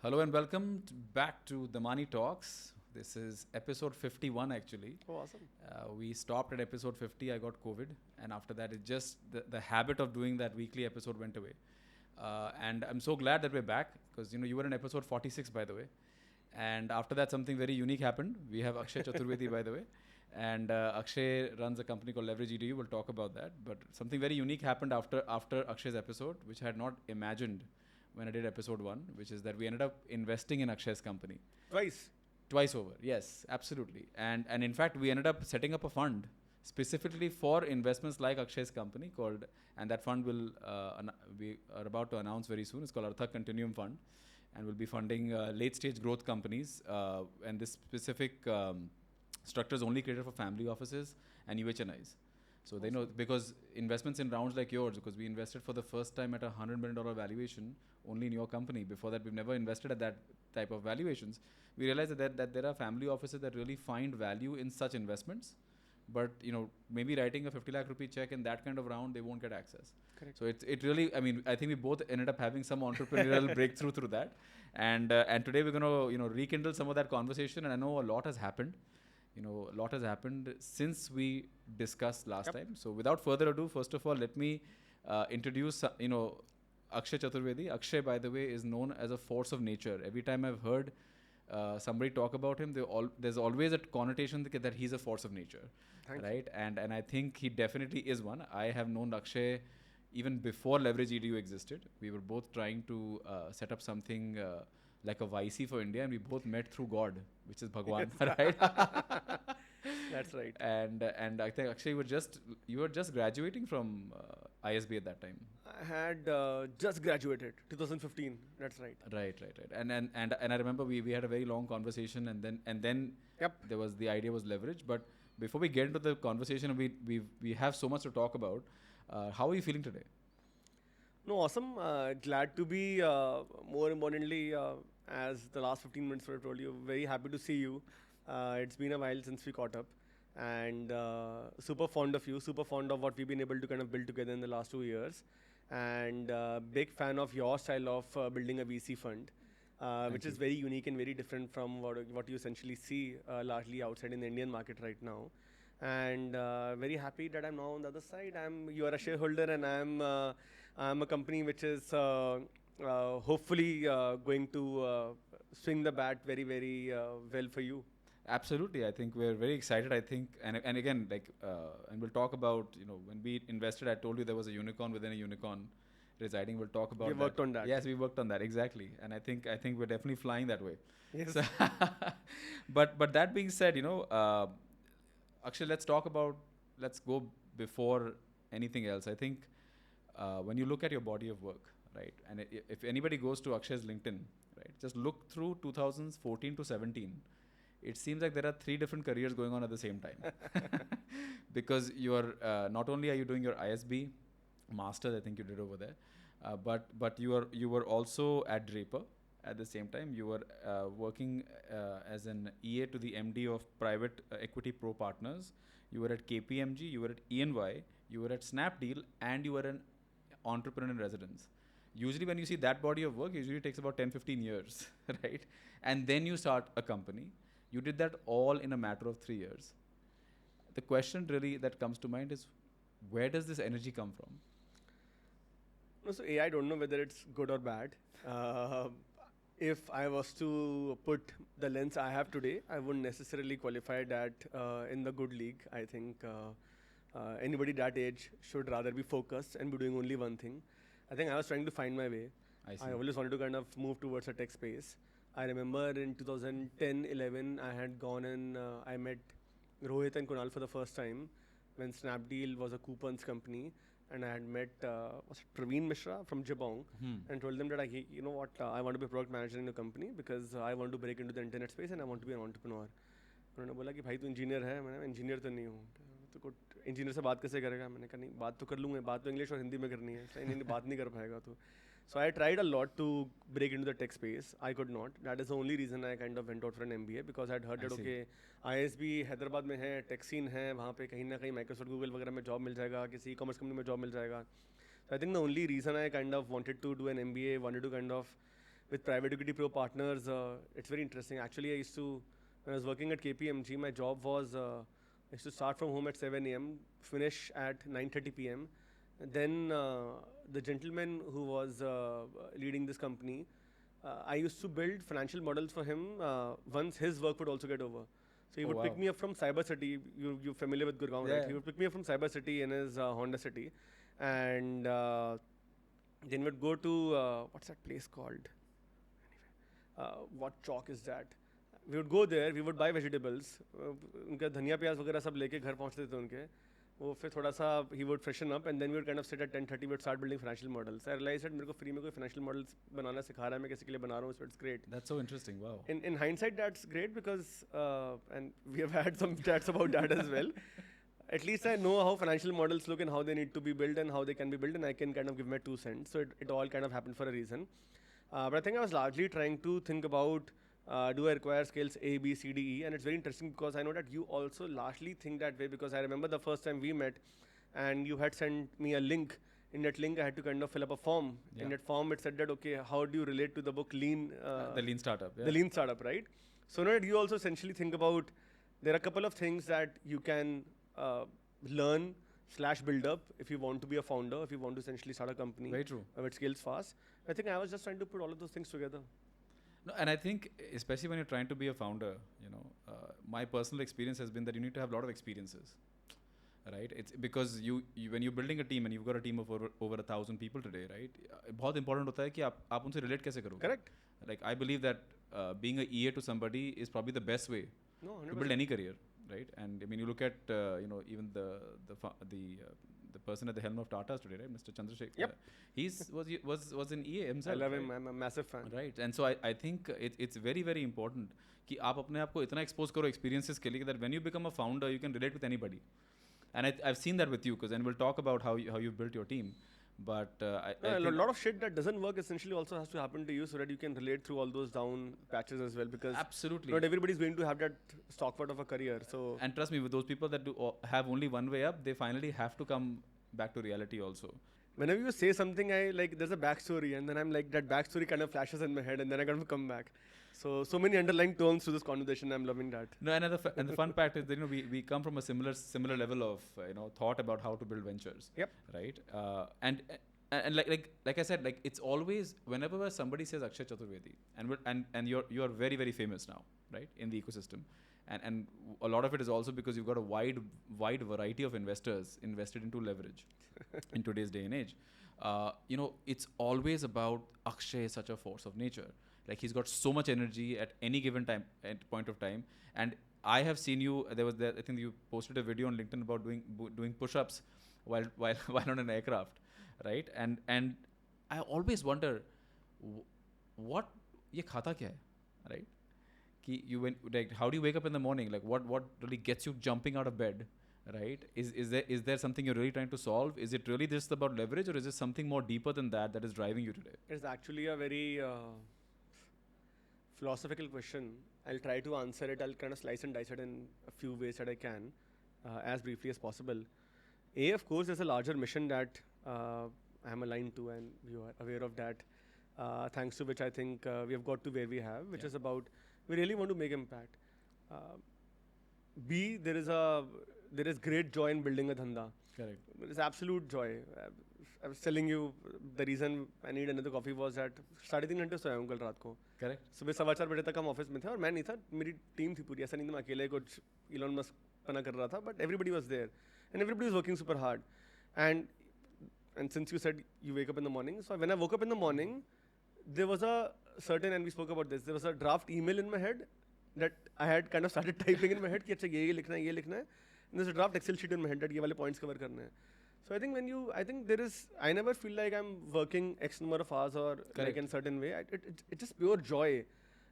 Hello and welcome back to the Money Talks. This is episode 51 actually. Oh, awesome. We stopped at episode 50. I got COVID, and after that, it just the habit of doing that weekly episode went away. And I'm so glad that we're back because you were in episode 46 by the way, and after that something very unique happened. We have Akshay Chaturvedi by the way, and Akshay runs a company called LeverageEdu. We'll talk about that, but something very unique happened after Akshay's episode, which I had not imagined when I did episode 1, which is that we ended up investing in Akshay's company. Twice over, yes, absolutely. And in fact, we ended up setting up a fund specifically for investments like Akshay's company called, and that fund will, we are about to announce very soon. It's called Artha Continuum Fund, and we'll be funding late stage growth companies. And this specific structure is only created for family offices and UHNIs. So they know, because investments in rounds like yours, because we invested for the first time at $100 million valuation only in your company. Before that, we've never invested at that type of valuations. We realized that there are family offices that really find value in such investments. But maybe writing a 50 lakh rupee check in that kind of round, they won't get access. Correct. So it really, I think we both ended up having some entrepreneurial breakthrough through that. And today we're going to rekindle some of that conversation. And I know a lot has happened. A lot has happened since we discussed last time. So without further ado, first of all, let me introduce, Akshay Chaturvedi. Akshay, by the way, is known as a force of nature. Every time I've heard somebody talk about him, there's always a connotation that he's a force of nature. Thank right? And I think he definitely is one. I have known Akshay even before LeverageEdu existed. We were both trying to set up something like a YC for India, and we both met through God, which is Bhagwan, right? That's right. And I think actually you were just graduating from ISB at that time. I had just graduated, 2015. That's right. Right. And I remember we had a very long conversation, and then Yep. there was the idea was leverage. But before we get into the conversation, we have so much to talk about. How are you feeling today? No, awesome. Glad to be, more importantly, as the last 15 minutes were told you, very happy to see you. It's been a while since we caught up. And super fond of you, super fond of what we've been able to kind of build together in the last 2 years. And big fan of your style of building a VC fund, which is very unique and very different from what you essentially see largely outside in the Indian market right now. And very happy that I'm now on the other side. You are a shareholder, and I'm a company which is hopefully going to swing the bat very, very well for you. Absolutely, I think we're very excited. I think, and again, and we'll talk about when we invested. I told you there was a unicorn within a unicorn residing. We'll talk about. We worked on that. Yes, we worked on that exactly, and I think we're definitely flying that way. Yes. So but that being said, actually, let's go before anything else. I think when you look at your body of work, right, and if anybody goes to Akshay's LinkedIn, right, just look through 2014 to 17. It seems like there are 3 different careers going on at the same time. Because you're not only are you doing your ISB masters, I think you did over there, but you were also at Draper at the same time. You were working as an EA to the MD of Private Equity Pro Partners. You were at KPMG, you were at ENY, you were at Snapdeal, and you were an entrepreneur in residence. Usually when you see that body of work, usually it takes about 10-15 years, right? And then you start a company. You did that all in a matter of 3 years. The question really that comes to mind is, where does this energy come from? No, so I don't know whether it's good or bad. If I was to put the lens I have today, I wouldn't necessarily qualify that in the good league. I think anybody that age should rather be focused and be doing only one thing. I think I was trying to find my way. I see. I always wanted to kind of move towards a tech space. I remember in 2010-11, I had gone and I met Rohit and Kunal for the first time when Snapdeal was a coupons company, and I had met was it Praveen Mishra from Jabong, and told them that you know what, I want to be a product manager in a company because I want to break into the internet space and I want to be an entrepreneur. उन्होंने बोला कि भाई तू engineer है. मैंने engineer तो नहीं हूँ. तो को इंजीनियर से बात कैसे करेगा? मैंने कहा नहीं, बात तो कर लूँगा, बात तो इंग्लिश और हिंदी में करनी है. नहीं, बात नहीं कर पाएगा तो. So I tried a lot to break into the tech space. I could not. That is the only reason I kind of went out for an MBA, because I had heard that okay, ISB Hyderabad में है, take scene है, वहाँ पे कहीं ना कहीं Microsoft Google वगैरह में जॉब मिल जाएगा, किसी ई-कॉमर्स कंपनी में जॉब मिल जाएगा. So I think the only reason I kind of wanted to do an MBA, wanted to kind of with private equity pro partners. It's very interesting. Actually, when I was working at KPMG, my job was, I used to start from home at 7 a.m., finish at 9:30 p.m. And then the gentleman who was leading this company, I used to build financial models for him once his work would also get over. So he would pick me up from Cyber City. You're familiar with Gurgaon, right? He would pick me up from Cyber City in his Honda City. And then we'd go to, what's that place called? What chalk is that? We would go there, we would buy vegetables. उनका धनिया प्याज वगैरह सब लेके घर पहुंचते थे उनके. वो फिर थोड़ा सा he would freshen up and then we would kind of sit at 10:30. We would start building financial models. I realized that मेरे को free में कोई financial models बनाना सिखा रहा है, मैं किसी के लिए बना रहा हूँ, so it's great. That's so interesting. Wow. In hindsight, that's great because and we have had some chats about that as well. At least I know how financial models look and how they need to be built and how they can be built, and I can kind of give my 2 cents. So it all kind of happened for a reason. But I think I was largely trying to think about do I require scales A, B, C, D, E? And it's very interesting because I know that you also largely think that way, because I remember the first time we met and you had sent me a link. In that link, I had to kind of fill up a form. Yeah. In that form, it said that, okay, how do you relate to the book Lean? The Lean Startup. Yeah. The Lean Startup, right? So now that you also essentially think about, there are a couple of things that you can learn / build up if you want to be a founder, if you want to essentially start a company. Very true. It scales fast. I think I was just trying to put all of those things together. No, and I think, especially when you're trying to be a founder, my personal experience has been that you need to have a lot of experiences, right? It's because when you're building a team and you've got a team of over 1,000 people today, right? बहुत important होता है कि आप उनसे relate कैसे करोगे? Correct. Like I believe that being a EA to somebody is probably the best way to build any career, right? And I mean, you look at even the person at the helm of Tata today, right? Mr. Chandrasekhar. Yep. Was in EA himself. I love him. Right? I'm a massive fan. Right. And so I think it's very, very important कि आप अपने आप को इतना expose करो experiences के लिए that when you become a founder, you can relate with anybody. And I've seen that with you, and we'll talk about how you built your team. But a lot of shit that doesn't work essentially also has to happen to you so that you can relate through all those down patches as well, because absolutely not everybody's going to have that stalwart of a career. So and trust me, with those people that have only one way up, they finally have to come back to reality also. Whenever you say something, I like there's a backstory, and then I'm like that backstory kind of flashes in my head, and then I kind of come back. So many underlying tones to this conversation. I'm loving that. No, and the fun fact is that we come from a similar level of thought about how to build ventures. Yep. Right. And like I said, like it's always whenever somebody says Akshay Chaturvedi, and you're very, very famous now, right, in the ecosystem, and a lot of it is also because you've got a wide variety of investors invested into leverage in today's day and age. It's always about Akshay is such a force of nature. Like he's got so much energy at any given point of time. And I have seen you. I think you posted a video on LinkedIn about doing push-ups while on an aircraft, right? And I always wonder what ये खाता क्या है, right? How do you wake up in the morning? Like what really gets you jumping out of bed, right? Is there something you're really trying to solve? Is it really just about leverage, or is it something more deeper than that is driving you today? It's actually a very philosophical question. I'll try to answer it. I'll kind of slice and dice it in a few ways that I can, as briefly as possible. Of course, there's a larger mission that I'm aligned to, and you are aware of that. Thanks to which I think we have got to where we have, which is about we really want to make impact. B, there is great joy in building a dhanda. Correct. There is absolute joy. I was telling you the reason I need another coffee was that 3.5 घंटे सोया हूँ कल रात को. Correct. सुबह 4:15 बजे तक हम office में थे और मैं नहीं था, मेरी टीम थी पूरी. ऐसा नहीं था मैं अकेले कुछ Elon Musk पना कर रहा था, but everybody was there and everybody was working super hard. And since you said you wake up in the morning, so when I woke up in the morning, there was a certain, and we spoke about this, there was a draft email in my head that I had kind of started typing in my head कि अच्छा ये लिखना है, ये लिखना है. And there's a draft Excel sheet in my head that ये वाले points cover करने हैं. So I think I never feel like I'm working X number of hours or like in a certain way. It's just pure joy.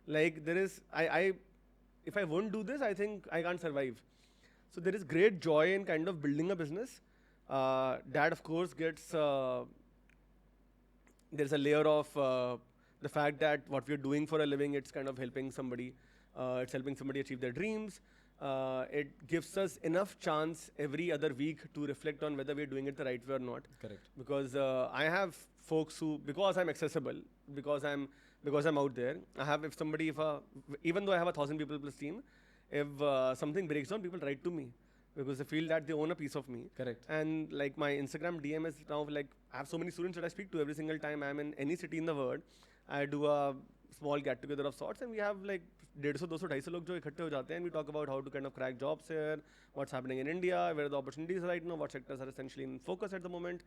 Like if I won't do this, I think I can't survive. So there is great joy in kind of building a business. That of course gets, there's a layer of the fact that what we're doing for a living, it's kind of helping somebody. It's helping somebody achieve their dreams. It gives us enough chance every other week to reflect on whether we're doing it the right way or not. Correct. Because I have folks who, because I'm accessible, because I'm because I'm out there. Even though I have 1,000 people plus team, if something breaks down, people write to me because they feel that they own a piece of me. Correct. And like my Instagram DM is now like, I have so many students that I speak to every single time I'm in any city in the world. I do a small get together of sorts, and we have like 150, 200, 250 लोग जो इकट्ठे हो जाते हैं, and we talk about how to kind of crack jobs here, what's happening in India, where are the opportunities right now, what sectors are essentially in focus at the moment.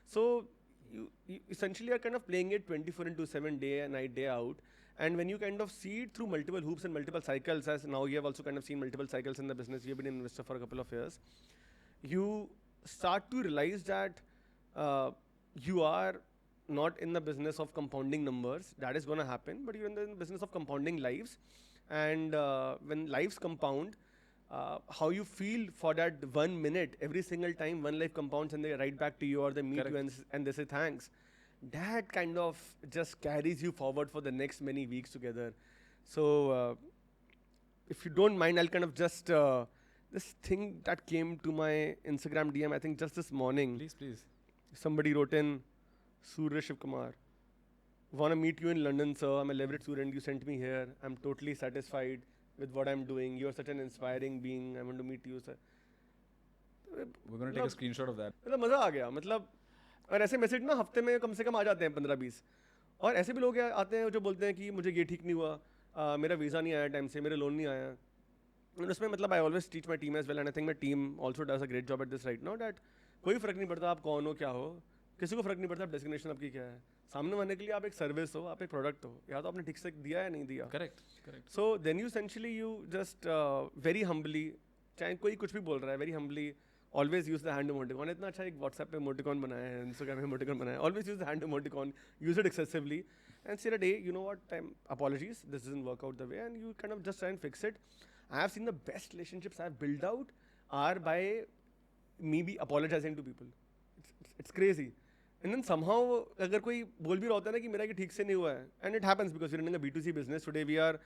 So you essentially are kind of playing it 24 into 7, day and night, day out. And when you kind of see it through multiple hoops and multiple cycles, as now you have also kind of seen multiple cycles in the business, you've been an investor for a couple of years, you start to realize that you are not in the business of compounding numbers. That is going to happen, but you're in the business of compounding lives. And when lives compound, how you feel for that 1 minute, every single time one life compounds and they write back to you or they meet you and they say thanks, that kind of just carries you forward for the next many weeks together. So if you don't mind, I'll kind of just, this thing that came to my Instagram DM, I think just this morning. Please. Somebody wrote in, Surya Shiv Kumar, want to meet you in London, sir. I'm a Leverage student. You sent me here. I'm totally satisfied with what I'm doing. You're such an inspiring being. I want to meet you, sir. We're going to take a screenshot of that. मतलब मज़ा आ गया. मतलब और ऐसे message ना हफ्ते में कम से कम आ जाते हैं 15-20. और ऐसे भी लोग आते हैं जो बोलते हैं कि मुझे ये ठीक नहीं हुआ, मेरा वीज़ा नहीं आया टाइम से, मेरा लोन नहीं आया. और उसमें मतलब I always teach my team as well, and I think my team also does a great job at this right now, that कोई फ़र्क नहीं पड़ता आप कौन हो, क्या हो, किसी को फ़र्क नहीं पड़ता डेस्टिनेशन आपकी क्या है. सामने आने के लिए आप एक सर्विस हो, आप एक प्रोडक्ट हो, या तो आपने ठीक से दिया या नहीं दिया. Correct. So then you essentially you just very humbly, चाहे कोई कुछ भी बोल रहा है, very humbly always use the hand emoticon. इतना अच्छा एक व्हाट्सएप पे इमोटिकॉन बनाया है, इंस्टाग्राम में इमोटिकॉन बनाया है. Always use the hand emoticon, use it excessively and say that, hey, you know what, apologies, this doesn't work out the way, and you kind of just try and fix it. I have seen the best relationships I've built out are by me be apologizing to people. It's crazy. And then somehow अगर कोई बोल भी रहा होता है ना कि मेरा ये ठीक से नहीं हुआ है, and it happens because we're running a B2C business. Today we are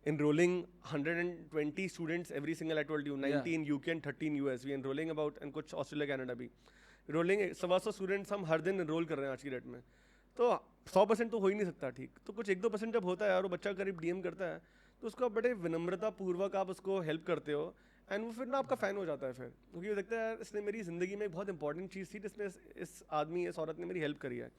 enrolling 120 students every single, I told you, 90 in UK and 30 in US. We are enrolling about, and कुछ Australia, Canada भी. Enrolling 125 students हम हर दिन enroll कर रहे हैं आज की date में. तो 100% तो हो ही नहीं सकता ठीक. तो कुछ 1-2% जब होता है और वो बच्चा करीब DM करता है, तो उसको आप बड़े विनम्रता पूर्वक आप उसको हेल्प करते हो, एंड वो फिर ना आपका फ़ैन हो जाता है फिर, क्योंकि वो देखता है इसने मेरी ज़िंदगी में एक बहुत इंपॉर्टेंट चीज़ थी जिसमें इस आदमी, इस औरत ने मेरी हेल्प करी है.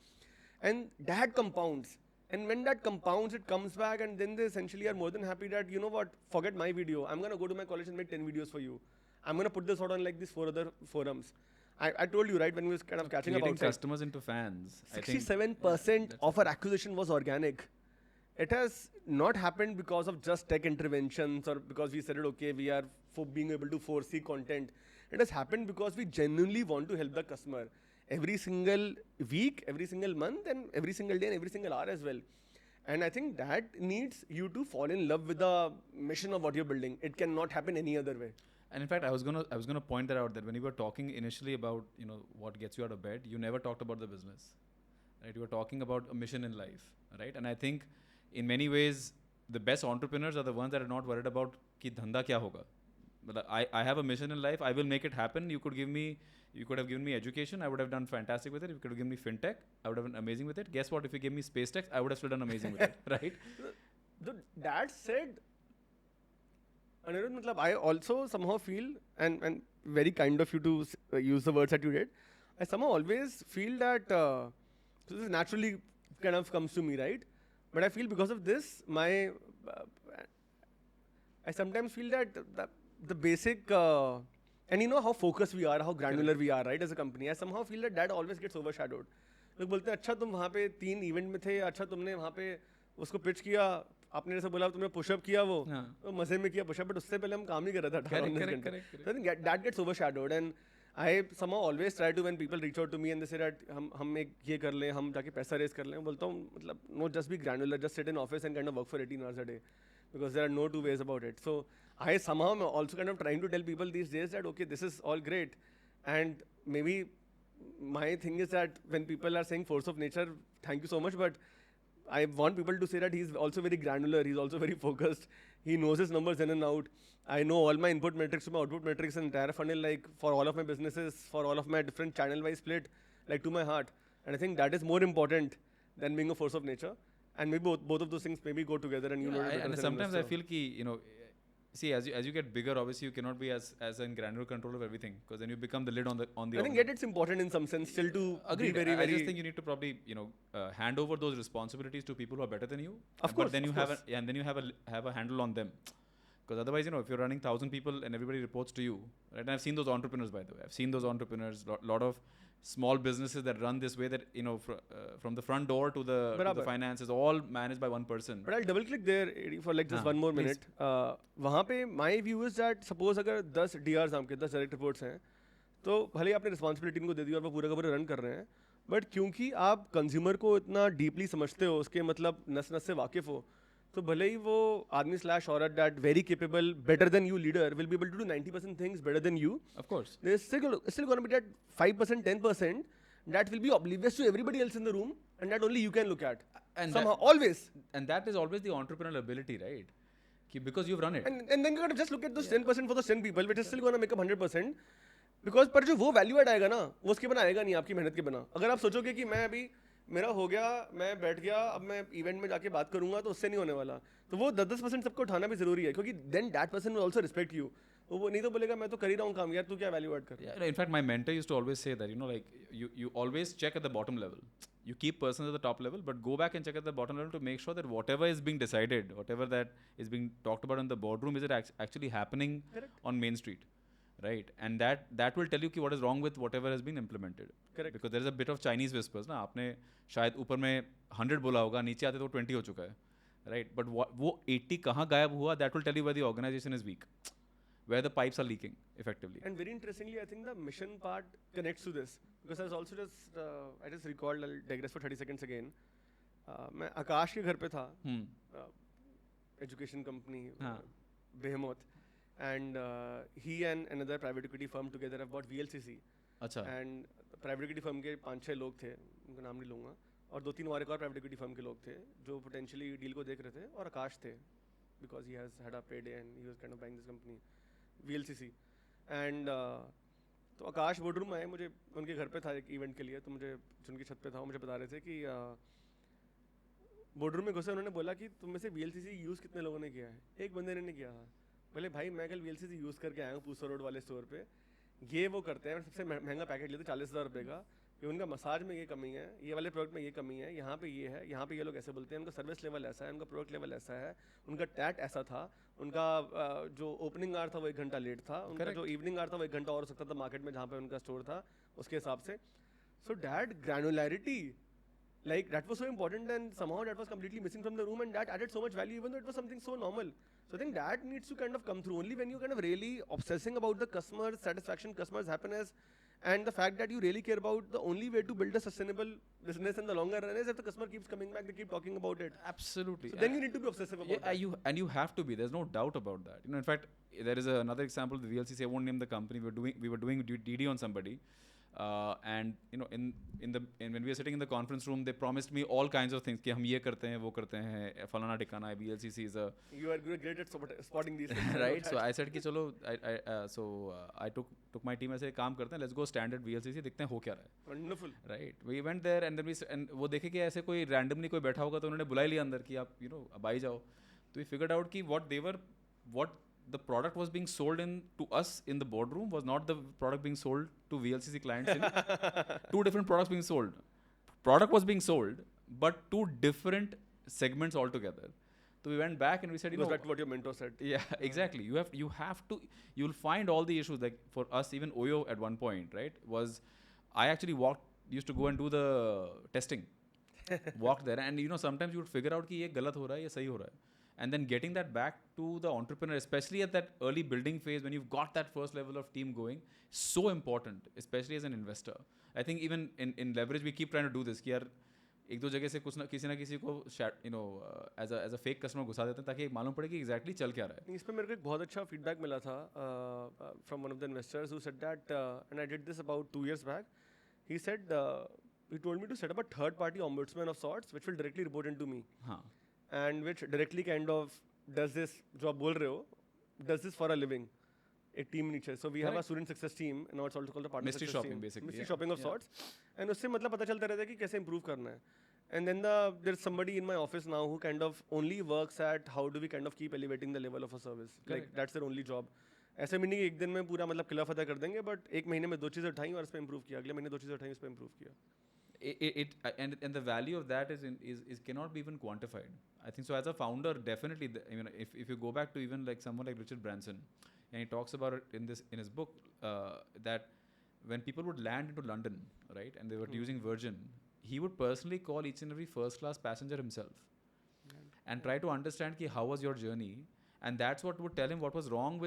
And that compounds, and when that compounds it comes back, and then they essentially are more than happy that, you know what, forget my video, I am gonna go to my college and make 10 videos for you. I'm going to put this out on like these 4 other forums. I told you, right, when we was kind of catching up outside, customers into fans. 67% of our acquisition was organic. It has not happened because of just tech interventions or because we said it, okay, we are for being able to foresee content. It has happened because we genuinely want to help the customer every single week, every single month, and every single day and every single hour as well. And I think that needs you to fall in love with the mission of what you're building. It cannot happen any other way. And in fact, I was gonna point that out, that when you were talking initially about, you know, what gets you out of bed, you never talked about the business, right? You were talking about a mission in life, right? And I think in many ways, the best entrepreneurs are the ones that are not worried about ki dhanda kya hoga. But I have a mission in life. I will make it happen. You could have given me education. I would have done fantastic with it. If you could have given me fintech, I would have done amazing with it. Guess what? If you gave me space tech, I would have still done amazing with it, right? That said, Anirudh, I also somehow feel, and very kind of you to use the words that you did, I somehow always feel that this is naturally kind of comes to me, right? But I feel because of this, I sometimes feel that the basic, and you know how focused we are, how granular we are, right, as a company. I somehow feel that always gets overshadowed. लोग बोलते हैं अच्छा तुम वहाँ पे 3 event में थे, अच्छा तुमने वहाँ पे उसको पिच किया, आपने जैसे बोला तुमने पुशअप किया, वो तो मजे में किया पुशअप, बट उससे पहले हम काम ही कर रहे थे 18-19 घंटे. So I think that gets overshadowed, and I somehow always try to, when people reach out to me and they say that हम एक ये कर लें, हम जाके पैसा रेस कर लें, बोलता हूँ मतलब no, just be granular, just sit in office and kind of work for 18 hours a day, because there are no two ways about it. So I somehow am also kind of trying to tell people these days that okay, this is all great, and maybe my thing is that when people are saying force of nature, thank you so much, but I want people to say that he's also very granular, he's also very focused, he knows his numbers in and out. I know all my input metrics to my output metrics and entire funnel, like for all of my businesses, for all of my different channel-wise split, like to my heart. And I think that is more important than being a force of nature. and maybe both of those things maybe go together, and you know. And sometimes I feel ki, you know, see, as you get bigger, obviously you cannot be as in granular control of everything, because then you become the lid on the I think yet it's important in some sense still to Agreed. be very, I very. just think you need to probably, you know, hand over those responsibilities to people who are better than you. Of course, but then you of have course. and then you have a handle on them, because otherwise, you know, if you're running 1,000 people and everybody reports to you, right? And I've seen those entrepreneurs, by the way. I've seen those entrepreneurs, lot of small businesses that run this way, that, you know, from the front door to the finances, all managed by one person. But I'll double click there AD, for like just one more please. minute. वहाँ पे my view is that suppose अगर 10 DRs आपके 10 direct reports हैं, तो भले ही आपने responsibility इनको दे दी और वो पूरा का पूरा रन कर रहे हैं, बट क्योंकि आप कंज्यूमर को इतना डीपली समझते हो, उसके मतलब नस नस से वाकिफ हो, तो भले ही वो आदमी स्लैश औरत that very capable better than you leader will be able to do 90% things better than you, Of course. there is still going to be that 5% 10% that will be oblivious to everybody else in the room, and that only you can look at And somehow that, always. and that is always the entrepreneurial ability, right? Because you've run it. And then you got to just look at those 10% for those 10 people, which is still going to make up 100%. Because पर जो वो value add आएगा ना, वो उसके बिना आएगा नहीं, आपकी मेहनत के बिना. अगर आप सोचोगे कि मैं अभी मेरा हो गया, मैं बैठ गया, अब मैं इवेंट में जाके बात करूंगा, तो उससे नहीं होने वाला. तो वो 10% सबको उठाना भी जरूरी है, क्योंकि then that person will also respect you. वो नहीं तो बोलेगा मैं तो कर ही रहा हूँ काम, यार तू क्या वैल्यू ऐड कर. Yeah, in fact, my mentor used to always say that, you know, like you always check at the bottom level. You keep persons at the top level, but go back and check at the bottom level to make sure that whatever is being decided, whatever that is being talked about in the boardroom, is it actually happening on Main Street, right? And that will tell you कि what is wrong with whatever has been implemented. Correct. Because there is a bit of Chinese whispers ना, आपने शायद ऊपर में 100 बोला होगा, नीचे आते तो 20 हो चुका है, right? But वो 80 कहाँ गायब हुआ, that will tell you where the organization is weak, where the pipes are leaking effectively. And very interestingly, I think the mission part connects to this, because I was also I just recalled, I'll digress for 30 seconds again. मैं आकाश के घर पे था, education company, Behemoth, and he and another private equity firm together have bought VLCC. अच्छा. And private equity firm के 5-6 लोग थे, उनका नाम नहीं लूँगा, और 2-3 और एक और private equity firm के लोग थे जो potentially deal को देख रहे थे, और आकाश थे, because he has had a payday and he was kind of buying this company, VLCC. And तो आकाश बोर्डरूम आए, मुझे उनके घर पे था एक इवेंट के लिए, तो मुझे उनकी छत पे था, मुझे बता रहे थे कि बोर्डरूम में घुसे, उन्होंने बोला कि तुम में से VLCC यूज़ कितने लोगों ने किया है. एक बंदे ने किया था. बोले भाई मैं कल VLCC यूज़ करके आया हूँ पूसा रोड वाले स्टोर पे, ये वो करते हैं, सबसे महंगा पैकेट लेते 40,000 रुपये का, कि उनका मसाज में ये कमी है, ये वाले प्रोडक्ट में ये कमी है, यहाँ पे ये है, यहाँ पे ये लोग ऐसे बोलते हैं, उनका सर्विस लेवल ऐसा है, उनका प्रोडक्ट लेवल ऐसा है, उनका टैट ऐसा था, उनका जो ओपनिंग आवर था वो 1 घंटा लेट था, उनका जो इवनिंग आवर था वो 1 घंटा और हो सकता था मार्केट में जहाँ पे उनका स्टोर था उसके हिसाब से. So that granularity, like that was so important, and somehow that was completely missing from the room, and that added so much value even though it was something so normal. So I think that needs to kind of come through. Only when you're kind of really obsessing about the customer satisfaction, customer's happiness, and the fact that you really care about the only way to build a sustainable business in the longer run is if the customer keeps coming back, they keep talking about it. Absolutely. So then you need to be obsessive about that. You have to be. There's no doubt about that. You know, in fact, there is another example. The VLCC, I won't name the company. We were doing DD on somebody. And you know, when we were sitting in the conference room, they promised me all kinds of things कि हम ये करते हैं, वो करते हैं, फलाना टिकाना है, VLCC is a. You are great at spotting these things. Right. So I said कि चलो, I took my team ऐसे काम करते हैं, let's go stand at VLCC, देखते हैं हो क्या रहा है. Wonderful. Right. We went there and then वो देखे कि ऐसे कोई randomly कोई बैठा होगा, तो उन्होंने बुला लिया अंदर कि आप अब आई जाओ. तो we figured out कि what the product was being sold to us in the boardroom was not the product being sold to VLCC clients. Two different products being sold. Product was being sold, but 2 different segments altogether. So we went back and we said, back to what your mentor said. Yeah, exactly. You'll find all the issues. Like for us, even Oyo at one point, right, was I actually used to go and do the testing. Walked there, and sometimes you would figure out कि ये गलत हो रहा है, ये सही हो रहा है. And then getting that back to the entrepreneur, especially at that early building phase when you've got that first level of team going, so important, especially as an investor. I think even in leverage, we keep trying to do this. कि यार एक दो जगह से किसी ना किसी को as a fake customer घुसा देते हैं ताकि मालूम पड़े कि exactly चल क्या रहा है. इस पे मेरे को एक बहुत अच्छा feedback मिला था from one of the investors who said that, and I did this about 2 years back. He said he told me to set up a third-party ombudsman of sorts, which will directly report into me. हाँ. And which directly kind of does this, जो आप बोल रहे हो, does this for a living. एक team नीचे. So we have a student success team, and now it's also called the partner mystery success shopping team. Basically. Mystery shopping of sorts. And उससे मतलब पता चलता रहता है कि कैसे improve करना है. And then there's somebody in my office now who kind of only works at how do we kind of keep elevating the level of a service. Like Correct. that's their only job. ऐसे भी नहीं कि एक दिन में पूरा मतलब किला फतेह कर देंगे, बट एक महीने में 2 चीज़ें उठाई और उस पर इम्प्रूव किया, अगले महीने 2 चीज़ें उठाई उस पर इम्प्रूव किया. And the value of that is cannot be even quantified. I think so. As a founder, definitely, if you go back to even like someone like Richard Branson, and he talks about it in his book that when people would land into London, right, and they were using Virgin, he would personally call each and every first class passenger himself and try to understand ki how was your journey, and that's what would tell him what was wrong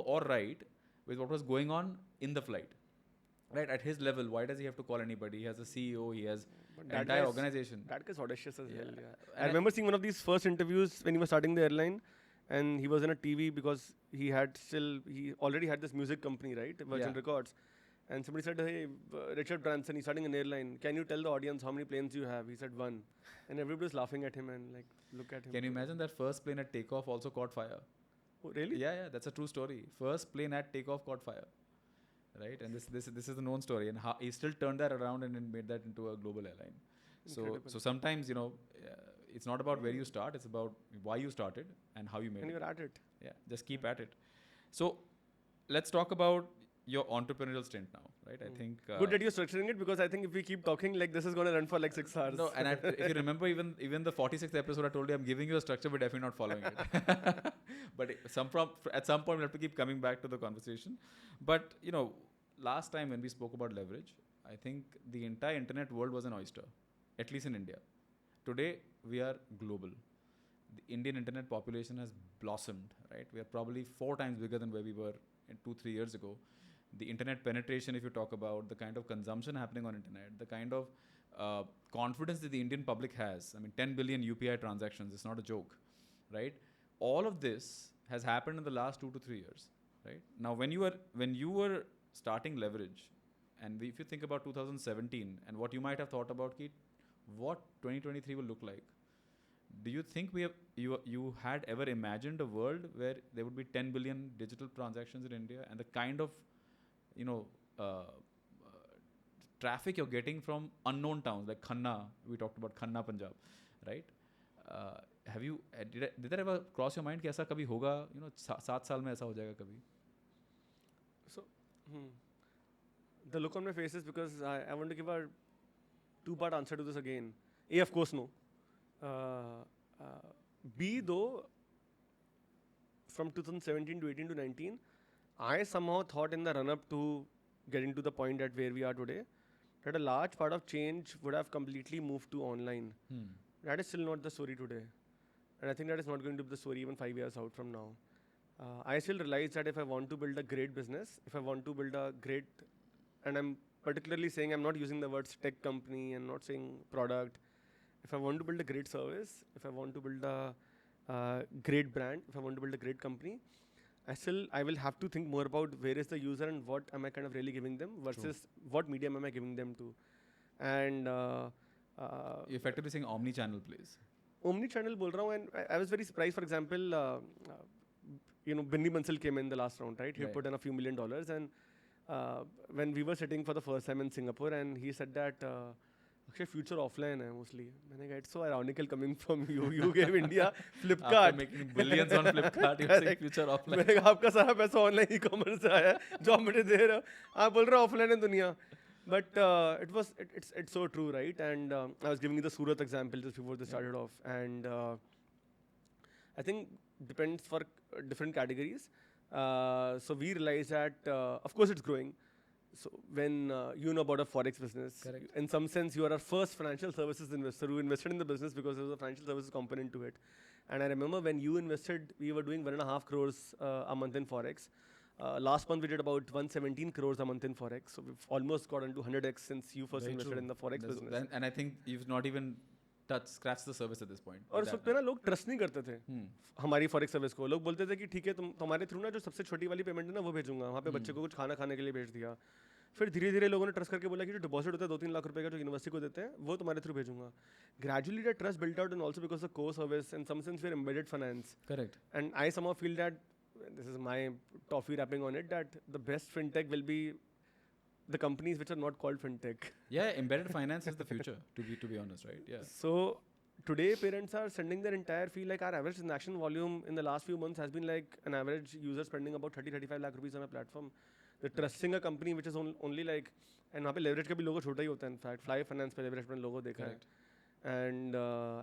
or right with what was going on in the flight. Right, at his level, why does he have to call anybody? He has a CEO, he has an entire organization. That guy's audacious as hell, yeah. And I remember seeing one of these first interviews when he was starting the airline, and he was in a TV because he already had this music company, right? Virgin Records. And somebody said, hey, Richard Branson, he's starting an airline. Can you tell the audience how many planes you have? He said 1. And everybody was laughing at him and like, look at him. Can you imagine that first plane at takeoff also caught fire? Oh, really? Yeah, that's a true story. First plane at takeoff caught fire. Right, and this is a known story, and how he still turned that around and made that into a global airline. So sometimes it's not about where you start; it's about why you started and how you made it. And you're at it. Yeah, just keep at it. So let's talk about your entrepreneurial stint now, right? I think good that you're structuring it, because I think if we keep talking like this is going to run for like 6 hours. No, and if you remember, even the 46th episode, I told you I'm giving you a structure, but definitely not following it. But at some point, we'll have to keep coming back to the conversation. But last time when we spoke about leverage, I think the entire internet world was an oyster, at least in India. Today, we are global. The Indian internet population has blossomed, right? We are probably 4 times bigger than where we were 2-3 years ago. The internet penetration, if you talk about the kind of consumption happening on internet, the kind of confidence that the Indian public has. I mean, 10 billion UPI transactions, it's not a joke, right? All of this has happened in the last 2 to 3 years, right? Now, when you were starting Leverage, and if you think about 2017 and what you might have thought about what 2023 will look like, do you think you had ever imagined a world where there would be 10 billion digital transactions in India, and the kind of traffic you're getting from unknown towns like Khanna? We talked about Khanna, Punjab, right? Did that ever cross your mind कि ऐसा कभी होगा? 7 साल में ऐसा हो जाएगा कभी? So, the look on my face is because I want to give a 2-part answer to this again. A, of course, no. B, though, from 2017 to 18 to 19, I somehow thought in the run-up to getting to the point at where we are today, that a large part of change would have completely moved to online. That is still not the story today. And I think that is not going to be the story even 5 years out from now. I still realize that if I want to build a great business, if I want to build a great, and I'm particularly saying, I'm not using the words tech company and not saying product. If I want to build a great service, if I want to build a great brand, if I want to build a great company, I will have to think more about where is the user and what am I kind of really giving them versus what medium am I giving them to. And you're effectively saying omni-channel plays. Omni-channel bol raha hu, and I was very surprised. For example, Binny Bansal came in the last round, right? He put in a few $1 million, and when we were sitting for the first time in Singapore, and he said that Akshay, future offline hai mostly. मैंने कहा, it's so ironical coming from you. You gave India Flipkart. After making billions on Flipkart, you're saying future offline. मैंने कहा आपका सारा पैसा online e-commerce से आया है जो आप मुझे दे रहे हो. आप बोल रहे हो ऑफलाइन है दुनिया. But it's so true, right? And I was giving you the Surat example just before this started off, and I think depends for different categories. So we realized that, of course, it's growing. So when you know about a forex business, correct, in some sense, you are our first financial services investor who invested in the business because there was a financial services component to it. And I remember when you invested, we were doing 1.5 crores a month in forex. Last month we did about 117 crores a month in forex. So we've almost got into 100x since you first invested in the forex business. And I think you've not even scratched the service at this point. और उस वक्त पे ना लोग trust नहीं करते थे हमारी फॉरेक्स सर्विस को. लोग बोलते थे कि ठीक है तुम तुम्हारे थ्रू ना जो सबसे छोटी वाली पेमेंट है ना वो भेजूंगा, वहाँ पे बच्चे को कुछ खाना खाने के लिए भेज दिया. फिर धीरे धीरे लोगों ने ट्रस्ट करके बोला कि जो डिपॉजिट होता है 2-3 लाख रुपए का जो यूनिवर्सिटी को देते हैं वो तुम्हारे थ्रू भेजूंगा. Gradually that trust built out and also because the core service in some sense we are embedded finance. Correct. And I somehow feel that this is my toffee wrapping on it, that the best fintech will be the companies which are not called fintech. Yeah, embedded finance is the future, to be honest, right? Yeah. So today parents are sending their entire fee, like our average transaction volume in the last few months has been like an average user spending about 30-35 lakh rupees on a platform. They're trusting a company which is only like, and वहाँ पे leverage का भी logo छोटा ही होता है, in fact fly finance पे leverage अपने logo देखा है. Correct. And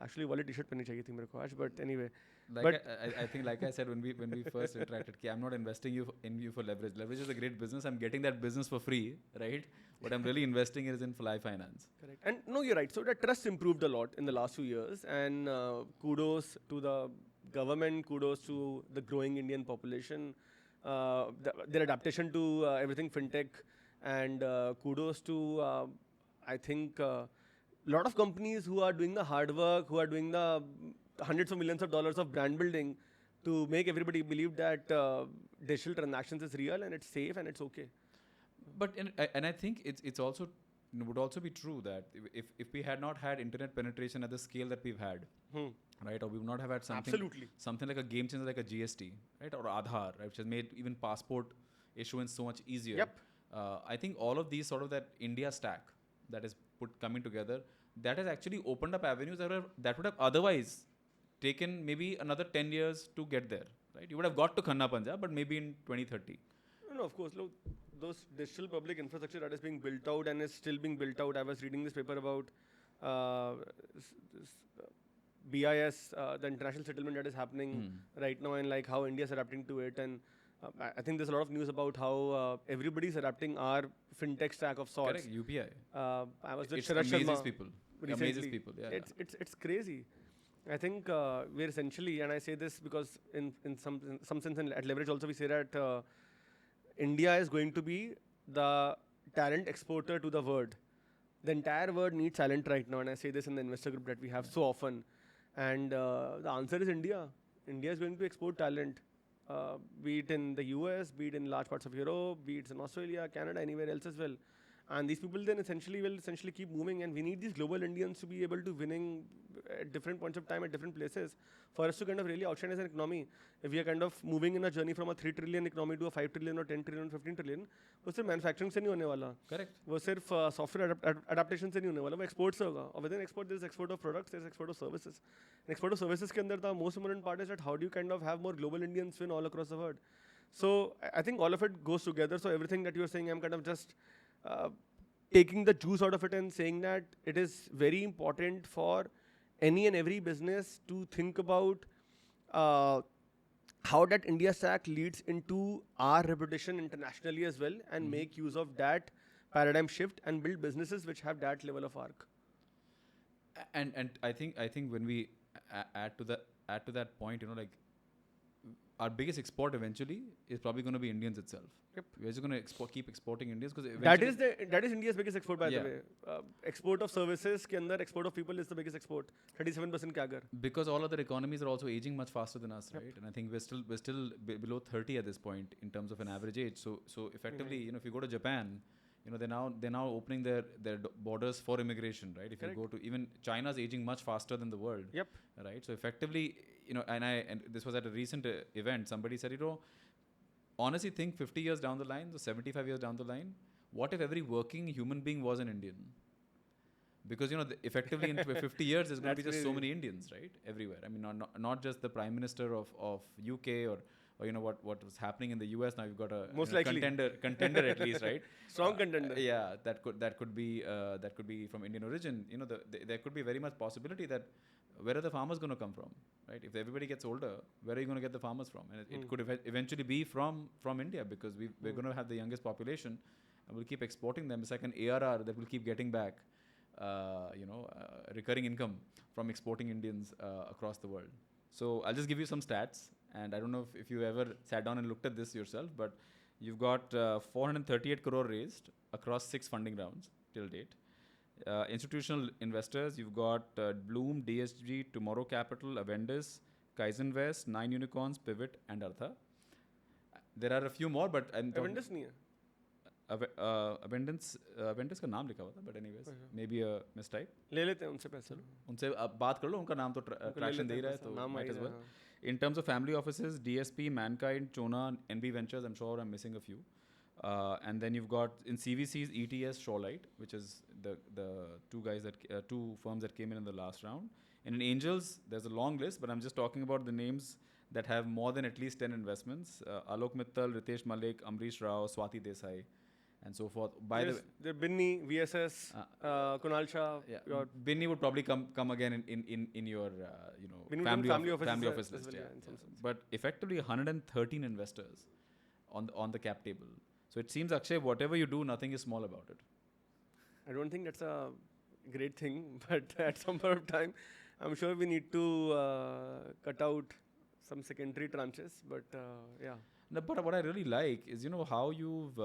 actually वाली t-shirt पहननी चाहिए थी मेरे को आज, but anyway. Like But I think, like I said when we first interacted, ki I'm not investing in you for leverage. Leverage is a great business. I'm getting that business for free, right? What I'm really investing is in fly finance. correct. And no, you're right. So the trust improved a lot in the last few years, and kudos to the government, kudos to the growing Indian population, their adaptation to everything fintech, and kudos to I think a lot of companies who are doing the hard work, who are doing the hundreds of millions of dollars of brand building to make everybody believe that digital transactions is real and it's safe and it's okay. But and I think it's also would also be true that if we had not had internet penetration at the scale that we've had, right, or we would not have had something like a game changer like a GST, right, or Aadhaar, right, which has made even passport issuance so much easier. Yep. I think all of these sort of that India stack that is coming together, that has actually opened up avenues that would have otherwise taken maybe another 10 years to get there, right? You would have got to Khanna Punjab, but maybe in 2030. No, of course. Look, those digital public infrastructure that is being built out and is still being built out. I was reading this paper about BIS, the international settlement that is happening right now, and like how India is adapting to it. And I think there's a lot of news about how everybody is adapting our fintech stack of sorts. Correct, UPI. I was with It Sharad amazes Sharma people. recently. Amazes people, yeah. It's crazy. I think we're essentially, and I say this because in some sense at Leverage also we say that India is going to be the talent exporter to the world. The entire world needs talent right now, and I say this in the investor group that we have so often. And the answer is India. India is going to export talent, be it in the US, be it in large parts of Europe, be it in Australia, Canada, anywhere else as well. And these people then will essentially keep moving, and we need these global Indians to be able to winning at different points of time at different places for us to kind of really outshine as an economy. If we are kind of moving in a journey from a 3 trillion economy to a 5 trillion or 10 trillion or 15 trillion, वो सिर्फ manufacturing से नहीं होने वाला. Correct. वो सिर्फ software adaptation से नहीं होने वाला, वो export से होगा. और within export there is export of products, there is export of services. And export of services के अंदर the most important part is that how do you kind of have more global Indians win all across the world. So I think all of it goes together. So everything that you are saying, I'm kind of just taking the juice out of it and saying that it is very important for any and every business to think about how that India stack leads into our reputation internationally as well, and make use of that paradigm shift and build businesses which have that level of arc. And I think when we add to that point, you know, like our biggest export eventually is probably going to be Indians itself. Yep. We're just going to keep exporting Indians because that is India's biggest export, by the way. Export of services के अंदर export of people is the biggest export. 37% CAGR. Because all other economies are also aging much faster than us, right? And I think we're still below 30 at this point in terms of an average age. So effectively, you know, if you go to Japan, you know, they're now opening their borders for immigration, right? If you go to even China's aging much faster than the world. Yep. Right. So effectively, you know, and this was at a recent event. Somebody said, you know, honestly think 50 years down the line, so 75 years down the line, what if every working human being was an Indian? Because, you know, effectively in 50 years, there's going to be just so many Indians, right? Everywhere. I mean, not just the Prime Minister of UK or you know what was happening in the US. Now you've got a most likely contender at least, right? Strong contender. Yeah, that could be from Indian origin. You know, there could be very much possibility that where are the farmers going to come from, right? If everybody gets older, where are you going to get the farmers from? And it could eventually be from India, because we're going to have the youngest population, and we'll keep exporting them. It's like an ARR that will keep getting back, recurring income from exporting Indians across the world. So I'll just give you some stats, and I don't know if you ever sat down and looked at this yourself, but you've got 438 crore raised across 6 funding rounds till date. Institutional investors, you've got Bloom, DSG, Tomorrow Capital, Avendus, Kaizen West, 9 Unicorns, Pivot, and Artha. There are a few more, but Avendus नहीं है. Avendus का नाम लिखा हुआ था, but anyways, maybe a mistype. ले लेते हैं उनसे पैसे. उनसे बात कर लो, उनका नाम तो traction दे ही रहा है, तो might as well. In terms of family offices, DSP, Mankind, Chona, NB Ventures, I'm sure I'm missing a few. And then you've got in CVCs ETS Shorelight, which is the two firms that came in the last round. And in angels, there's a long list, but I'm just talking about the names that have more than at least 10 investments. Alok Mittal, Ritesh Malik, Amrish Rao, Swati Desai, and so forth. By the way, the Binni, VSS, Kunal Shah. yeah, Binni would probably come again in your Binni family office office list. well, Yeah, in some sense. But effectively 113 investors on the cap table. So it seems, Akshay, whatever you do, nothing is small about it. I don't think that's a great thing, but at some point of time, I'm sure we need to cut out some secondary tranches. But yeah. No, but what I really like is, how you've,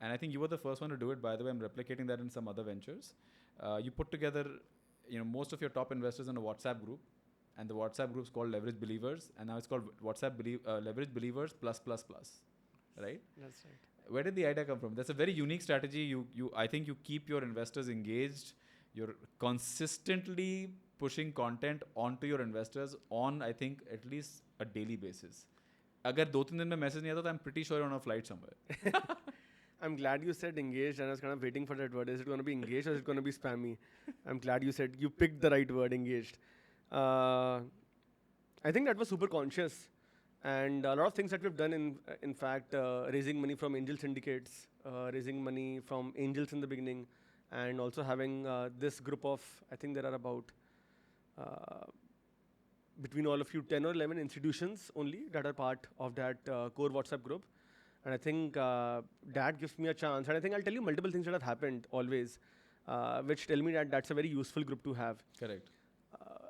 and I think you were the first one to do it, by the way. I'm replicating that in some other ventures. You put together, most of your top investors in a WhatsApp group, and the WhatsApp group's called Leverage Believers, and now it's called Leverage Believers plus plus plus, right? That's right. Where did the idea come from? That's a very unique strategy. I think you keep your investors engaged. You're consistently pushing content onto your investors on, I think, at least a daily basis. Agar 2-3 दिन में message नहीं आता तो I'm pretty sure you're on a flight somewhere. I'm glad you said engaged, and I was kind of waiting for that word. Is it going to be engaged or is it going to be spammy? I'm glad you picked the right word, engaged. I think that was super conscious. And a lot of things that we've done, in fact, raising money from angel syndicates, raising money from angels in the beginning, and also having this group of, I think there are about, between all of you, 10 or 11 institutions only that are part of that core WhatsApp group. And I think that gives me a chance. And I think I'll tell you multiple things that have happened always, which tell me that that's a very useful group to have. Correct.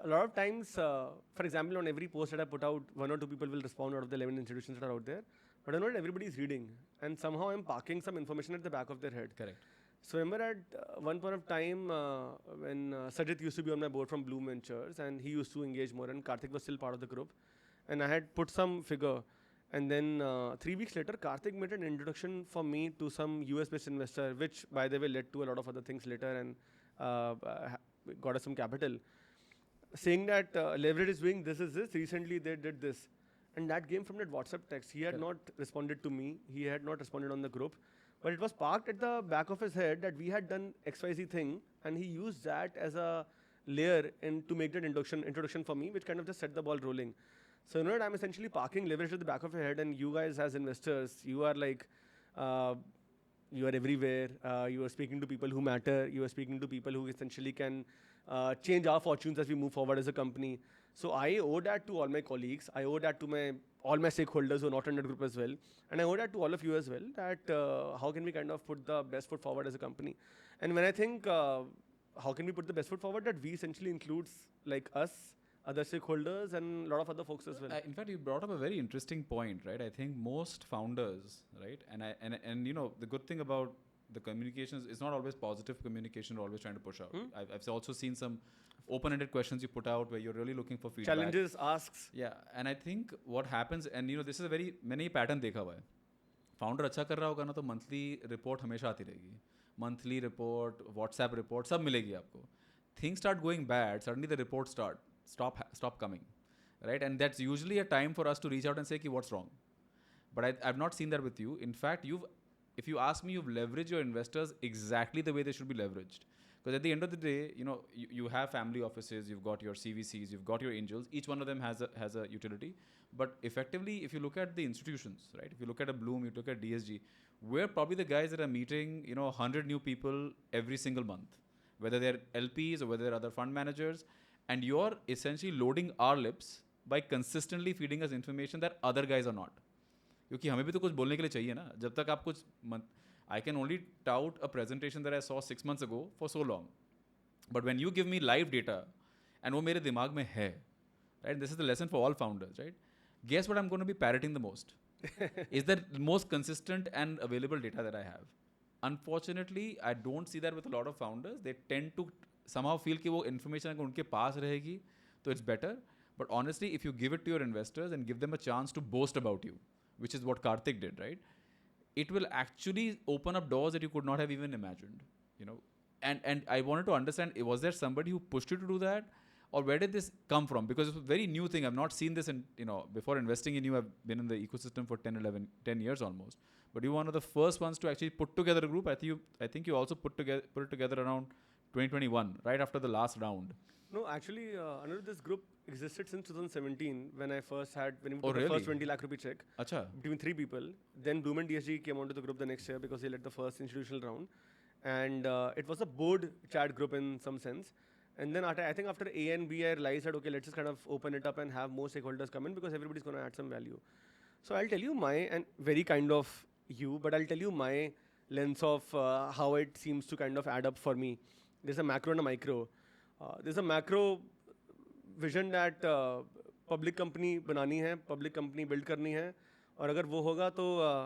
A lot of times, for example, on every post that I put out, 1 or 2 people will respond out of the 11 institutions that are out there. But I know that everybody is reading. And somehow I'm parking some information at the back of their head. Correct. So remember at one point of time when Sajid used to be on my board from Bloom Ventures, and he used to engage more, and Karthik was still part of the group. And I had put some figure. And then 3 weeks later, Karthik made an introduction for me to some US-based investor, which, by the way, led to a lot of other things later and got us some capital. Saying that Leverage is doing this. Recently, they did this. And that came from that WhatsApp text. He had not responded to me. He had not responded on the group. But it was parked at the back of his head that we had done XYZ thing. And he used that as a layer to make that introduction for me, which kind of just set the ball rolling. So, you know what? I'm essentially parking Leverage at the back of your head. And you guys as investors, you are like, you are everywhere. You are speaking to people who matter. You are speaking to people who essentially can change our fortunes as we move forward as a company. So I owe that to all my colleagues. I owe that to all my stakeholders who are not in that group as well. And I owe that to all of you as well, that how can we kind of put the best foot forward as a company. And when I think, how can we put the best foot forward, that we essentially includes like us, other stakeholders, and a lot of other folks as well. In fact, you brought up a very interesting point, right? I think most founders, right? And the good thing about the communications is not always positive communication. We're always trying to push out. I've also seen some open-ended questions you put out where you're really looking for feedback. Challenges, asks. Yeah, and I think what happens, and this is a very many pattern देखा हुआ है. Founder अच्छा कर रहा होगा ना तो monthly report हमेशा आती रहेगी. Monthly report, WhatsApp report, सब मिलेगी आपको. Things start going bad. Suddenly the reports stop coming, right? And that's usually a time for us to reach out and say, what's wrong? But I've not seen that with you. In fact, if you ask me, you've leveraged your investors exactly the way they should be leveraged. Because at the end of the day, you have family offices, you've got your CVCs, you've got your angels. Each one of them has a utility. But effectively, if you look at the institutions, right? If you look at a Bloom, you look at DSG, we're probably the guys that are meeting, 100 new people every single month, whether they're LPs or whether they're other fund managers. And you're essentially loading our lips by consistently feeding us information that other guys are not. क्योंकि हमें भी तो कुछ बोलने के लिए चाहिए ना. जब तक आप कुछ I can only tout a presentation that I saw 6 months ago for so long. But when you give me live data, and वो मेरे दिमाग में है, right? This is the lesson for all founders, right? Guess what I'm going to be parroting the most? Is the most consistent and available data that I have. Unfortunately, I don't see that with a lot of founders. They tend to somehow feel कि वो information अगर उनके पास रहेगी, तो it's better. But honestly, if you give it to your investors and give them a chance to boast about you, which is what Karthik did, right? It will actually open up doors that you could not have even imagined, And I wanted to understand, was there somebody who pushed you to do that? Or where did this come from? Because it's a very new thing. I've not seen this before investing in you, I've been in the ecosystem for 10 years almost. but you were one of the first ones to actually put together a group. I think you also put it together around 2021, right after the last round. No, actually, Anirudh, this group existed since 2017 when we took Oh, the really? first 20 lakh rupee check Acha. between 3 people. Then Bloom and DSG came onto the group the next year because they led the first institutional round. And it was a board chat group in some sense. And then I think after A and B, I realized that, okay, let's just kind of open it up and have more stakeholders come in because everybody's going to add some value. So I'll tell you and very kind of you, but I'll tell you my lens of how it seems to kind of add up for me. There's a macro and a micro. There's a macro vision that public company banani hai, public company build करनी है, और अगर वो होगा तो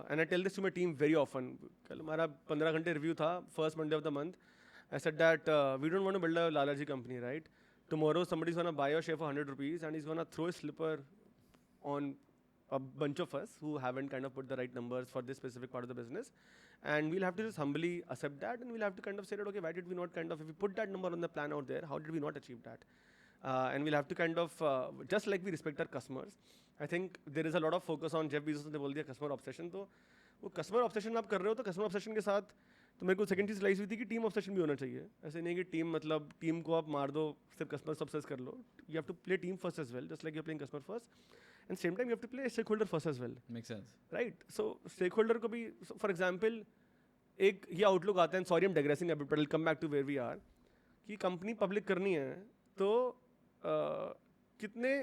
and I tell this to my team very often. कल हमारा 15 घंटे review था, first Monday of the month. I said that we don't want to build a Lalaji company, right? Tomorrow somebody's gonna buy your share for 100 rupees and he's gonna throw a slipper on a bunch of us who haven't kind of put the right numbers for this specific part of the business. And we'll have to just humbly accept that, and we'll have to kind of say that, okay, why did we not kind of, if we put that number on the plan out there, how did we not achieve that? And we'll have to kind of, just like we respect our customers, I think there is a lot of focus on Jeff Bezos ने बोल दिया customer obsession, तो वो customer obsession आप कर रहे हो तो customer obsession के साथ तो मेरे को सेकंड चीज़ रियलाइज हुई थी कि टीम ऑब्सेशन भी होना चाहिए. ऐसे नहीं कि टीम मतलब टीम को आप मार दो सिर्फ कस्टमर ऑब्सेस कर लो. You have to play team first as well, just like you are playing customer first, and same time you have to play stakeholder first as well. Make sense, right? So stakeholder को भी, for example एक ये outlook आता है, sorry I am digressing a bit but I will come back to where we are, कि company public करनी है तो कितने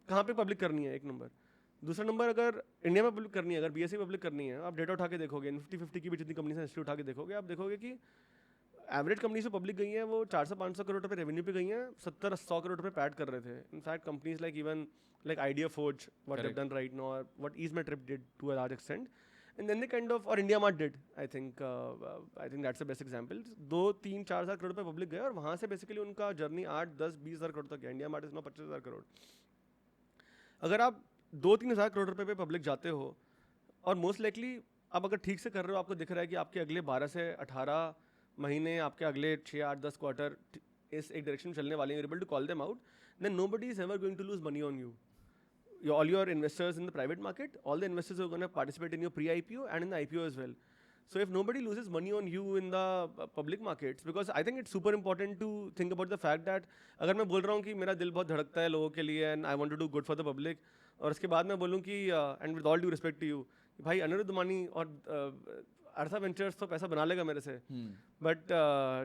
कहाँ पे पब्लिक करनी है, एक नंबर. दूसरा नंबर, अगर इंडिया में पब्लिक करनी है, अगर बीएसई पब्लिक करनी है, आप डेटा उठा के देखोगे, निफ्टी 50 की भी जितनी कंपनी से उठा के देखोगे, आप देखोगे कि एवरेज कंपनी से पब्लिक गई है वो 400-500 करोड़ रुपए रेवेन्यू पे गई हैं, 70-100 करोड़ रुपए पैड कर रहे थे. In fact companies like even like Idea Forge what have done right now, what Ease My Trip did to a large extent, and then they kind of, और India Mart did, I think that's the best example. 2-3-4 crore रुपए पब्लिक गए और वहाँ से बेसिकली उनका जर्नी 8-10-20 हज़ार करोड़ तक गया. India mart is now 25,000 crore. अगर आप 2-3 हज़ार करोड़ रुपए पे पब्लिक जाते हो और मोस्ट लाइकली आप अगर ठीक से कर रहे हो, आपको दिख रहा है कि आपके अगले 12 से 18 महीने, आपके अगले 6-8-10 क्वार्टर इस एक डायरेक्शन में चलने वाले हैं, able to call them out, then nobody is ever going to lose money on you. All your investors in the private market, all the investors are going to participate in your pre-IPO and in the IPO as well. So if nobody loses money on you in the public markets, because I think it's super important to think about the fact that अगर मैं बोल रहा हूँ कि मेरा दिल बहुत धड़कता है लोगों के लिए and I want to do good for the public, और उसके बाद मैं बोलूँ कि and with all due respect to you, भाई अनिरुद्ध मानी और अर्था वेंचर्स तो पैसा बना लेगा मेरे से, बट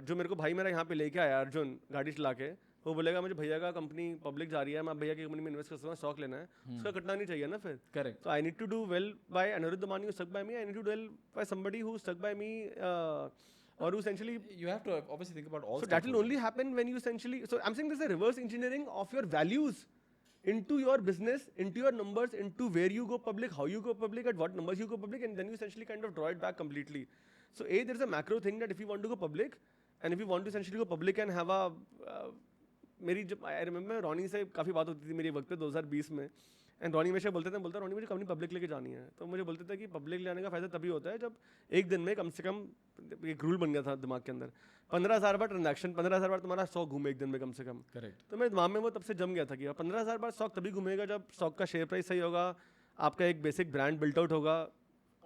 जो मेरे को भाई मेरा यहाँ पे लेके आया अर्जुन गाड़ी चला के, वो बोलेगा मुझे भैया का कंपनी पब्लिक जा रही है, मैं भैया की कंपनी में इन्वेस्ट कर सकता हूँ, स्टॉक लेना है, उसका कटना नहीं चाहिए ना फिर. Correct. So I need to do well by Aniruddha Mani who stuck by me. I need to do well by somebody who stuck by me, or who essentially. You have to obviously think about all. So that will only happen when you essentially. So I'm saying there's a reverse engineering of your values into your business, into your numbers, into where you go public, how you go public, at what numbers you go public, and then you essentially kind of draw it back completely. So there's a macro thing that if you want to go public, and if you want to essentially go public and have a मेरी जब I remember रोनी से काफ़ी बात होती थी मेरी वक्त पे 2020 में, एंड रोनी हमेशा बोलते थे, बोलता रोनी मुझे कंपनी पब्लिक लेके जानी है, तो मुझे बोलते थे कि पब्लिक ले आने का फ़ायदा तभी होता है जब एक दिन में कम से कम, एक रूल बन गया था दिमाग के अंदर, 15,000 बार ट्रांजैक्शन, 15,000 बार तुम्हारा स्टॉक घूमे एक दिन में कम से कम. करेक्ट. तो मेरे दिमाग में वो तब से जम गया था कि 15,000 बार स्टॉक तभी घूमेगा जब स्टॉक का शेयर प्राइस सही होगा, आपका एक बेसिक ब्रांड बिल्ट आउट होगा,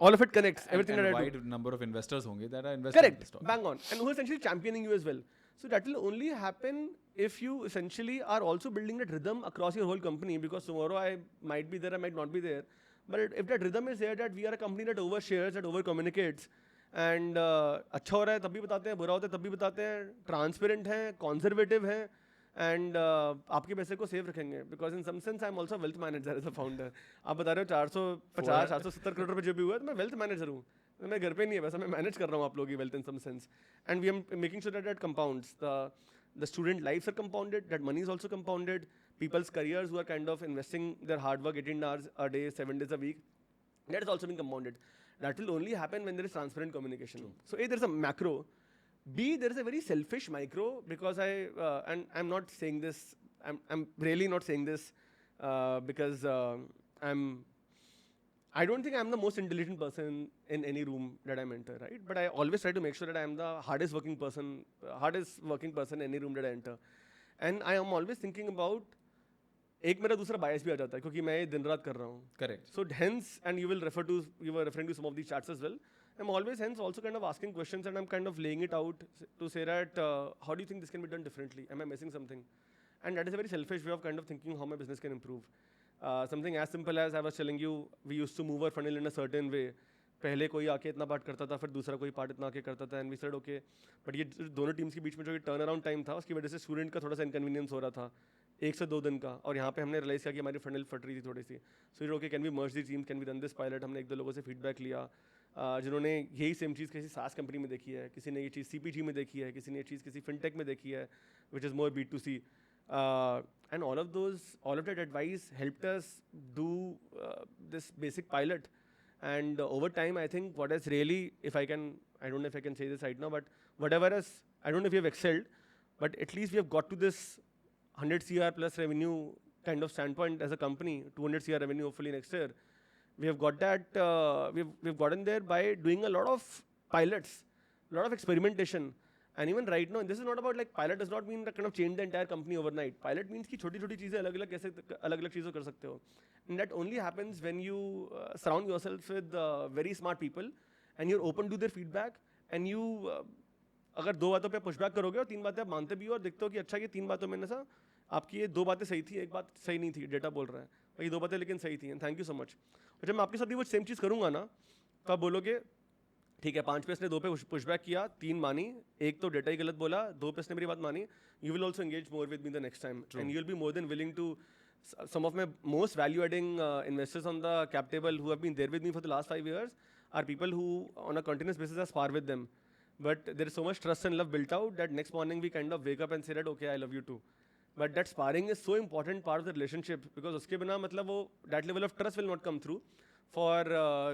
all of it connects, everything and that I do. wide number of investors होंगे that are invested in the stock. Bang on, and who are essentially championing you as well. So that will only happen if you essentially are also building that rhythm across your whole company, because tomorrow I might be there, I might not be there, but if that rhythm is there, that we are a company that overshares, that over communicates, and अच्छा हो रहा है तब भी बताते हैं, बुरा होता है तब भी बताते हैं, ट्रांसपेरेंट हैं, कॉन्जर्वेटिव हैं, एंड आपके पैसे को सेव रखेंगे, because in some sense I am also wealth manager as a founder. आप बता रहे हो 450-470 करोड़ रुपए जो भी हुआ है, तो मैं वेल्थ मैनेजर हूँ, मेरे घर पे नहीं है वैसा, मैं मैनेज कर रहा हूँ आप लोगों की wealth in some sense, and we are making sure that compounds, the student lives are compounded, that money is also compounded, people's careers who are kind of investing their hard work 18 hours a day, 7 days a week, that is also being compounded. That will only happen when there is transparent communication. So A, there is a macro. B, there is a very selfish micro, because and I'm not saying this, I'm really not saying this because I don't think I'm the most intelligent person in any room that I enter, right? But I always try to make sure that I am the hardest working person in any room that I enter. And I am always thinking about एक मेरा दूसरा बायस भी आ जाता है क्योंकि मैं ये दिन रात कर रहा हूँ. Correct. So hence, and you were referring to some of these chats as well. I'm always hence also kind of asking questions, and I'm kind of laying it out to say that how do you think this can be done differently? Am I missing something? And that is a very selfish way of kind of thinking how my business can improve. Something as simple as I was telling you, we used to move our funnel in a certain way. पहले कोई आके इतना part करता था, फिर दूसरा कोई part इतना आके करता था, and we said okay. But ये दोनों टीम्स के बीच में जो टर्न अराउंड टाइम था, उसकी वजह से स्टूडेंट का थोड़ा सा इनकन्वीनियंस हो रहा था, 1 से 2 दिन का. और यहाँ पे हमने रियलाइज किया कि हमारी फंडल फट रही थी थोड़ी सी. So okay, can we merge the team, can we run this pilot. हमने 1-2 लोगों से फीडबैक लिया जिन्होंने यही सेम चीज़ किसी सास कंपनी में देखी है, किसी ने ये चीज़ CPG में देखी है, किसी ने ये चीज़ किसी फिनटेक में देखी है, which is more B2C. And all of that advice helped us do this basic pilot. And over time, I think what has really, I don't know if I can say this right now, but whatever has, I don't know if we have excelled, but at least we have got to this 100 CR plus revenue kind of standpoint as a company, 200 CR revenue hopefully next year. We have got that, we've gotten there by doing a lot of pilots, a lot of experimentation. And even right now, this is not about like pilot does not mean that kind of change the entire company overnight. Pilot means कि छोटी-छोटी चीजें अलग-अलग कैसे अलग-अलग चीज़ों कर सकते हो. And that only happens when you surround yourself with very smart people and you're open to their feedback and you अगर 2 बातों पे पुशबैक करोगे और 3 बातें आप मानते भी हो और देखते हो कि अच्छा ये 3 बातों में ना सा आपकी ये 2 बातें सही थी, एक बात सही नहीं थी, डेटा बोल रहा है, और ये 2 बातें लेकिन सही थी. And thank you so much. और जब मैं आपके साथ भी वो सेम चीज़ करूँगा ना, तो आप बोलोगे ठीक है, 5 पे इसने 2 पे पुशबैक किया, 3 मानी, 1 तो डेटा ही गलत बोला, 2 पे इसने मेरी बात मानी. You will also engage more with me the next time, and you will be more than willing to. Some of my most value-adding investors on the cap table who have been there with me for the last 5 years are people who, on a continuous basis, I spar with them. But there is so much trust and love built out that next morning we kind of wake up and say that, okay, I love you too. But that sparring is so important part of the relationship because उसके बिना मतलब वो that level of trust will not come through for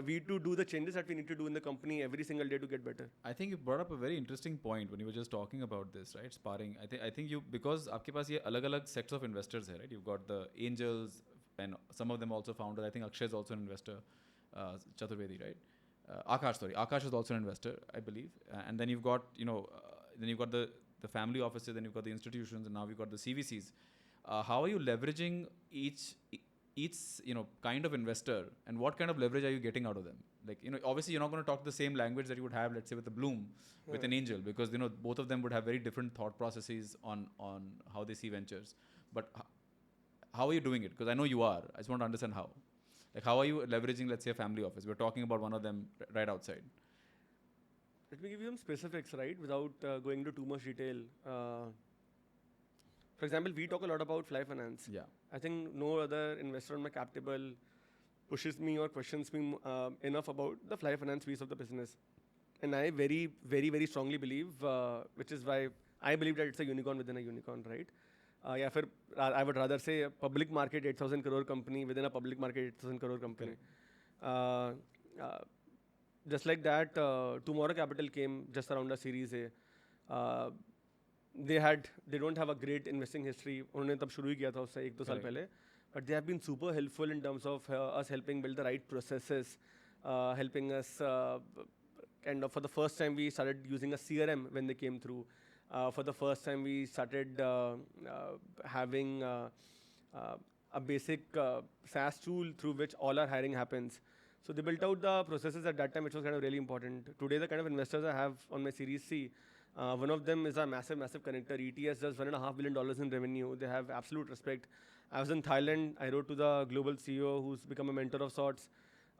we to do the changes that we need to do in the company every single day to get better. I think you brought up a very interesting point when you were just talking about this, right? Sparring. I think you, because आपके पास ये अलग-अलग sets of investors है, right? You've got the angels and some of them also founders. I think Akshay is also an investor, Chaturvedi, right? Akash is also an investor, I believe. And then you've got, then you've got the family offices, then you've got the institutions, and now you've got the CVCs. How are you leveraging each kind of investor, and what kind of leverage are you getting out of them? Like, obviously you're not going to talk the same language that you would have, let's say, with a Bloom, with an angel, because, both of them would have very different thought processes on how they see ventures. But how are you doing it? Because I know you are. I just want to understand how. Like, how are you leveraging, let's say, a family office? We're talking about one of them right outside. Let me give you some specifics, right, without going into too much detail. For example, we talk a lot about fly finance. Yeah. I think no other investor on my cap table pushes me or questions me enough about the fly finance piece of the business. And I very, very, very strongly believe, which is why I believe that it's a unicorn within a unicorn, right? I would rather say a public market 8,000 crore company within a public market 8,000 crore company. Just like that, Tomorrow Capital came just around a Series A. They don't have a great investing history. उन्होंने तब शुरू ही किया था उससे 1-2 साल पहले. But they have been super helpful in terms of us helping build the right processes, helping us kind of, for the first time we started using a CRM when they came through. For the first time we started having a basic SaaS tool through which all our hiring happens. So they built out the processes at that time, which was kind of really important. Today, the kind of investors I have on my Series C, one of them is a massive, massive connector. ETS does $1.5 billion in revenue. They have absolute respect. I was in Thailand. I wrote to the global CEO, who's become a mentor of sorts.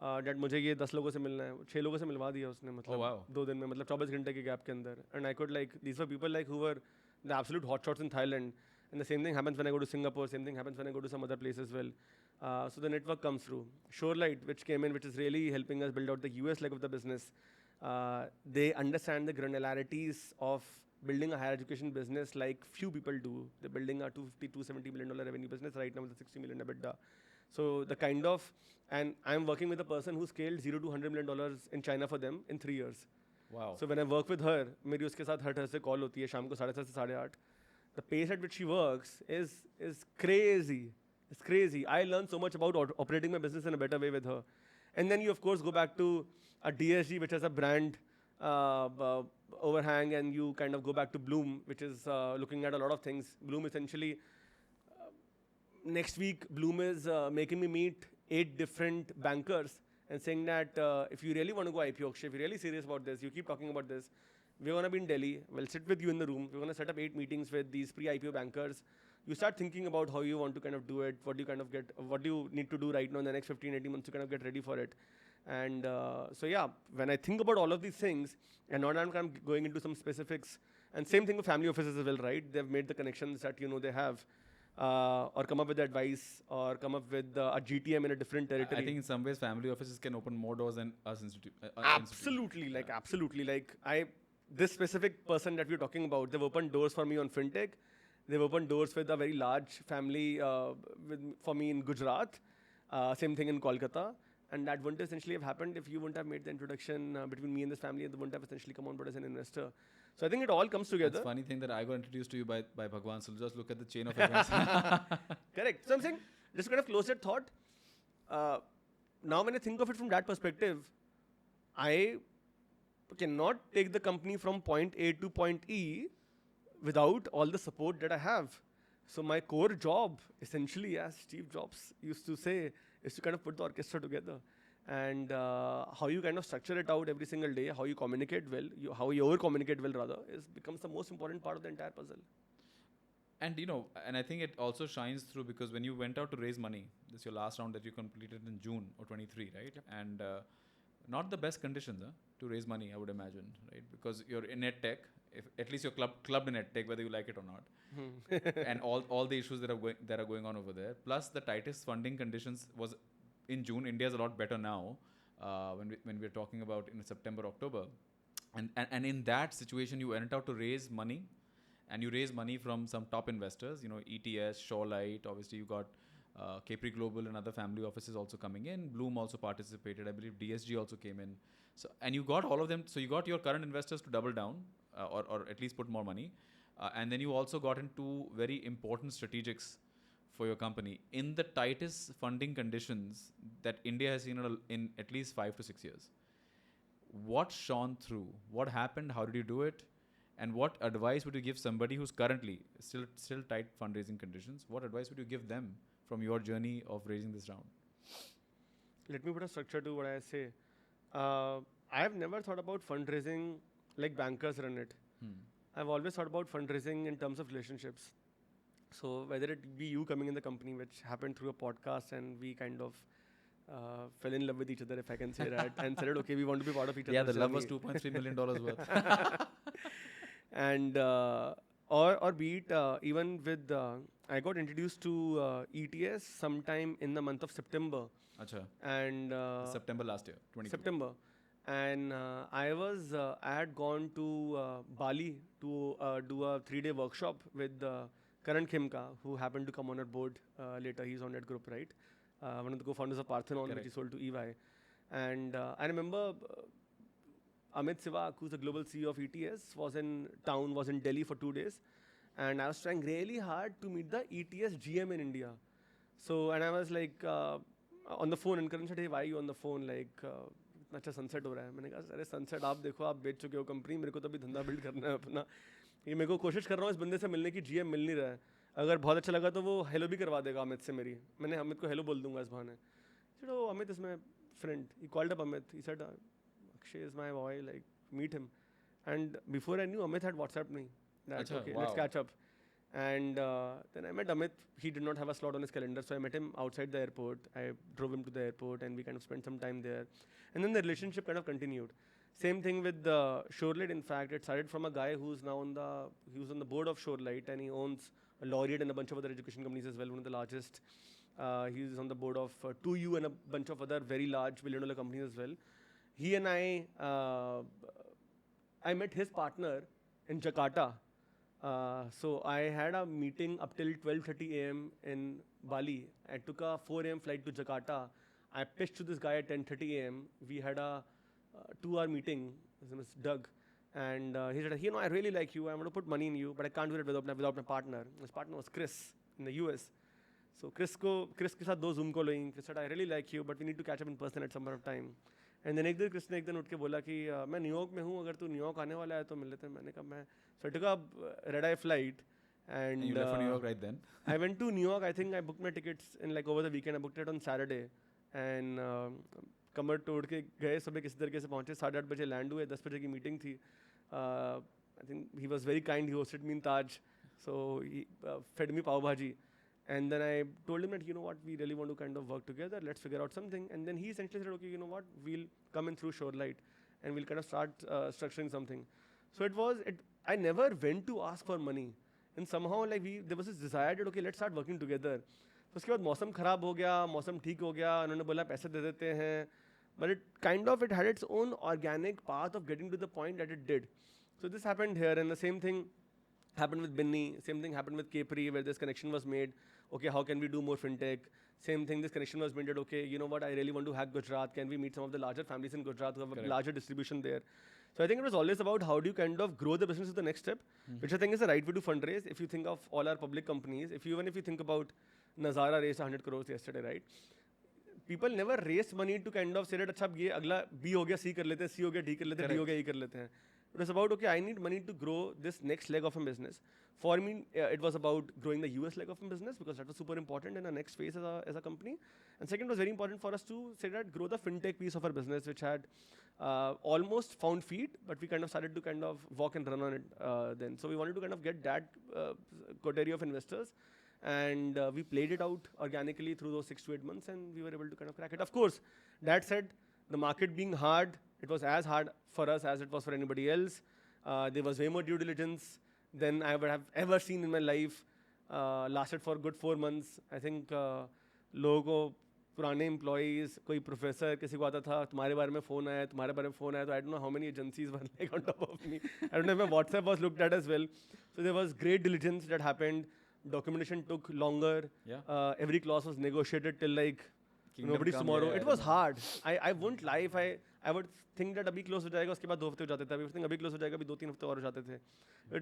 That मुझे ये 10 लोगों से मिलना है, 6 लोगों से मिलवा दिया उसने, मतलब 2 दिन में, मतलब 24 घंटे के गैप के अंदर. And I could these were people who were the absolute hotshots in Thailand. And the same thing happens when I go to Singapore. Same thing happens when I go to some other place as well. So the network comes through. Shorelight, which came in, which is really helping us build out the US leg of the business. They understand the granularities of building a higher education business like few people do. They're building a $250-270 million revenue business right now with a 60 million EBITDA. So the kind of, and I'm working with a person who scaled $0 to $100 million in China for them in 3 years. Wow. So when I work with her, मेरी उसके साथ हर Thursday call होती है शाम को 7:30 से 8:30. The pace at which she works is crazy. It's crazy. I learned so much about operating my business in a better way with her. And then you, of course, go back to a DSG, which has a brand overhang, and you kind of go back to Bloom, which is looking at a lot of things. Bloom essentially, next week Bloom is making me meet 8 different bankers and saying that if you really want to go IPO, Akshay, if you're really serious about this, you keep talking about this, we're going to be in Delhi, we'll sit with you in the room, we're going to set up 8 meetings with these pre-IPO bankers. You start thinking about how you want to kind of do it, what do you kind of get, what do you need to do right now in the next 15, 18 months to kind of get ready for it. And so yeah, when I think about all of these things, and now I'm kind of going into some specifics, and same thing with family offices as well, right? They've made the connections that they have, or come up with advice, or come up with a GTM in a different territory. I think in some ways family offices can open more doors than us Absolutely, absolutely. This specific person that we're talking about, they've opened doors for me on fintech. They've opened doors with a very large family for me in Gujarat. Same thing in Kolkata. And that wouldn't essentially have happened if you wouldn't have made the introduction between me and this family, and they wouldn't have essentially come on board as an investor. So I think it all comes together. It's funny thing that I got introduced to you by Bhagwan. So just look at the chain of events. Correct. So I'm saying, just kind of close that thought. Now when I think of it from that perspective, I cannot take the company from point A to point E without all the support that I have. So my core job, essentially, as Steve Jobs used to say, is to kind of put the orchestra together. And how you kind of structure it out every single day, how you communicate well, how you over-communicate well rather, becomes the most important part of the entire puzzle. And and I think it also shines through because when you went out to raise money, this is your last round that you completed in June of 23, right? Yep. And not the best conditions to raise money, I would imagine, right? Because you're in EdTech, at least you're clubbed in EdTech, whether you like it or not. And all the issues that are going on over there. Plus the tightest funding conditions was in June. India is a lot better now when we're talking about in September, October. And in that situation, you went out to raise money. And you raise money from some top investors, ETS, Shorelight, obviously you got Capri Global and other family offices also coming in. Bloom also participated. I believe DSG also came in. So, and you got all of them. So you got your current investors to double down or at least put more money. And then you also got into very important strategics for your company in the tightest funding conditions that India has seen in at least 5 to 6 years. What shone through? What happened? How did you do it? And what advice would you give somebody who's currently still tight fundraising conditions? What advice would you give them from your journey of raising this round? Let me put a structure to what I say. I have never thought about fundraising like bankers run it. I've always thought about fundraising in terms of relationships. So whether it be you coming in the company, which happened through a podcast, and we kind of fell in love with each other, if I can say that, and said, okay, we want to be part of each other. Yeah, the love was $2.3 million worth. And or be it even with I got introduced to ETS sometime in the month of September. Achha. And September last year, 22. September. And I had gone to Bali to do a 3-day workshop with Karan Khemka, who happened to come on our board later. He's on that group, right? One of the co-founders of Parthenon, which he sold to EY. And I remember Amit Sivak, who's the global CEO of ETS, was in Delhi for 2 days. And I was trying really hard to meet the ETS GM in India. So, and I was like on the phone, and Karan said, hey, why are you on the phone? Like, अच्छा sunset हो रहा है. मैंने कहा, अरे sunset आप देखो, आप बेच चुके हो कंपनी, मेरे को तो अभी धंधा बिल्ड करना है अपना. ये मेरे को कोशिश कर रहा हूँ इस बंदे से मिलने की, GM मिल नहीं रहा है. अगर बहुत अच्छा लगा तो वो हेलो भी करवा देगा अमित से मेरी. मैंने अमित को हेलो बोल दूंगा इस बहाने. He said, oh, Amit is my friend. He called up Amit. He said, Akshay is my boy, like, meet him. And before I knew, Amit had WhatsApped me. That's okay, let's catch up. And then I met Amit. He did not have a slot on his calendar, so I met him outside the airport. I drove him to the airport, and we kind of spent some time there. And then the relationship kind of continued. Same thing with Shorelight. In fact, it started from a guy who's now on the board of Shorelight, and he owns a Laureate and a bunch of other education companies as well, one of the largest. He's on the board of 2U and a bunch of other very large billion-dollar companies as well. He and I met his partner in Jakarta. So I had a meeting up till 12:30 a.m. in Bali. I took a 4 a.m. flight to Jakarta. I pitched to this guy at 10:30 a.m. We had a 2-hour meeting. His name is Doug. And he said, I really like you. I want to put money in you, but I can't do it without my partner. His partner was Chris in the US. So Chris ke saath 2 Zoom call हुई. Chris said, I really like you, but we need to catch up in person at some point of time. And then Chris ने एक दिन उठ के बोला कि मैं New York में हूँ, अगर तू न्यूयॉर्क आने वाला है तो मिल लेते हैं. मैंने कहा मैं. So I took a red-eye flight, And you left for New York right then? I went to New York. I think I booked my tickets in like over the weekend. I booked it on Saturday. And कमर तोड़ के गए सुबह किसी तरीके से पहुंचे 8:30 बजे land हुए 10 बजे की मीटिंग थी. I think he was very kind. He hosted me in Taj. So he fed me pav bhaji. And then I told him that, you know what, we really want to kind of work together. Let's figure out something. And then he essentially said, okay, you know what, we'll come in through Shorelight and we'll kind of start structuring something. So I never went to ask for money. And somehow like there was this desire that, okay, let's start working together. तो उसके बाद मौसम खराब हो गया, मौसम ठीक हो गया, उन्होंने बोला पैसे दे देते हैं. But it had its own organic path of getting to the point that it did. So this happened here, and the same thing happened with Binny, same thing happened with Capri, where this connection was made. Okay, how can we do more fintech? Same thing, this connection was made that, okay, you know what, I really want to hack Gujarat. Can we meet some of the larger families in Gujarat who have a larger distribution there? So I think it was always about how do you kind of grow the business to the next step, which I think is the right way to fundraise. If you think of all our public companies, even if you think about Nazara raised 100 crores yesterday, right? People never raise money to kind of say that, अच्छा ये अगला B हो गया C कर लेते हैं, C हो गया D कर लेते हैं, D हो गया E कर लेते हैं. It was about, okay, I need money to grow this next leg of a business. For me, it was about growing the US leg of a business because that was super important in our next phase as a company. And second, was very important for us to say that grow the fintech piece of our business, which had almost found feet, but we kind of started to kind of walk and run on it then. So we wanted to kind of get that coterie of investors. And we played it out organically through those 6 to 8 months, and we were able to kind of crack it. Of course, that said, the market being hard, it was as hard for us as it was for anybody else. There was way more due diligence than I would have ever seen in my life. Lasted for a good 4 months. I think लोगों को पुराने employees, कोई professor किसी को आता था, तुम्हारे बारे में phone आया, तुम्हारे बारे में phone आया, तो I don't know how many agencies were like on top of me. I don't know if my WhatsApp was looked at as well. So there was great diligence that happened. Documentation took longer. Yeah. Every clause was negotiated till like Kingdom nobody's come, tomorrow. yeah, It was hard. I wouldn't lie if I would think that अभी close हो जाएगा, उसके बाद 2 हफ्ते हो जाते थे. I would think अभी close हो जाएगा, अभी 2-3 हफ्ते और हो जाते थे.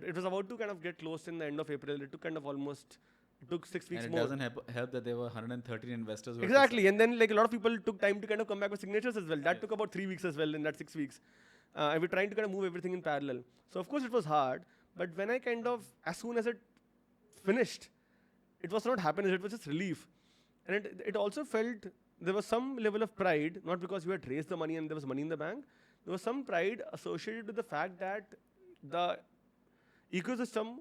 It was about to kind of get closed in the end of April. It took kind of almost, it took 6 weeks And it more. doesn't help that there were 113 investors. Who Exactly. And then like a lot of people took time to kind of come back with signatures as well. That took about 3 weeks as well in that 6 weeks. And we're trying to kind of move everything in parallel. So of course it was hard. But when I kind of, as soon as it finished, it was not happiness, it was just relief. And it also felt, there was some level of pride, not because you had raised the money and there was money in the bank. There was some pride associated with the fact that the ecosystem,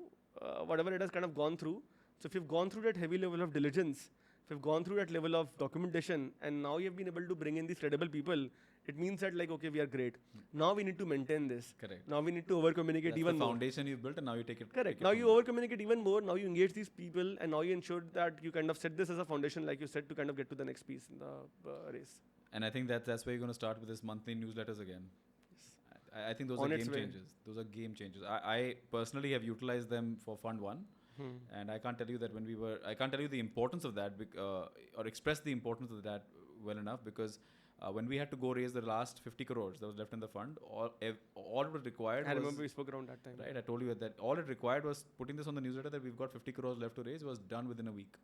whatever it has kind of gone through, so if you've gone through that heavy level of diligence, if you've gone through that level of documentation, and now you've been able to bring in these credible people, it means that like, okay, we are great. Now we need to maintain this. Correct. Now we need to over-communicate even the more. foundation you've built, and now you take it. Correct. Take it Now from you there. over-communicate even more. Now you engage these people, and now you ensure that you kind of set this as a foundation, like you said, to kind of get to the next piece in the race. And I think that's where you're going to start with this monthly newsletters again. I think those On are its game way. changers. Those are game changers. I personally have utilized them for Fund 1. And I can't tell you that I can't tell you the importance of that or express the importance of that well enough, because when we had to go raise the last 50 crores that was left in the fund, all it was required I was, remember we spoke around that time. right, I told you that all it required was putting this on the newsletter that we've got 50 crores left to raise was done within a week.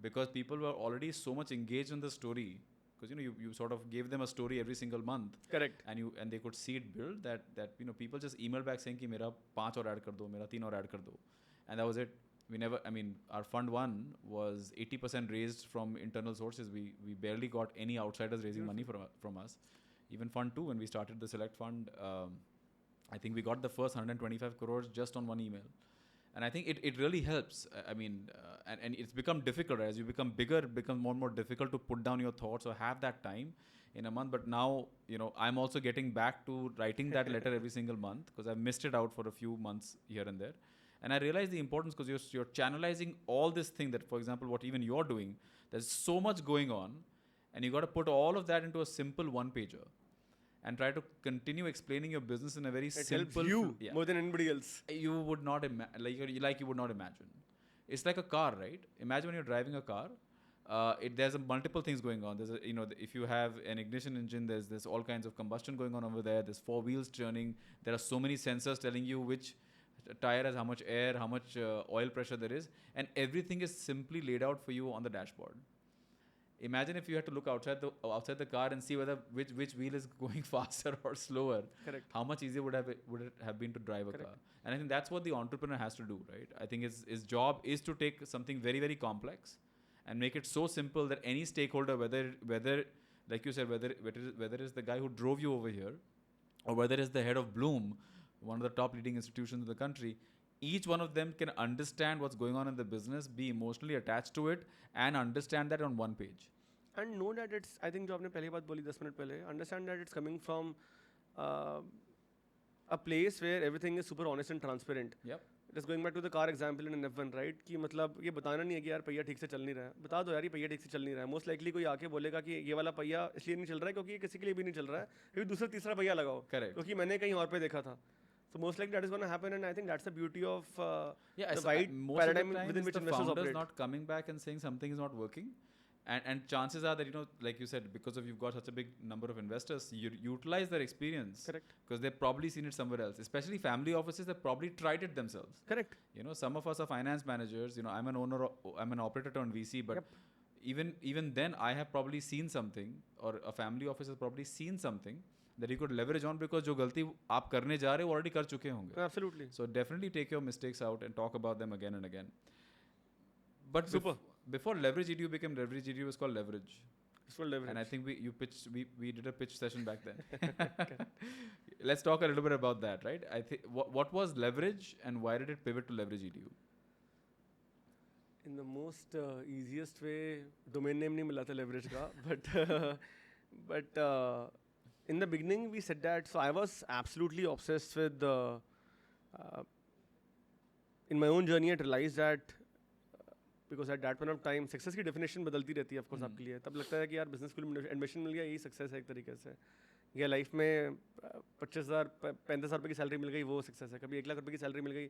Because people were already so much engaged in the story, because you sort of gave them a story every single month. Correct. And they could see it build that people just emailed back saying कि मेरा 5 और add कर दो, मेरा 3 और add कर दो. And that was it. Our Fund 1 was 80% raised from internal sources. We barely got any outsiders raising money from us. Even Fund 2, when we started the Select Fund, I think we got the first 125 crores just on one email. And I think it really helps. And it's become difficult, right? As you become bigger, it becomes more and more difficult to put down your thoughts or have that time in a month. But now, I'm also getting back to writing that letter every single month, because I've missed it out for a few months here and there. And I realize the importance, because you're channelizing all this thing that, for example, what even you're doing, there's so much going on, and you got to put all of that into a simple one-pager and try to continue explaining your business in a very simple... It helps you more than anybody else. You would not you would not imagine. It's like a car, right? Imagine when you're driving a car, there's multiple things going on. There's if you have an ignition engine, there's all kinds of combustion going on over there. There's 4 wheels turning. There are so many sensors telling you which tire has how much air, how much oil pressure there is, and everything is simply laid out for you on the dashboard. Imagine if you had to look outside the car and see whether which wheel is going faster or slower. Correct. How much easier would it have been to drive a car? And I think that's what the entrepreneur has to do, right? I think his job is to take something very, very complex and make it so simple that any stakeholder, whether like you said, whether it's the guy who drove you over here, or whether it's the head of Bloom, one of the top leading institutions in the country, each one of them can understand what's going on in the business, be emotionally attached to it, and understand that on one page. And know that it's, I think जो आपने पहली बात बोली 10 minute पहले, understand that it's coming from a place where everything is super honest and transparent. Yep. Just going back to the car example in an F1, right? कि मतलब ये बताना नहीं है कि यार पहिया ठीक से चल नहीं रहा है, बता दो यार ये पहिया ठीक से चल नहीं रहा है. Most likely कोई आके बोलेगा कि ये वाला पहिया इसलिए नहीं चल रहा है क्योंकि ये किसी के लिए भी नहीं चल रहा है, क्योंकि दूसरा तीसरा पहिया लगाओ. Correct. क्योंकि मैंने कहीं और पे देखा था. So most likely that is going to happen, and I think that's the beauty of the wide paradigm within which investors operate. Not coming back and saying something is not working, and chances are that, you know, like you said, because of you've got such a big number of investors, you utilize their experience. Correct. Because they've probably seen it somewhere else. Especially family offices, they've probably tried it themselves. Correct. You know, some of us are finance managers. You know, I'm an operator on VC, but even then, I have probably seen something, or a family office has probably seen something that you could leverage on, because जो गलती आप करने जा रहे हो already कर चुके होंगे. Absolutely. So definitely take your mistakes out and talk about them again and again. But Super. Before LeverageEdu became LeverageEdu, it was called Leverage. It's called Leverage. And I think we did a pitch session back then. Let's talk a little bit about that, right? I think what was Leverage and why did it pivot to LeverageEdu? In the most easiest way, domain name नहीं मिला था Leverage का, but in the beginning we said that. So I was absolutely obsessed with in my own journey I realized that because at that point of time success की definition बदलती रहती है of course आपके लिए. तब लगता है कि यार business school में admission मिल गया, यही success है एक तरीके से. या लाइफ में 25,000 35,000 रुपये की सैलरी मिल गई, वो सक्सेस है. कभी 1 लाख रुपये की सैलरी मिल गई.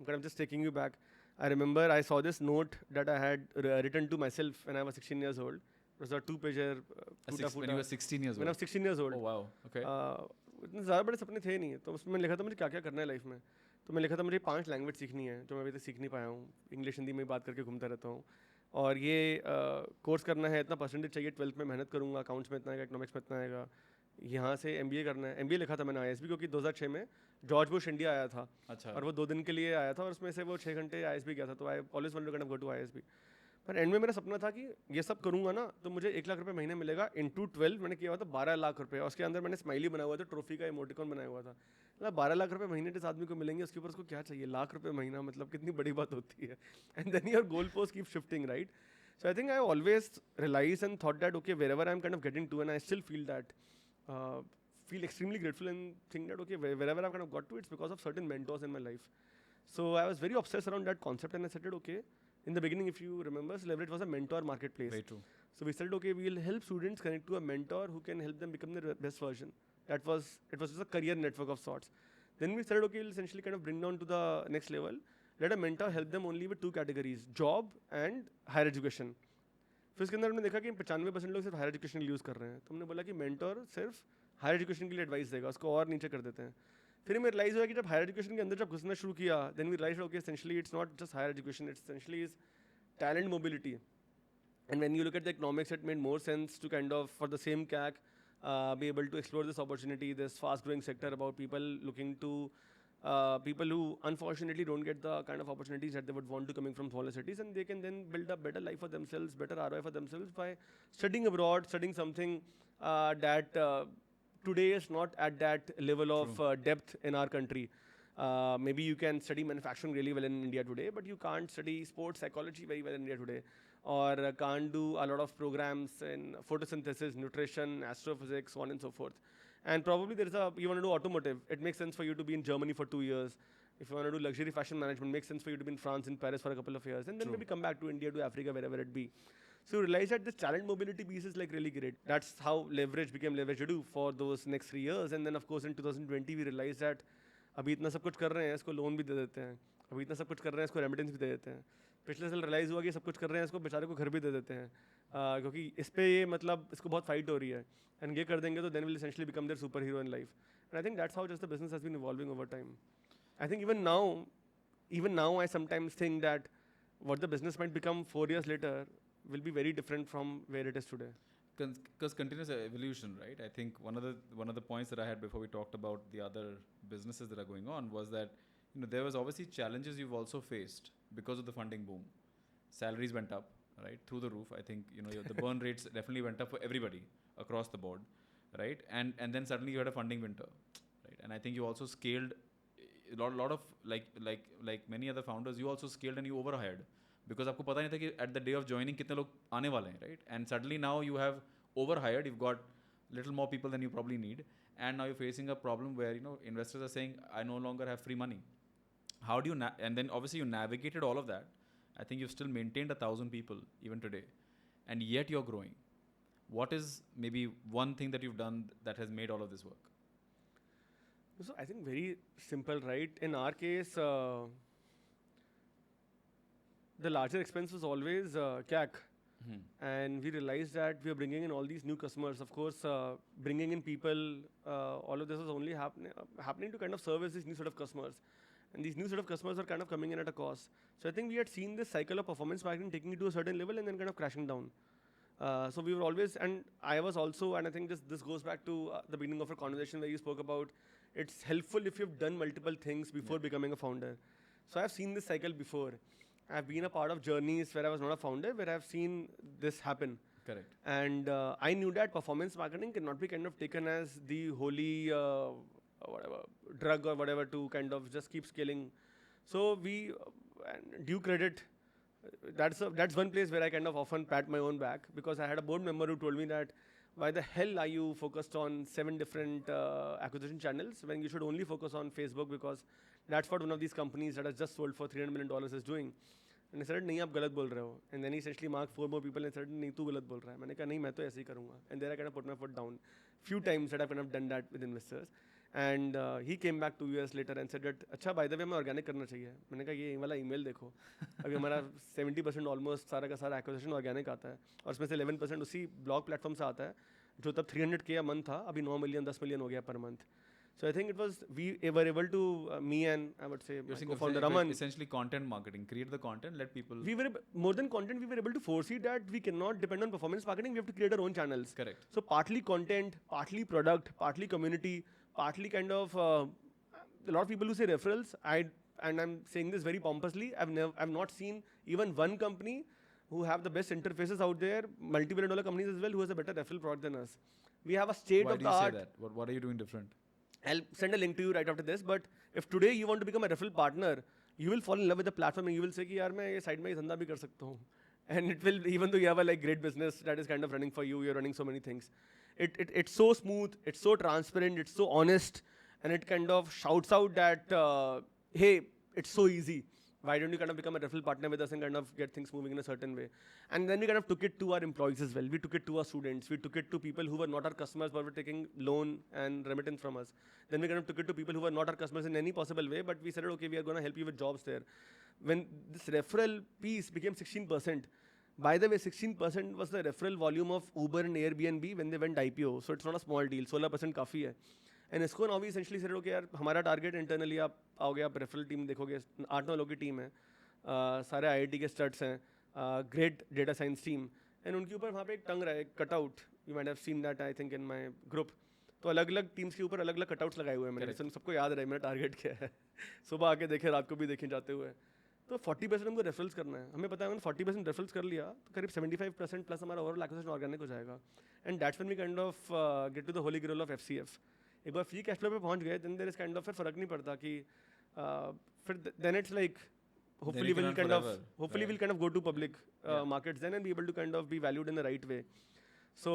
I'm just taking you back. I remember I saw this note that I had written to myself when I was 16 years old. It was a 2-pager. When you were 16 years old? When I was 16 years old. Oh wow, okay. इतने ज़्यादा बड़े सपने थे नहीं, तो उसमें लिखा था मुझे क्या क्या करना है लाइफ में. तो मैं लिखा था मुझे 5 लैंग्वेज सीखनी है जो मैं अभी तक सीख नहीं पाया हूँ. इंग्लिश हिंदी में बात करके घूमता रहता हूँ. और ये कोर्स करना है, इतना परसेंटेज चाहिए, 12th में मेहनत करूँगा, अकाउंट्स में इतना आएगा, इकोनॉमिक्स में इतना आएगा. यहाँ से MBA करना है. MBA लिखा था मैंने ISB, क्योंकि 2006 में जॉर्ज बुश इंडिया आया था. अच्छा. और वो 2 दिन के लिए आया था, और उसमें से वो 6 घंटे ISB गया था. तो I always wanted to go to ISB. पर एंड में मेरा सपना था कि ये सब करूँगा ना तो मुझे 1 लाख रुपये महीने मिलेगा. इंटू 12 मैंने किया हुआ था 12 लाख रुपये. और उसके अंदर मैंने स्माइली बनाया हुआ था, ट्रॉफी का इमोटिकॉन बनाया हुआ था. मतलब 12 लाख रुपये महीने जिस आदमी को मिलेंगे उसके ऊपर उसको क्या चाहिए. लाख रुपये महीना, मतलब कितनी बड़ी बात होती है. And then your goal post keep shifting, right. So I think I always realized and thought that, okay, wherever I'm kind of getting to, and I still feel that, feel extremely grateful and think that, okay, wherever I've kind of got to, it's because of certain mentors in my life. So I was very obsessed around that concept, and I said, okay, in the beginning, if you remember, Leverage was a mentor marketplace. Very true. So we said, okay, we'll help students connect to a mentor who can help them become their best version. It was just a career network of sorts. Then we said, okay, we'll essentially kind of bring down to the next level. Let a mentor help them only with 2 categories, job and higher education. फिर उसके अंदर हमने देखा कि 95% लोग सिर्फ higher education use कर रहे हैं. तो हमने बोला कि मेंटर सिर्फ हायर एजुकेशन के लिए एडवाइस देगा, उसको और नीचे कर देते हैं. फिर हमें रियलाइज़ हुआ कि जब हायर एजुकेशन के अंदर जब घुसना शुरू किया, then we realize okay essentially it's not just higher education, it's essentially is talent mobility. And when you look at the economics, it made more sense to kind of for the same cake be able to explore this opportunity, this fast growing sector about people looking to people who unfortunately don't get the kind of opportunities that they would want to coming from smaller cities, and they can then build a better life for themselves, better ROI for themselves by studying abroad, studying something that today is not at that level of depth in our country. Maybe you can study manufacturing really well in India today, but you can't study sports psychology very well in India today, or can't do a lot of programs in photosynthesis, nutrition, astrophysics, so on and so forth. And probably there is you want to do automotive, it makes sense for you to be in Germany for 2 years. If you want to do luxury fashion management, it makes sense for you to be in France, in Paris for a couple of years, and then maybe come back to India, to Africa, wherever it be. So you realize that this talent mobility piece is like really great. That's how Leverage became LeverageEdu for those next 3 years. And then of course in 2020 we realized that अभी इतना सब कुछ कर रहे हैं, इसको loan भी दे देते हैं. अभी इतना सब कुछ कर रहे हैं, इसको रेमिटेंस भी दे देते हैं. पिछले साल रियलाइज़ हुआ कि सब कुछ कर रहे हैं, इसको बेचारे को घर भी दे देते हैं, क्योंकि इस पे ये मतलब इसको बहुत फाइट हो रही है. एंड ये कर देंगे तो then will essentially become their super hero in life. And I think that's how just the business has been evolving over time. I think even now I sometimes think that what the business might become 4 years later will be very different from where it is today. Because continuous evolution, right? I think one of the points that I had before we talked about the other businesses that are going on was that there was obviously challenges you've also faced because of the funding boom. Salaries went up, right, through the roof. I think the burn rates definitely went up for everybody across the board, right? And then suddenly you had a funding winter, right? And I think you also scaled a lot of like many other founders. You also scaled and you overhired because आपको पता नहीं था कि at the day of joining कितने लोग आने वाले हैं, right? And suddenly now you have overhired. You've got little more people than you probably need, and now you're facing a problem where investors are saying, I no longer have free money. How do you and then obviously you navigated all of that. I think you've still maintained 1,000 people even today, and yet you're growing. What is maybe one thing that you've done that has made all of this work? So I think very simple, right? In our case, the larger expense was always CAC. And we realized that we are bringing in all these new customers. Of course, bringing in people, all of this was only happening to kind of service these new set of customers. And these new set of customers are kind of coming in at a cost. So I think we had seen this cycle of performance marketing taking it to a certain level and then kind of crashing down. So we were always, and I was also, and I think this goes back to the beginning of our conversation where you spoke about it's helpful if you've done multiple things before becoming a founder. So I've seen this cycle before. I've been a part of journeys where I was not a founder, where I've seen this happen. Correct. And I knew that performance marketing cannot be kind of taken as the holy whatever drug or whatever to kind of just keep scaling. So we due credit. That's one place where I kind of often pat my own back because I had a board member who told me that why the hell are you focused on 7 different acquisition channels when you should only focus on Facebook because that's what one of these companies that has just sold for $300 million is doing. And I said, नहीं आप गलत बोल रहे हो. And then he essentially marked 4 more people and said, नहीं तू गलत बोल रहा है. मैंने कहा नहीं मैं तो ऐसे ही करूँगा. And there I kind of put my foot down. Few times that I've kind of done that with investors. And he came back 2 years later and said that अच्छा by the way हमें organic करना चाहिए. मैंने कहा ये वाला email देखो. अभी हमारा 70% almost सारा का सारा acquisition organic आता है. और उसमें से 11% उसी blog platform से आता है. जो तब 300K a month था अभी 9 million 10 million हो गया per month. So I think it was we were able to me and I would say my co-founder Raman. Essentially content marketing. Create the content, let people. We were more than content. We were able to foresee that we cannot depend on performance marketing. We have to create our own channels. Correct. So partly content, partly product, partly community, partly kind of a lot of people who say referrals. And I'm saying this very pompously. I've not seen even one company who have the best interfaces out there, multi-billion-dollar companies as well, who has a better referral product than us. We have a state of the art. Why do you say that? What are you doing different? I'll send a link to you right after this. But if today you want to become a referral partner, you will fall in love with the platform and you will say कि यार मैं ये side में ये धंधा भी कर सकता हूँ. And it will, even though you have a like great business that is kind of running for you, you're running so many things. It's so smooth, it's so transparent, it's so honest, and it kind of shouts out that hey, it's so easy. Why don't you kind of become a referral partner with us and kind of get things moving in a certain way? And then we kind of took it to our employees as well. We took it to our students. We took it to people who were not our customers but were taking loan and remittance from us. Then we kind of took it to people who were not our customers in any possible way, but we said, okay, we are going to help you with jobs there. When this referral piece became 16%, by the way, 16% was the referral volume of Uber and Airbnb when they went IPO. So it's not a small deal. 16% काफ़ी है. And इसको now we essentially said, okay यार हमारा target internally आप आओगे आप referral team देखोगे 8-9 लोगों की team है सारे IIT के studs हैं great data science team and उनके ऊपर वहाँ पे एक टंग रहा है एक cutout you might have seen that I think in my group तो अलग-अलग teams के ऊपर अलग-अलग cutouts लगाए हुए हैं मैंने सबको याद रहा है मेरा target क्या है सुबह आके देखे रात को भी देखें जाते हुए तो 40% हमको रेफरल्स करना है हमें पता है मैंने 40% रेफरल्स कर लिया तो करीब 75% प्लस हमारा ओवरऑल एक्विजिशन ऑर्गेनिक हो जाएगा and that's when we kind of get to the holy grail of FCF एक बार फ्री कैश फ्लो पे पहुंच गए then there is kind of फिर फर्क नहीं पड़ता कि फिर then it's like hopefully we'll kind of go to public markets then and be able to kind of be valued in the right way so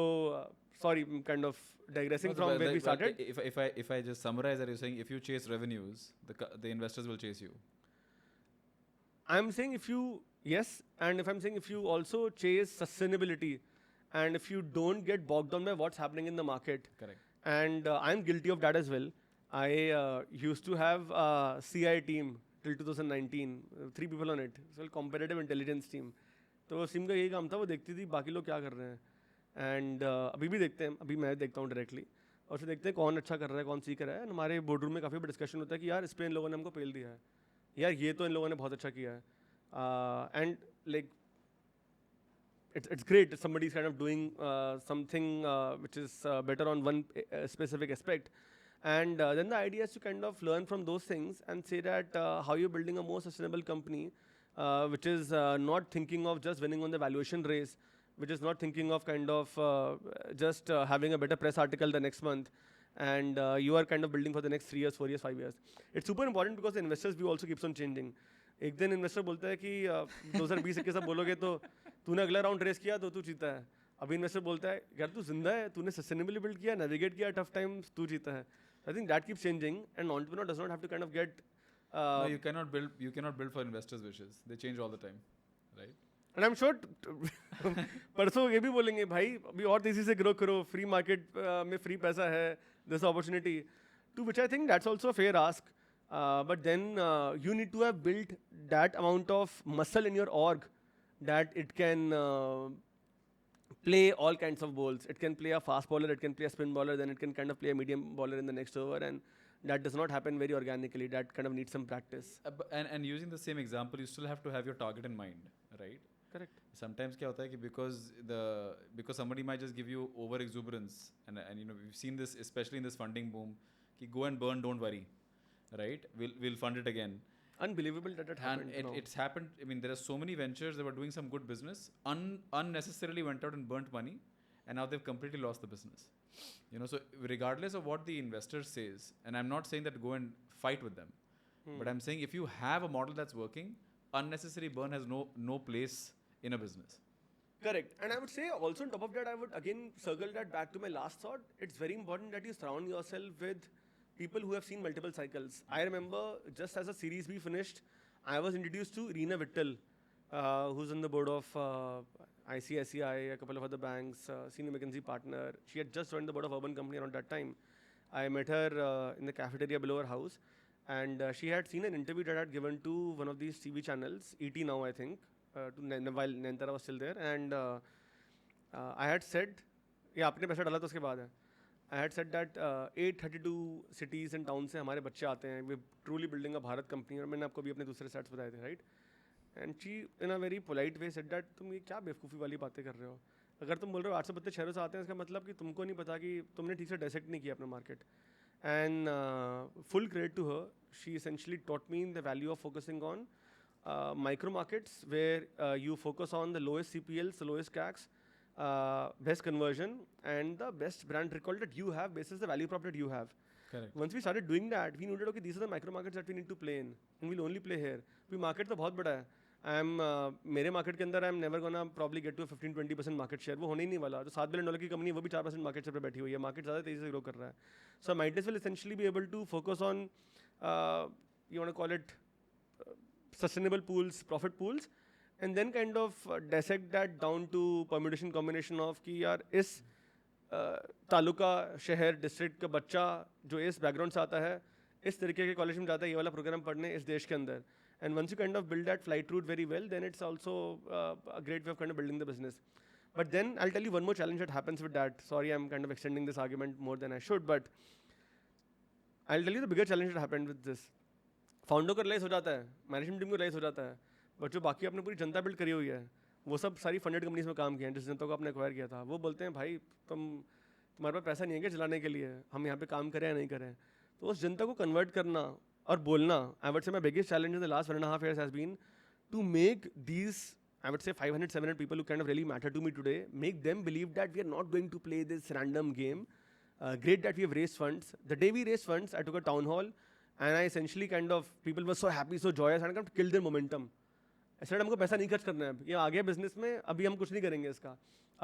sorry I'm kind of digressing from where we started if I just summarize that you're saying if you chase revenues the investors will chase you. I'm saying if you yes and if I'm saying if you also chase sustainability and if you don't get bogged down by what's happening in the market. Correct. And I'm guilty of that as well. I used to have a CI team till 2019, 3 people on it. So competitive intelligence team. तो SIM का यही काम था वो देखती थी बाकी लोग क्या कर रहे हैं एंड अभी भी देखते हैं अभी मैं देखता हूँ डायरेक्टली और फिर देखते हैं कौन अच्छा कर रहा है कौन सीख रहा है एंड हमारे बोर्ड रूम में काफ़ी डिस्कशन होता है कि यार इस पर इन लोगों ने हमको पेल दिया है यार ये तो इन लोगों ने बहुत अच्छा किया है and like it's great if somebody's kind of doing something which is better on one specific aspect. And then the idea is to kind of learn from those things and say that how you're building a more sustainable company, which is not thinking of just winning on the valuation race, which is not thinking of kind of just having a better press article the next month, and you are kind of building for the next 3 years, 4 years, 5 years. It's super important because the investors view also keeps on changing. एक दिन investor बोलता है कि 2020-21 सब बोलोगे तो तूने अगला राउंड रेस किया तो तू जीता है. अभी इन्वेस्टर बोलता है यार तू जिंदा है, तूने सस्टेनेबली बिल्ड किया, नेविगेट किया टफ टाइम्स, तू जीता है. I think that keeps changing, and entrepreneur does not have to kind of get. No, you cannot build for investors' wishes. They change all the time, right? And I'm sure परसों ये भी बोलेंगे भाई अभी और तेजी से ग्रो करो, फ्री मार्केट में फ्री पैसा है, there's opportunity. To which I think that's also a fair ask. But then you need to have built that amount of muscle in your org that it can play all kinds of balls. It can play a fast bowler, it can play a spin bowler, then it can kind of play a medium bowler in the next over, and that does not happen very organically. That kind of needs some practice. And using the same example, you still have to have your target in mind, right? Correct. Sometimes क्या होता है कि because somebody might just give you over exuberance, and you know we've seen this especially in this funding boom, कि go and burn, don't worry, right? We'll fund it again. Unbelievable that happened. And it's happened. I mean, there are so many ventures that were doing some good business, unnecessarily went out and burnt money, and now they've completely lost the business. You know, so regardless of what the investor says, and I'm not saying that go and fight with them, but I'm saying if you have a model that's working, unnecessary burn has no place in a business. Correct. And I would say also on top of that, I would again circle that back to my last thought. It's very important that you surround yourself with people who have seen multiple cycles. I remember just as a Series B finished, I was introduced to Reena Vittal, who's on the board of ICICI, a couple of other banks, senior McKinsey partner. She had just joined the board of Urban Company around that time. I met her in the cafeteria below her house, and she had seen an interview that I had given to one of these TV channels, ET Now, I think, while Nayantara was still there. And I had said, yeah, आपने पैसा डाला तो उसके बाद है. I had said that 832 cities and towns से हमारे बच्चे आते हैं. We're truly building a Bharat company. और मैंने आपको भी अपने दूसरे stats बताए थे, right? And she, in a very polite way, said that तुम ये क्या बेवकूफ़ी वाली बातें कर रहे हो? अगर तुम बोल रहे हो 800 बच्चे शहरों से आते हैं, इसका मतलब कि तुमको नहीं पता कि तुमने ठीक से dissect नहीं किया अपना market. And full credit to her, she essentially taught me the value of focusing on micro markets where you focus on the lowest CPLs, the lowest CACs, best conversion, and the best brand recall that you have basis the value prop that you have. Correct. Once we started doing that, we noted, okay, these are the micro markets that we need to play in, and we'll only play here. We market तो बहुत बड़ा है. मेरे market के अंदर I am never gonna probably get to 15-20% market share. वो होने ही नहीं वाला. जो $7 बिलियन की कंपनी है वो भी 4% मार्केट शेयर पे बैठी हुई है. मार्केट ज़्यादा तेज़ी से ग्रो कर रहा है. So might as will essentially be able to focus on you want to call it sustainable pools, profit pools, and then kind of dissect that down to permutation combination of कि यार इस तालुका शहर district का बच्चा जो इस background से आता है, इस तरीके के कॉलेज में जाता है ये वाला प्रोग्राम पढ़ने इस देश के अंदर. And once you kind of build that flight route very well, then it's also a great way of kind of building the business. But then I'll tell you one more challenge that happens with that. Sorry, I'm kind of extending this argument more than I should, but I'll tell you the bigger challenge that happened with this. Founder को relies हो जाता है, management team को relies हो जाता है, but जो बाकी आपने पूरी जनता बिल्ड करी हुई है, वो सब सारी फंडेड कंपनीज में काम किए हैं जिस जनता को आपने एक्वायर किया था. वो बोलते हैं भाई तुम्हारे पास पैसा नहीं है क्या चलाने के लिए, हम यहाँ पे काम करें या नहीं करें. तो उस जनता को कन्वर्ट करना और बोलना, I would say my biggest challenge in the last 1.5 years has been to make these I would say 500-700 people who kind of really matter to me today, make them believe that we are not going to play this random game. Great that we have raised funds. The day we raised funds, I took a town hall. And I essentially kind of, people were so happy, so joyous, and I kind of killed their momentum. I said, हमको पैसा नहीं खर्च करना है, ये आ गया business में, अभी हम कुछ नहीं करेंगे इसका,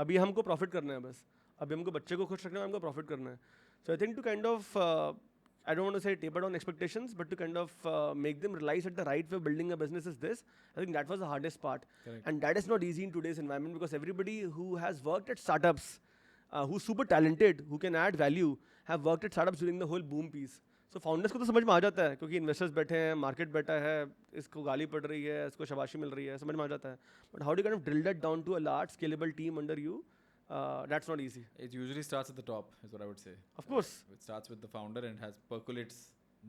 अभी हमको प्रॉफिट करना है बस, अभी हमको बच्चे को खुश रखना है, हमको प्रॉफिट करना है. So I think to kind of, I don't want to say taper down expectations, but to kind of make them realize that the right way of building a business is this. I think that was the hardest part. Correct. And that is not easy in today's environment because everybody who has worked at startups, who's super talented, who can add value, have worked at startups during the whole boom piece. So founders को तो समझ में आ जाता है क्योंकि investors बैठे हैं, market बैठा है, इसको गाली पड़ रही है, इसको शाबाशी मिल रही है, समझ में आ जाता है. But how do you kind of drill that down to a large scalable team under you? That's not easy. It usually starts at the top, is what I would say. Of course. It starts with the founder and percolates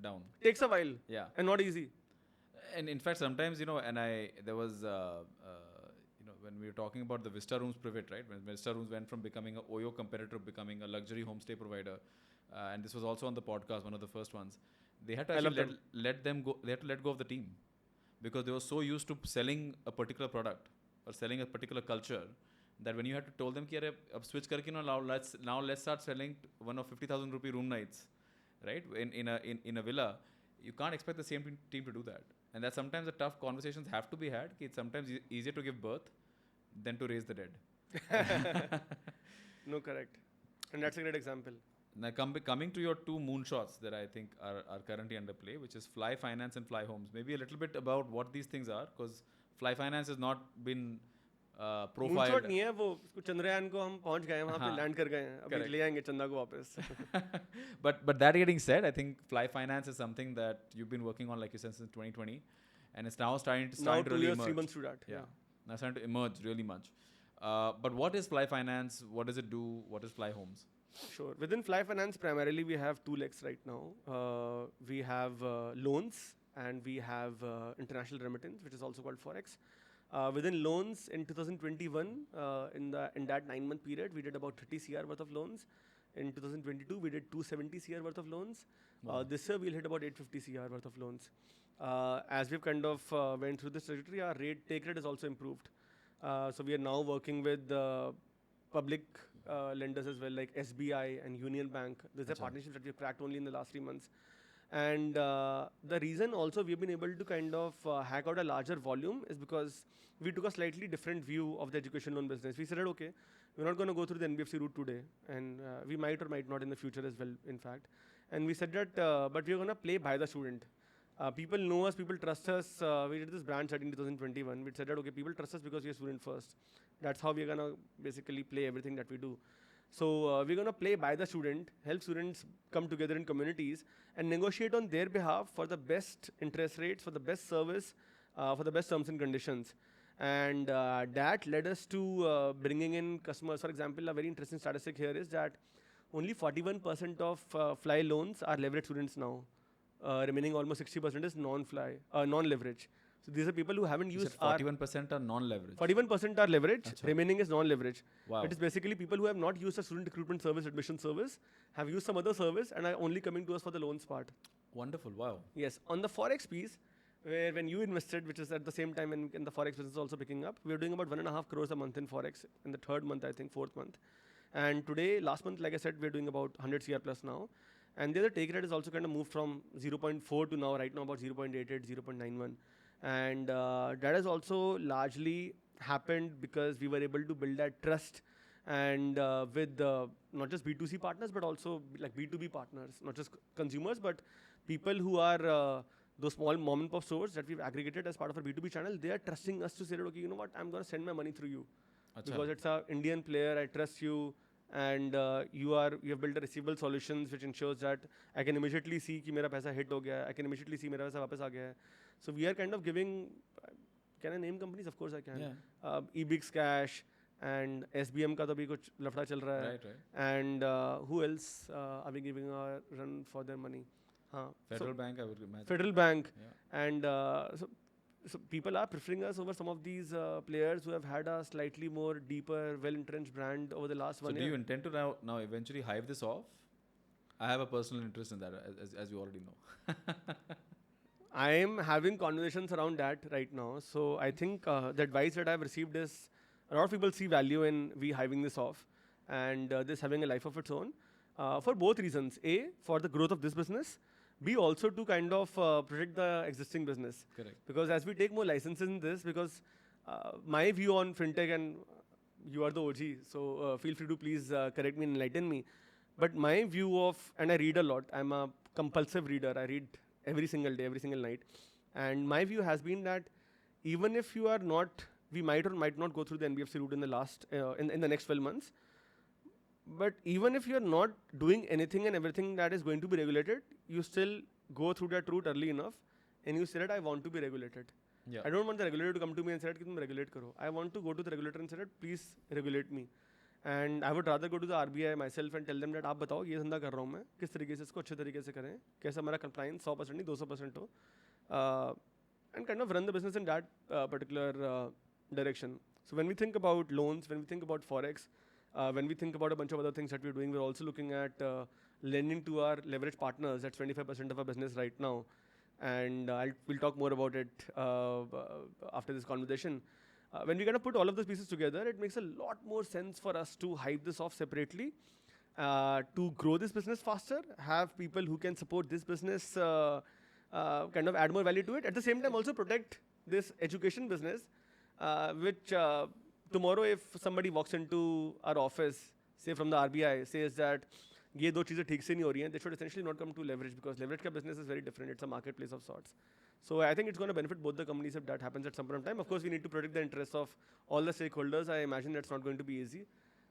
down. Takes a while. Yeah. And not easy. And in fact, sometimes, you know, and there was, you know, when we were talking about the Vista Rooms pivot, right? When Vista Rooms went from becoming a Oyo competitor to becoming a luxury homestay provider, and this was also on the podcast, one of the first ones. They had to I love actually let them go. They had to let go of the team because they were so used to selling a particular product or selling a particular culture that when you had to tell them कि अरे अब switch करके let's start selling one of 50,000 rupee room nights, right? In a villa, you can't expect the same team to do that. And that sometimes the tough conversations have to be had. It's sometimes easier to give birth than to raise the dead. No, correct. And that's a great example. Now coming to your two moonshots that I think are currently under play, which is Fly Finance and Fly Homes. Maybe a little bit about what these things are, because Fly Finance has not been profiled. Moonshot नहीं है वो, चंद्रयान को हम पहुंच गए हैं वहाँ पे लैंड कर गए हैं, अभी ले आएंगे चंदा को वापस. But that getting said, I think Fly Finance is something that you've been working on, like you said, since 2020, and it's now starting to now 2 really years, emerge. 3 months to that. Yeah, now starting to emerge really much. But what is Fly Finance? What does it do? What is Fly Homes? Sure. Within Fly Finance, primarily we have two legs right now. We have loans and we have international remittance, which is also called Forex. Within loans, in 2021, in that 9-month period, we did about 30 CR worth of loans. In 2022, we did 270 CR worth of loans. Wow. This year, we'll hit about 850 CR worth of loans. As we've kind of went through this trajectory, our take rate has also improved. So we are now working with public lenders as well, like SBI and Union Bank. These are partnerships that we've cracked only in the last 3 months. And the reason also we've been able to kind of hack out a larger volume is because we took a slightly different view of the education loan business. We said, okay, we're not going to go through the NBFC route today, and we might or might not in the future as well, in fact. And we said that, but we're going to play by the student. People know us, people trust us. We did this brand study in 2021. We said that, okay, people trust us because we are student first. That's how we're going to basically play everything that we do. So we're going to play by the student, help students come together in communities and negotiate on their behalf for the best interest rates, for the best service, for the best terms and conditions. And that led us to bringing in customers. For example, a very interesting statistic here is that only 41% of Fly loans are leverage students now. Remaining almost 60% is non-leverage. So these are people who haven't used 41% are non-leverage. 41% are leverage, remaining is non-leverage. Wow. It is basically people who have not used a student recruitment service, admission service, have used some other service and are only coming to us for the loans part. Wonderful, wow. Yes, on the Forex piece, where when you invested, which is at the same time in the Forex business also picking up, we are doing about 1.5 crores a month in Forex in the 3rd month, I think, 4th month. And today, last month, like I said, we're doing about 100 CR plus now. And the other take rate has also kind of moved from 0.4 to now, right now, about 0.88, 0.91. And that has also largely happened because we were able to build that trust and with not just B2C partners, but also like B2B partners, not just consumers, but people who are those small mom and pop stores that we've aggregated as part of our B2B channel. They are trusting us to say, okay, you know what, I'm going to send my money through you. Because it's an Indian player, I trust you. And you have built a receivable solutions which ensures that I can immediately see कि मेरा पैसा hit हो गया, I can immediately see मेरा पैसा वापस आ गया है. So we are kind of giving, can I name companies? Of course I can. Yeah. eBix Cash and SBM का तो अभी कुछ लफड़ा चल रहा है. Right. And who else are we giving a run for their money? Federal Bank, I would imagine. Federal Bank. Yeah. And so people are preferring us over some of these players who have had a slightly more deeper, well-entrenched brand over the last 1 year. So do you intend to now eventually hive this off? I have a personal interest in that, as you already know. I am having conversations around that right now. So I think the advice that I've received is a lot of people see value in we hiving this off and this having a life of its own for both reasons. A, for the growth of this business. B, also to kind of protect the existing business. Correct. Because as we take more licenses in this, because my view on fintech, and you are the OG, so feel free to please correct me and enlighten me. But my view of, and I read a lot, I'm a compulsive reader, I read every single day, every single night. And my view has been that even if you are not, we might or might not go through the NBFC route in the in the next 12 months. But even if you're not doing anything and everything that is going to be regulated, you still go through that route early enough and you say that I want to be regulated. Yeah. I don't want the regulator to come to me and say that regulate karo. I want to go to the regulator and say that please regulate me. And I would rather go to the RBI myself and tell them that आप बताओ ये धंधा कर रहा हूँ मैं किस तरीके से इसको अच्छे तरीके से करें कैसा मेरा compliance 100% नहीं 200% हो and kind of run the business in that particular direction. So when we think about loans, when we think about forex, when we think about a bunch of other things that we're doing, we're also looking at lending to our leverage partners. That's 25% of our business right now, and we'll talk more about it after this conversation. When we kind of put all of those pieces together, it makes a lot more sense for us to hype this off separately, to grow this business faster, have people who can support this business, kind of add more value to it. At the same time, also protect this education business, which tomorrow, if somebody walks into our office, say from the RBI, says that ये दो चीज़ें ठीक से नहीं हो रही हैं, they should essentially not come to leverage, because leverage का business is very different. It's a marketplace of sorts. So I think it's going to benefit both the companies if that happens at some point in time. Of course, we need to protect the interests of all the stakeholders. I imagine that's not going to be easy.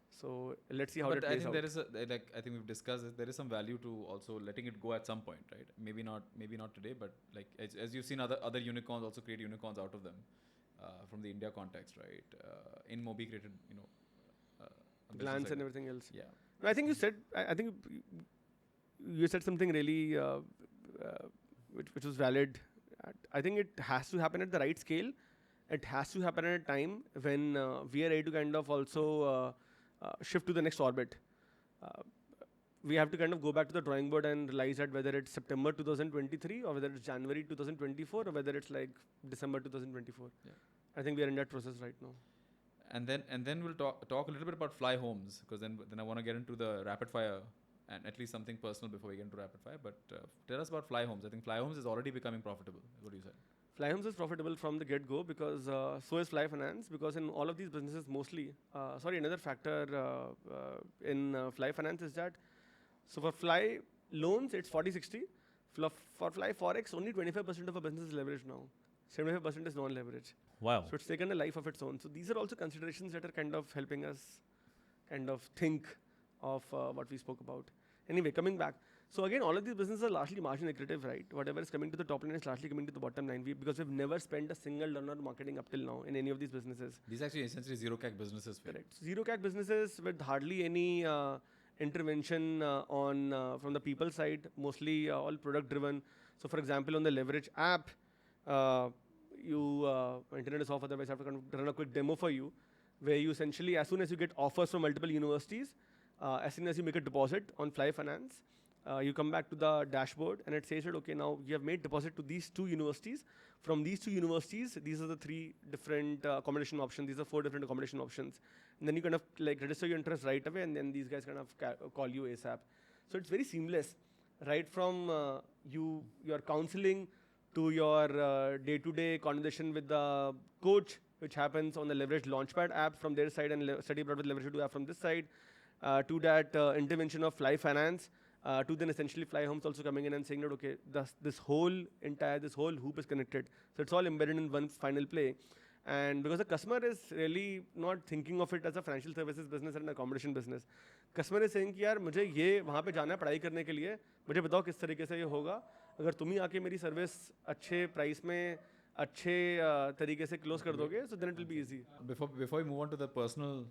So let's see how But that I plays think out. there is I think we've discussed it. There is some value to also letting it go at some point, right? Maybe not today, but like as you've seen other unicorns also create unicorns out of them, from the India context, right? In Mobi created, a business Glance like and that. everything else. Yeah. No, I think you said. I think you said something really, which was valid. I think it has to happen at the right scale. It has to happen at a time when we are ready to kind of also shift to the next orbit. Uh, we have to kind of go back to the drawing board and realize that whether it's September 2023 or whether it's January 2024 or whether it's like December 2024. Yeah. I think we are in that process right now. And then we'll talk a little bit about fly homes, because then I want to get into the rapid fire and at least something personal before we get into rapid fire. But tell us about fly homes. I think fly homes is already becoming profitable. Is what you said. Fly Homes is profitable from the get-go, because so is Fly Finance, because in all of these businesses mostly, another factor in Fly Finance is that, so for Fly loans, it's 40-60. For Fly Forex, only 25% of our business is leveraged now. 75% is non-leverage. Wow. So it's taken a life of its own. So these are also considerations that are kind of helping us kind of think of what we spoke about. Anyway, coming back. So again, all of these businesses are largely margin accretive, right? Whatever is coming to the top line is largely coming to the bottom line. Because we've never spent a single dollar on marketing up till now in any of these businesses. These are actually essentially zero CAC businesses. Correct. Zero CAC businesses with hardly any intervention from the people side, mostly all product driven. So for example, on the Leverage app, internet is off, otherwise I have to kind of run a quick demo for you, where you essentially, as soon as you get offers from multiple universities, as soon as you make a deposit on Fly Finance, you come back to the dashboard and it says that, okay, now you have made deposit to these 2 universities. From these 2 universities, these are the 3 different accommodation options. These are 4 different accommodation options. And then you kind of like register your interest right away, and then these guys kind of call you ASAP. So it's very seamless, right from your counseling to your day-to-day conversation with the coach, which happens on the Leverage Launchpad app from their side and Study Abroad with LeverageEdu app from this side, to that intervention of Fly Finance, to then essentially Fly Homes also coming in and saying that, okay, this whole hoop is connected. So it's all embedded in one final play. And because the customer is really not thinking of it as a financial services business and an accommodation business. Customer is saying कि यार मुझे ये वहाँ पे जाना है पढ़ाई करने के लिए, मुझे बताओ किस तरीके से ये होगा. अगर तुम ही आके मेरी सर्विस अच्छे प्राइस में अच्छे तरीके से क्लोज कर दोगे, so then it will be easy. Before we move on to the personal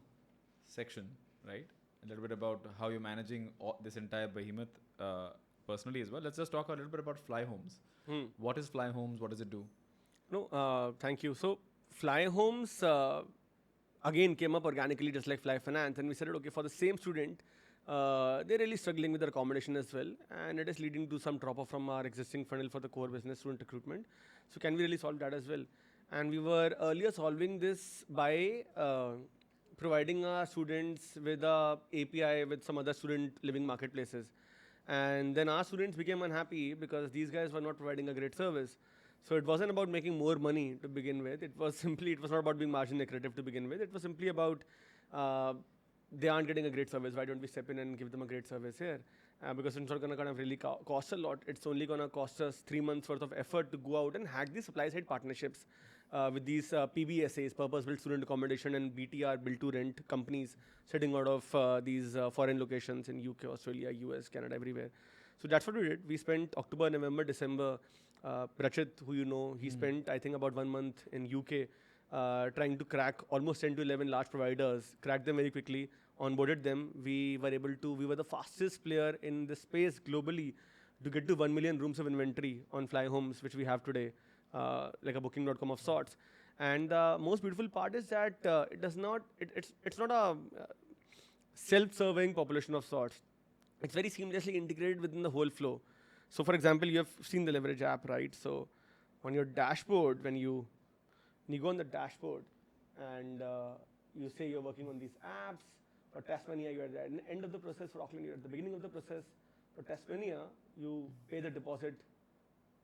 section, right? A little bit about how you're managing this entire behemoth personally as well. Let's just talk a little bit about Fly Homes. What is Fly Homes? What does it do? No, thank you. So Fly Homes again came up organically, just like Fly Finance, and we said, okay, for the same student, they're really struggling with their accommodation as well, and it is leading to some drop off from our existing funnel for the core business student recruitment. So can we really solve that as well? And we were earlier solving this by providing our students with a API with some other student living marketplaces. And then our students became unhappy because these guys were not providing a great service. So it wasn't about making more money to begin with. It was not about being margin accretive to begin with. It was simply about they aren't getting a great service. Why don't we step in and give them a great service here? Because it's not going to kind of really cost a lot. It's only going to cost us 3 months worth of effort to go out and hack these supply side partnerships with these PBSAs, purpose-built student accommodation, and BTR, build-to-rent companies sitting out of these foreign locations in UK, Australia, US, Canada, everywhere. So that's what we did. We spent October, November, December. Rachit, who you know, he spent, I think, about 1 month in UK trying to crack almost 10 to 11 large providers, cracked them very quickly, onboarded them. We were the fastest player in the space globally to get to 1 million rooms of inventory on Fly Homes, which we have today, like a booking.com of sorts. And the most beautiful part is that it's not a self-serving population of sorts. It's very seamlessly integrated within the whole flow. So, for example, you have seen the Leverage app, right? So, on your dashboard, when you go on the dashboard and you say you're working on these apps for Tasmania, you're at the end of the process. For Auckland, you're at the beginning of the process. For Tasmania, you pay the deposit.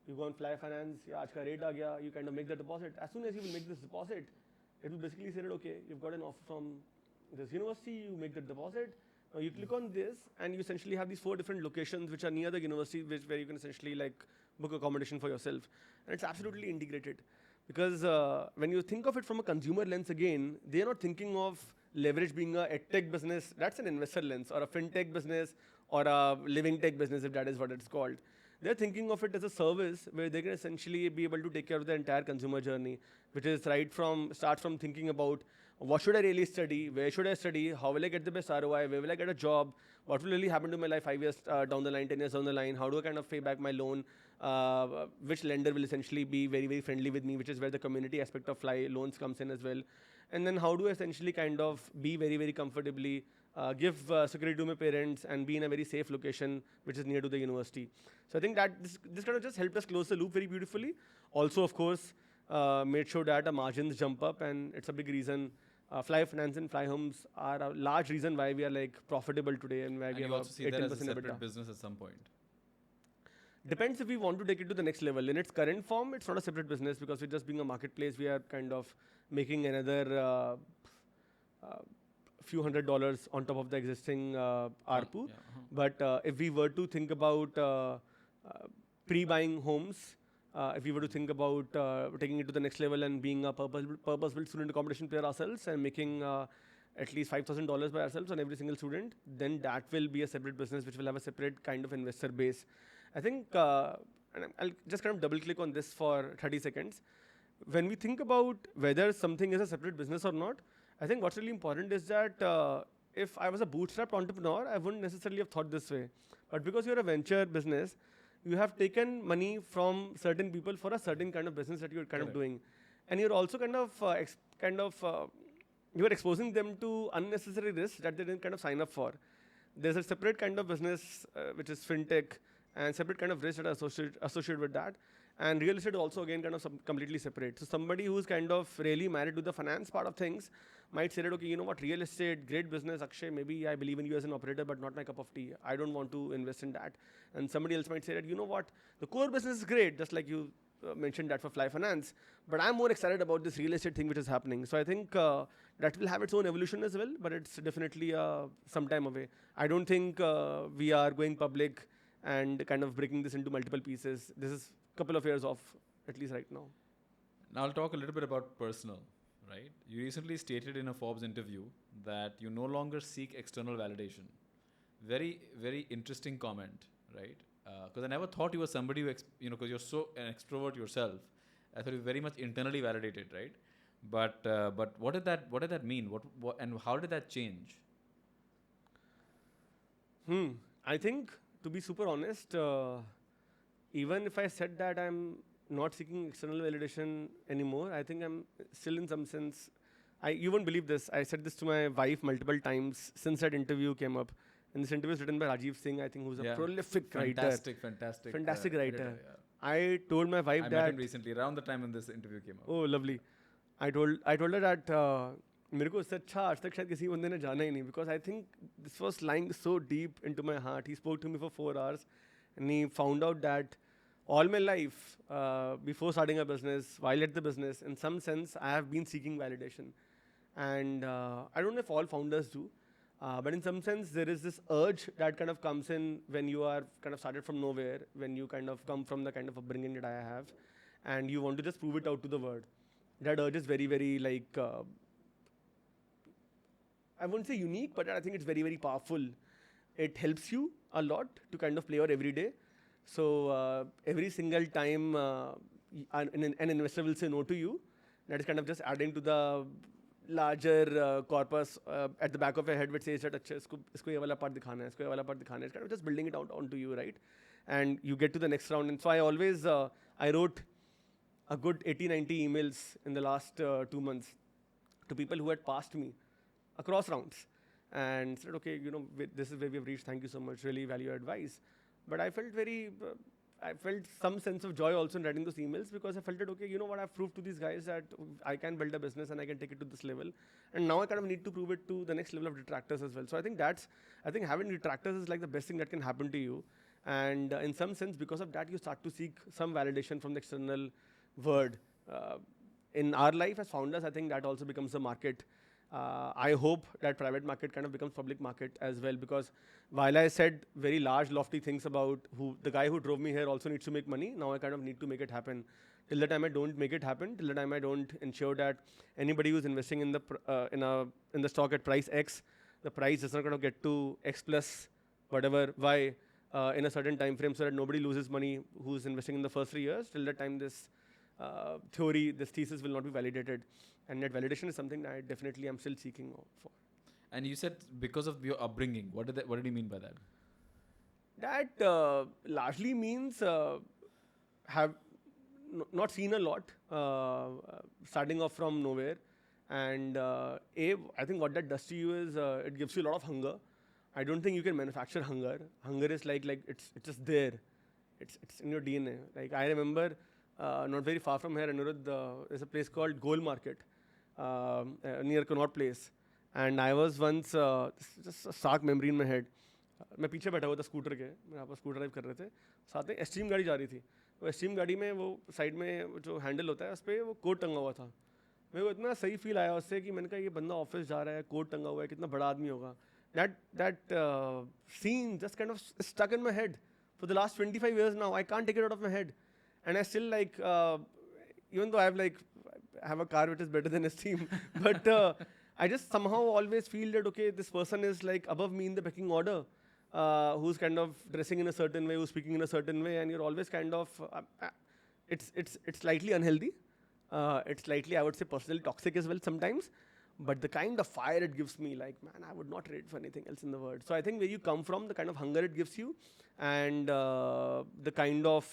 You go on Fly Finance, yeah, aaj ka rate aa gaya, you kind of make the deposit. As soon as you will make this deposit, it will basically say that, okay, you've got an offer from this university, you make the deposit. Now you click on this, and you essentially have these 4 different locations which are near the university, where you can essentially like book accommodation for yourself. And it's absolutely integrated. Because when you think of it from a consumer lens again, they are not thinking of Leverage being a edtech business. That's an investor lens, or a fintech business, or a living tech business, if that is what it's called. They're thinking of it as a service where they can essentially be able to take care of the entire consumer journey, which is start from thinking about what should I really study, where should I study, how will I get the best ROI, where will I get a job, what will really happen to my life 5 years down the line, 10 years down the line, how do I kind of pay back my loan, which lender will essentially be very, very friendly with me, which is where the community aspect of Fly loans comes in as well. And then how do I essentially kind of be very, very comfortably, give security to my parents and be in a very safe location, which is near to the university. So I think that this kind of just helped us close the loop very beautifully. Also, of course, made sure that our margins jump up, and it's a big reason. Fly Finance and Fly Homes are a large reason why we are like profitable today and why we And have you also see that 18% as a separate EBITDA. business at some point. Depends if we want to take it to the next level. In its current form, it's not a separate business because we're just being a marketplace. We are kind of making another few $100s on top of the existing ARPU. Yeah, But if we were to think about pre-buying homes, if we were to think about taking it to the next level and being a purpose-built student accommodation player ourselves and making at least $5,000 by ourselves on every single student, then that will be a separate business which will have a separate kind of investor base. I think, and I'll just kind of double click on this for 30 seconds. When we think about whether something is a separate business or not, I think what's really important is that if I was a bootstrapped entrepreneur, I wouldn't necessarily have thought this way. But because you're a venture business, you have taken money from certain people for a certain kind of business that you're kind of doing. And you're also kind of, you are exposing them to unnecessary risks that they didn't kind of sign up for. There's a separate kind of business, which is fintech, and separate kind of risks that are associated with that. And real estate also again kind of completely separate. So somebody who's kind of really married to the finance part of things might say that, okay, you know what, real estate, great business, Akshay, maybe I believe in you as an operator, but not my cup of tea. I don't want to invest in that. And somebody else might say that, you know what, the core business is great, just like you mentioned that for Fly Finance, but I'm more excited about this real estate thing which is happening. So I think that will have its own evolution as well, but it's definitely some time away. I don't think we are going public and kind of breaking this into multiple pieces. This is a couple of years off, at least right now. Now I'll talk a little bit about personal, right? You recently stated in a Forbes interview that you no longer seek external validation. Very, very interesting comment, right? Because I never thought you were somebody who, because you're so an extrovert yourself. I thought you were very much internally validated, right? But what did that mean? What and how did that change? I think, to be super honest, even if I said that I'm not seeking external validation anymore, I think I'm still in some sense. You won't believe this. I said this to my wife multiple times since that interview came up. And this interview is written by Rajiv Singh, I think, who's a prolific writer. Fantastic writer. I told my wife that. I met him recently, around the time when this interview came up. Oh, lovely. I told her that मेरे को इससे अच्छा आज तक शायद किसी बंदे ने जाना ही नहीं, because I think this was lying so deep into my heart. He spoke to me for 4 hours, and he found out that all my life, before starting a business, while at the business, in some sense, I have been seeking validation. And I don't know if all founders do, but in some sense, there is this urge that kind of comes in when you are kind of started from nowhere, when you kind of come from the kind of upbringing that I have, and you want to just prove it out to the world. That urge is very, very like, I won't say unique, but I think it's very, very powerful. It helps you a lot to kind of play out every day. So every single time an investor will say no to you, that is kind of just adding to the larger corpus at the back of your head, which says that isko ye wala part dikhana hai, isko ye wala part dikhana hai. It's kind of just building it out onto you, right? And you get to the next round. And so I always, I wrote a good 80, 90 emails in the last 2 months to people who had passed me across rounds and said, okay, this is where we have reached. Thank you so much. Really value your advice. But I felt some sense of joy also in writing those emails because I felt that, okay, you know what, I've proved to these guys that I can build a business and I can take it to this level. And now I kind of need to prove it to the next level of detractors as well. So I think having detractors is like the best thing that can happen to you. And in some sense, because of that, you start to seek some validation from the external world. In our life as founders, I think that also becomes a market. I hope that private market kind of becomes public market as well, because while I said very large, lofty things about the guy who drove me here also needs to make money, now I kind of need to make it happen. Till the time I don't make it happen, till the time I don't ensure that anybody who's investing in the stock at price X, the price is not going to get to X plus whatever Y in a certain time frame, so that nobody loses money who's investing in the first 3 years. Till that time, this this thesis will not be validated. And that validation is something that I definitely am still seeking for. And you said because of your upbringing. What did you mean by that? That largely means have not seen a lot, starting off from nowhere. And I think what that does to you is it gives you a lot of hunger. I don't think you can manufacture hunger. Hunger is like it's just there. It's in your DNA. Like I remember, not very far from here, Anirudh, there's a place called Goal Market near Connaught Place. And I was once, just a stark memory in my head. मैं पीछे बैठा हुआ था scooter के, मेरे पास scooter drive कर रहे थे, साथ में एस्टीम गाड़ी जा रही थी. वो एस्टीम गाड़ी में वो साइड में जो हैंडल होता है उस पर वो कोट टंगा हुआ था. मेरे को इतना सही फील आया उससे कि मैंने कहा ये बंदा ऑफिस जा रहा है, कोट टंगा हुआ है, कितना बड़ा आदमी होगा. That scene just kind of stuck in my head for the last 25 years now. I can't take it out of my head. And I still even though I have a car which is better than Esteem, but I just somehow always feel that, okay, this person is like above me in the pecking order, who's kind of dressing in a certain way, who's speaking in a certain way, and you're always kind of, it's slightly unhealthy. It's slightly, I would say, personally toxic as well sometimes. But the kind of fire it gives me, like, man, I would not trade for anything else in the world. So I think where you come from, the kind of hunger it gives you, and the kind of,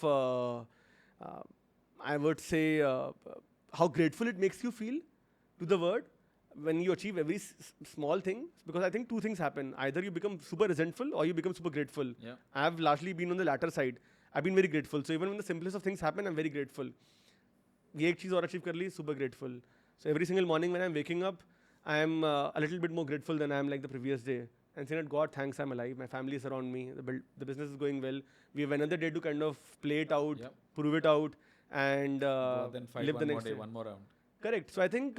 I would say, how grateful it makes you feel to the world when you achieve every small thing. Because I think two things happen. Either you become super resentful or you become super grateful. Yeah. I've largely been on the latter side. I've been very grateful. So even when the simplest of things happen, I'm very grateful. ये एक चीज़ और achieve कर ली, super grateful. So every single morning when I'm waking up, I'm a little bit more grateful than I am like the previous day. And saying that, God, thanks, I'm alive. My family is around me. The business is going well. We have another day to kind of play it out, Yep. prove it out, and Then fight live the one more next day, day. one more round. Correct. So I think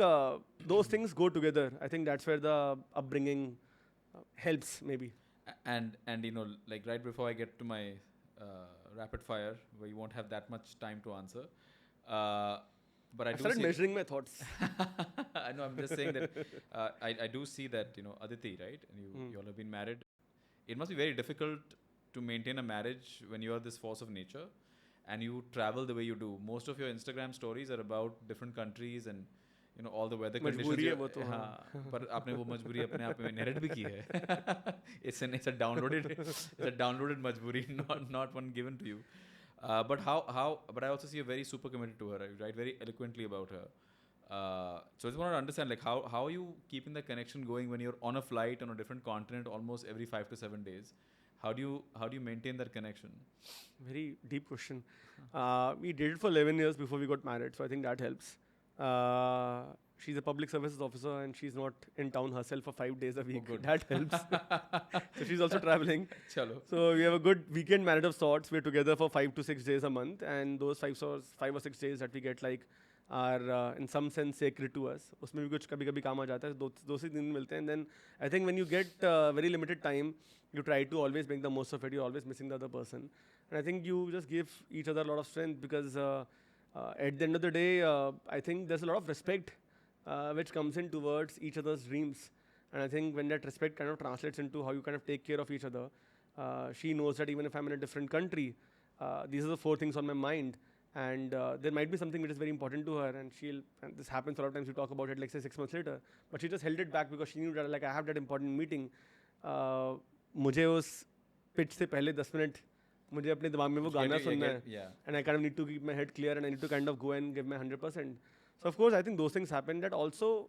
those things go together. I think that's where the upbringing helps, maybe. And like right before I get to my rapid fire, where you won't have that much time to answer, but I do started see measuring my thoughts. I know. I'm just saying that I do see that Aditi, right? And you all have been married. It must be very difficult to maintain a marriage when you are this force of nature, and you travel the way you do. Most of your Instagram stories are about different countries and all the weather conditions. मजबूरी है वो तो, हाँ. पर आपने वो मजबूरी अपने आप में narrate भी की है. It's a downloaded मजबूरी, not one given to you. But but I also see you're very super committed to her, right? Very eloquently about her. So I just want to understand, like, how are you keeping the connection going when you're on a flight on a different continent almost every 5 to 7 days? How do you maintain that connection? Very deep question. We dated for 11 years before we got married, so I think that helps. She's a public services officer and she's not in town herself for 5 days a week. good. That helps. So she's also traveling. Chalo. So we have a good weekend marriage of sorts. We're together for 5 to 6 days a month, and those 5 or 6 days that we get are in some sense sacred to us. उसमें भी कुछ कभी-कभी काम आ जाता है. दो से दिन मिलते हैं. And then I think when you get very limited time, you try to always make the most of it. You're always missing the other person. And I think you just give each other a lot of strength because at the end of the day, I think there's a lot of respect which comes in towards each other's dreams. And I think when that respect kind of translates into how you kind of take care of each other, she knows that even if I'm in a different country, these are the 4 things on my mind. And there might be something which is very important to her, and this happens a lot of times, we talk about it like say 6 months later, but she just held it back because she knew that like I have that important meeting. मुझे उस pitch से पहले 10 minute मुझे अपने दिमाग में वो गाना सुनना है. Yeah. And I kind of need to keep my head clear and I need to kind of go and give my 100%. So of course, I think those things happen. That also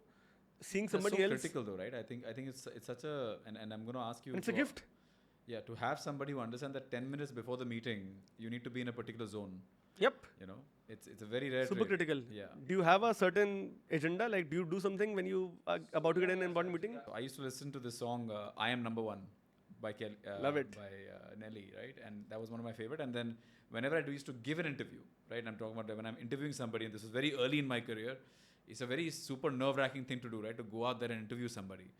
seeing That's somebody so else. critical though, right? I think it's such a, and I'm going to ask you. And it's a gift. Yeah, to have somebody who understands that 10 minutes before the meeting, you need to be in a particular zone. Yep. You know, it's a very rare Super trait. critical. Yeah. Do you have a certain agenda? Like, do you do something when you are about to get in an important meeting? I used to listen to this song, I Am Number One by Love it. by Nelly, right? And that was one of my favorite. And then whenever I used to give an interview, right? And I'm talking about when I'm interviewing somebody, and this was very early in my career, it's a very super nerve-wracking thing to do, right? To go out there and interview somebody.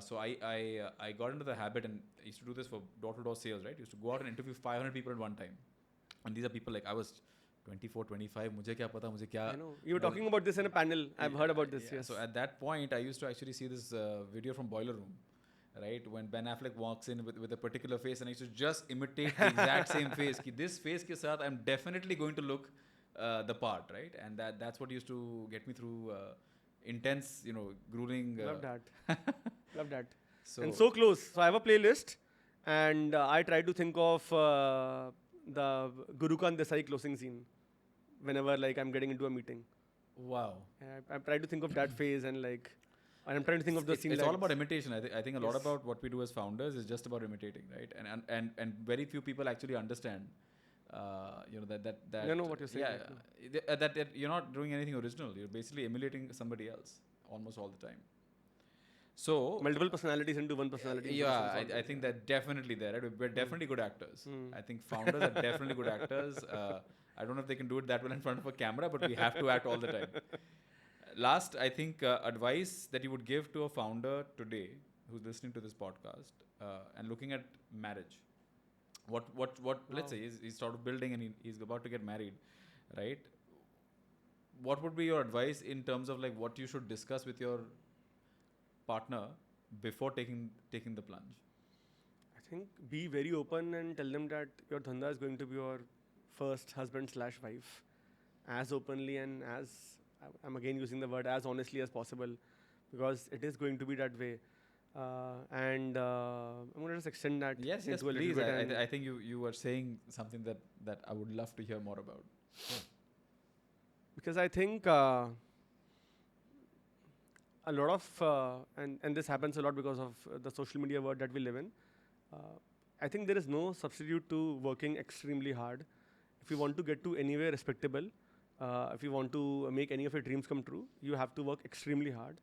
So I got into the habit, and I used to do this for door-to-door sales, right? I used to go out and interview 500 people at one time. And these are people like, I was 24, 25, mujhe kya pata, mujhe kya... I know. You were talking about this in a panel. I've heard about this, Yeah. yes. So at that point, I used to actually see this video from Boiler Room, right? When Ben Affleck walks in with a particular face, and I used to just imitate the exact same face. Ki this face ke saath, I'm definitely going to look the part, right? And that's what used to get me through intense, grueling... Love that. Love that. So, And so close. So I have a playlist, and I try to think of the Guru Khan Desai closing scene whenever like I'm getting into a meeting. wow. I try to think of that phase and I'm trying to think of the scene. It's like all about imitation. I think a lot Yes. about what we do as founders is just about imitating, right? And very few people actually understand, that I know what you're saying. Yeah, that you're not doing anything original. You're basically emulating somebody else almost all the time. So multiple personalities into one personality. yeah, I think they're definitely there. Right? We're definitely good actors. I think founders are definitely good actors. I don't know if they can do it that well in front of a camera, but we have to act all the time. Last, I think advice that you would give to a founder today who's listening to this podcast and looking at marriage. Let's say he's sort of building and he's about to get married, right? What would be your advice in terms of like what you should discuss with your partner before taking the plunge? I think be very open and tell them that your dhanda is going to be your first husband/wife, as openly and as I'm again using the word as honestly as possible, because it is going to be that way. And I'm going to just extend that Yes, into a please. little bit. I think you were saying something that I would love to hear more about. Because I think a lot of, and this happens a lot because of the social media world that we live in. I think there is no substitute to working extremely hard. If you want to get to anywhere respectable, if you want to make any of your dreams come true, you have to work extremely hard.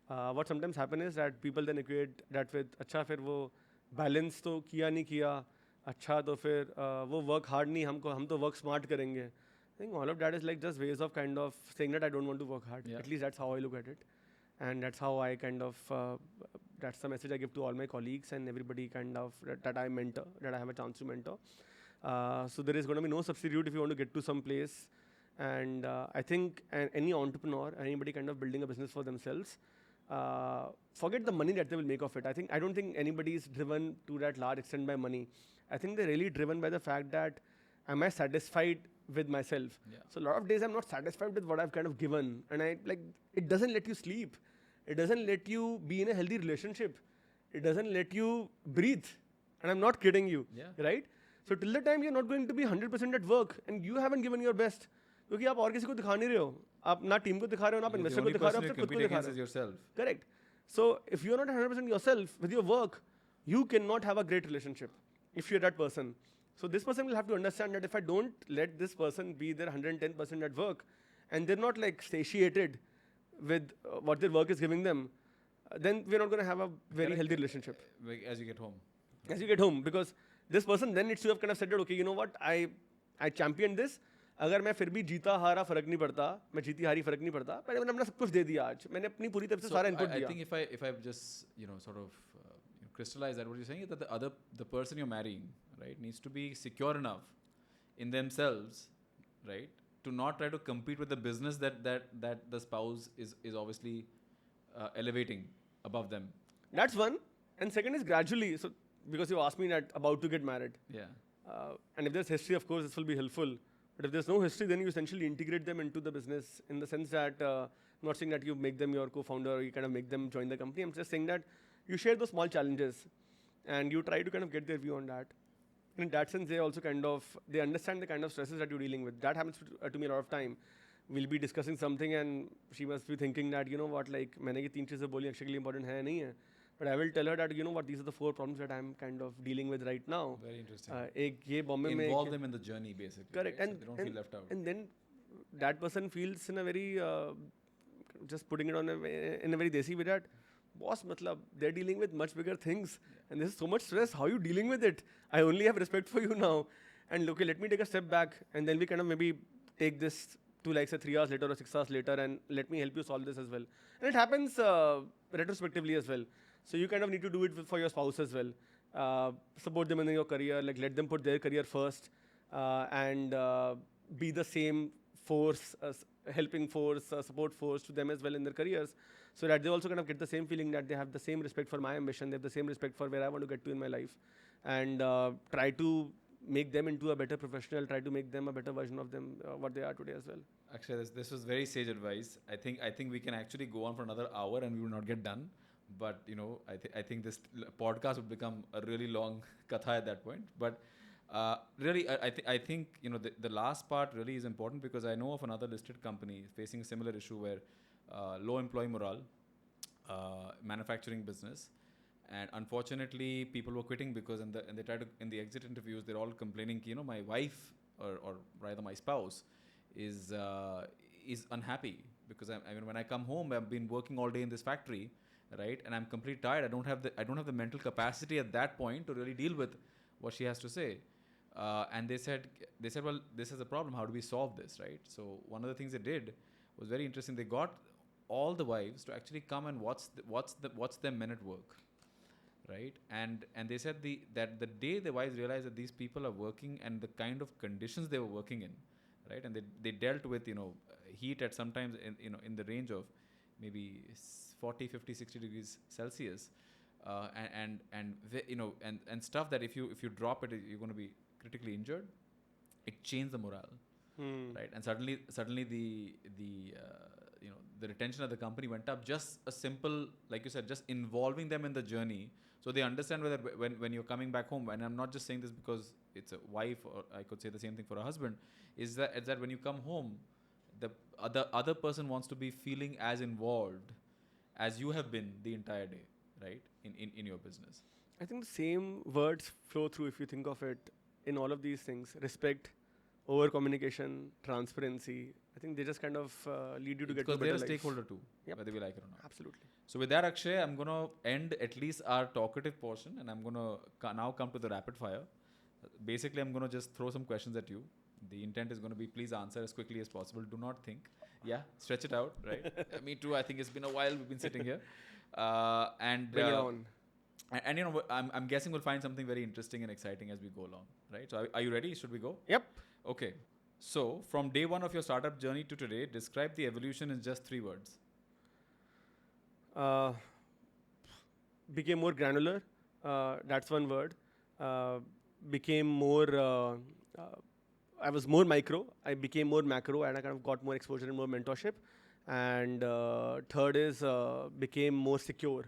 What sometimes happens is that people then equate that with, अच्छा फिर वो balance तो किया नहीं किया, अच्छा तो फिर वो work hard नहीं हम तो work smart करेंगे. I think all of that is like just ways of kind of saying that I don't want to work hard. Yeah. At least that's how I look at it. And that's how I kind of, that's the message I give to all my colleagues and everybody kind of that I mentor, that I have a chance to mentor. So there is going to be no substitute if you want to get to some place. And I think any entrepreneur, anybody kind of building a business for themselves, forget the money that they will make of it. I don't think anybody is driven to that large extent by money. I think they're really driven by the fact that am I satisfied with myself? Yeah. So a lot of days I'm not satisfied with what I've kind of given, and it doesn't let you sleep. It doesn't let you be in a healthy relationship. It doesn't let you breathe. And I'm not kidding you, right? So till the time you're not going to be 100% at work and you haven't given your best, क्योंकि आप और किसी को दिखा नहीं रहे हो, आप ना टीम को दिखा रहे हो, ना आप इन्वेस्टर को दिखा रहे हो, आप सिर्फ खुद को दिखा रहे हो. Yourself. Correct. So if you're not 100% yourself with your work, you cannot have a great relationship if you're that person. So this person will have to understand that if I don't let this person be their 110% at work, and they're not like satiated with what their work is giving them, then we're not going to have a very healthy relationship. As you get home. As you get home, because this person then needs to have kind of said that, okay, you know what, I championed this. अगर मैं फिर भी जीता हारा फर्क नहीं पड़ता, मैं जीती हारी फर्क नहीं पड़ता, मैंने अपना सब कुछ दे दिया आज, मैंने अपनी पूरी तरफ से सारा इनपुट दिया. I think if I just sort of crystallize that, what you're saying is that the person you're marrying, right, needs to be secure enough in themselves, right, to not try to compete with the business that the spouse is obviously elevating above them. That's one, and second is gradually. So because you asked me that about to get married. Yeah. And if there's history, of course, this will be helpful. But if there's no history, then you essentially integrate them into the business in the sense that, I'm not saying that you make them your co-founder or you kind of make them join the company. I'm just saying that you share those small challenges and you try to kind of get their view on that. in that sense, they also they understand the kind of stresses that you're dealing with. That happens to me a lot of time. We'll be discussing something and she must be thinking that, you know what, like, मैंने ये 3 चीज़ें बोली actually important है नहीं है. But I will tell her that, you know what, these are the 4 problems that I'm kind of dealing with right now. Very interesting. एक ये Bombay में Involve them in the journey, basically. Correct. Right? And so they don't feel left out. And then that person feels in a very, just putting it on in a very desi way that, boss, matlab, they're dealing with much bigger things. And there's so much stress. How are you dealing with it? I only have respect for you now. And okay, let me take a step back. And then we kind of maybe take this to like say 3 hours later or 6 hours later and let me help you solve this as well. And it happens retrospectively as well. So you kind of need to do it for your spouse as well. Support them in your career, like let them put their career first and be the same force, helping force, support force to them as well in their careers, so that they also kind of get the same feeling that they have the same respect for my ambition, they have the same respect for where I want to get to in my life, and try to make them into a better professional, try to make them a better version of them, what they are today as well. Actually, this was very sage advice. I think we can actually go on for another hour and we will not get done. But you know, I think this podcast would become a really long katha at that point. But really, I think you know the last part really is important, because I know of another listed company facing a similar issue where low employee morale, manufacturing business, and unfortunately people were quitting because in the exit interviews they're all complaining, you know, my wife or rather my spouse is unhappy because I mean when I come home I've been working all day in this factory, right, and I'm completely tired. I don't have the mental capacity at that point to really deal with what she has to say. And they said, well, this is a problem. How do we solve this, right? So one of the things they did was very interesting. They got all the wives to actually come and watch their men at work, right? And they said that the day the wives realized that these people are working and the kind of conditions they were working in, right? And they dealt with, you know, heat at sometimes in the range of maybe 40, 50, 60 degrees Celsius, and stuff that if you drop it, you're going to be critically injured. It changed the morale, right? And suddenly the retention of the company went up. Just a simple, like you said, just involving them in the journey, so they understand whether when you're coming back home. And I'm not just saying this because it's a wife, or I could say the same thing for a husband. Is that when you come home, the other person wants to be feeling as involved as you have been the entire day, right? In your business. I think the same words flow through if you think of it in all of these things: respect, over communication, transparency. I think they just kind of lead you to get to a better life. Because they're a stakeholder too, whether we like it or not. Absolutely. So with that, Akshay, I'm going to end at least our talkative portion, and I'm going to now come to the rapid fire. Basically, I'm going to just throw some questions at you. The intent is going to be, please answer as quickly as possible. Do not think. Yeah, stretch it out, right? Me too. I think it's been a while we've been sitting here. And bring it on. And you know, I'm guessing we'll find something very interesting and exciting as we go along, right? So are you ready? Should we go? Yep. Okay. So from day one of your startup journey to today, describe the evolution in just 3 words. Became more granular. That's one word. Became more. I was more micro. I became more macro, and I kind of got more exposure and more mentorship. And third is became more secure.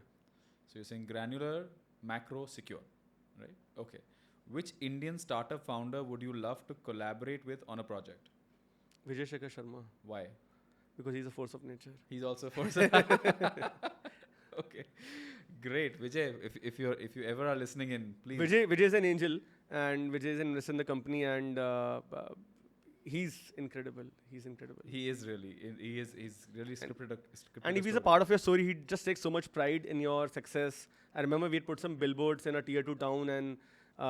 So you're saying granular, macro, secure, right? Okay. Which Indian startup founder would you love to collaborate with on a project? Vijay Shekhar Sharma. Why? Because he's a force of nature. He's also a force. Okay, great, Vijay. If you ever are listening in, please. Vijay is an angel, and Vijay is invested in the company, and he's incredible. He's incredible. He is really. He's really scripted. And if he's a part of your story, he just takes so much pride in your success. I remember we had put some billboards in a tier 2 town, and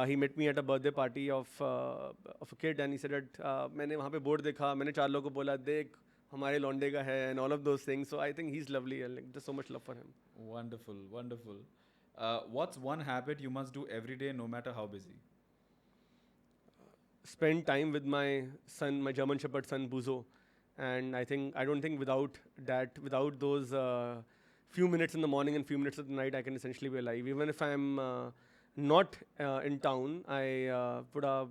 he met me at a birthday party of a kid, and he said that मैंने वहाँ पे board देखा, मैंने 4 लोगों को बोला देख हमारे लौंडे का है, and all of those things. So I think he's lovely, and like, just so much love for him. Wonderful, wonderful. What's one habit you must do every day, no matter how busy? Spend time with my son, my German Shepherd son Buzo, and I don't think without those few minutes in the morning and few minutes at night, I can essentially be alive. Even if I'm not in town, I put a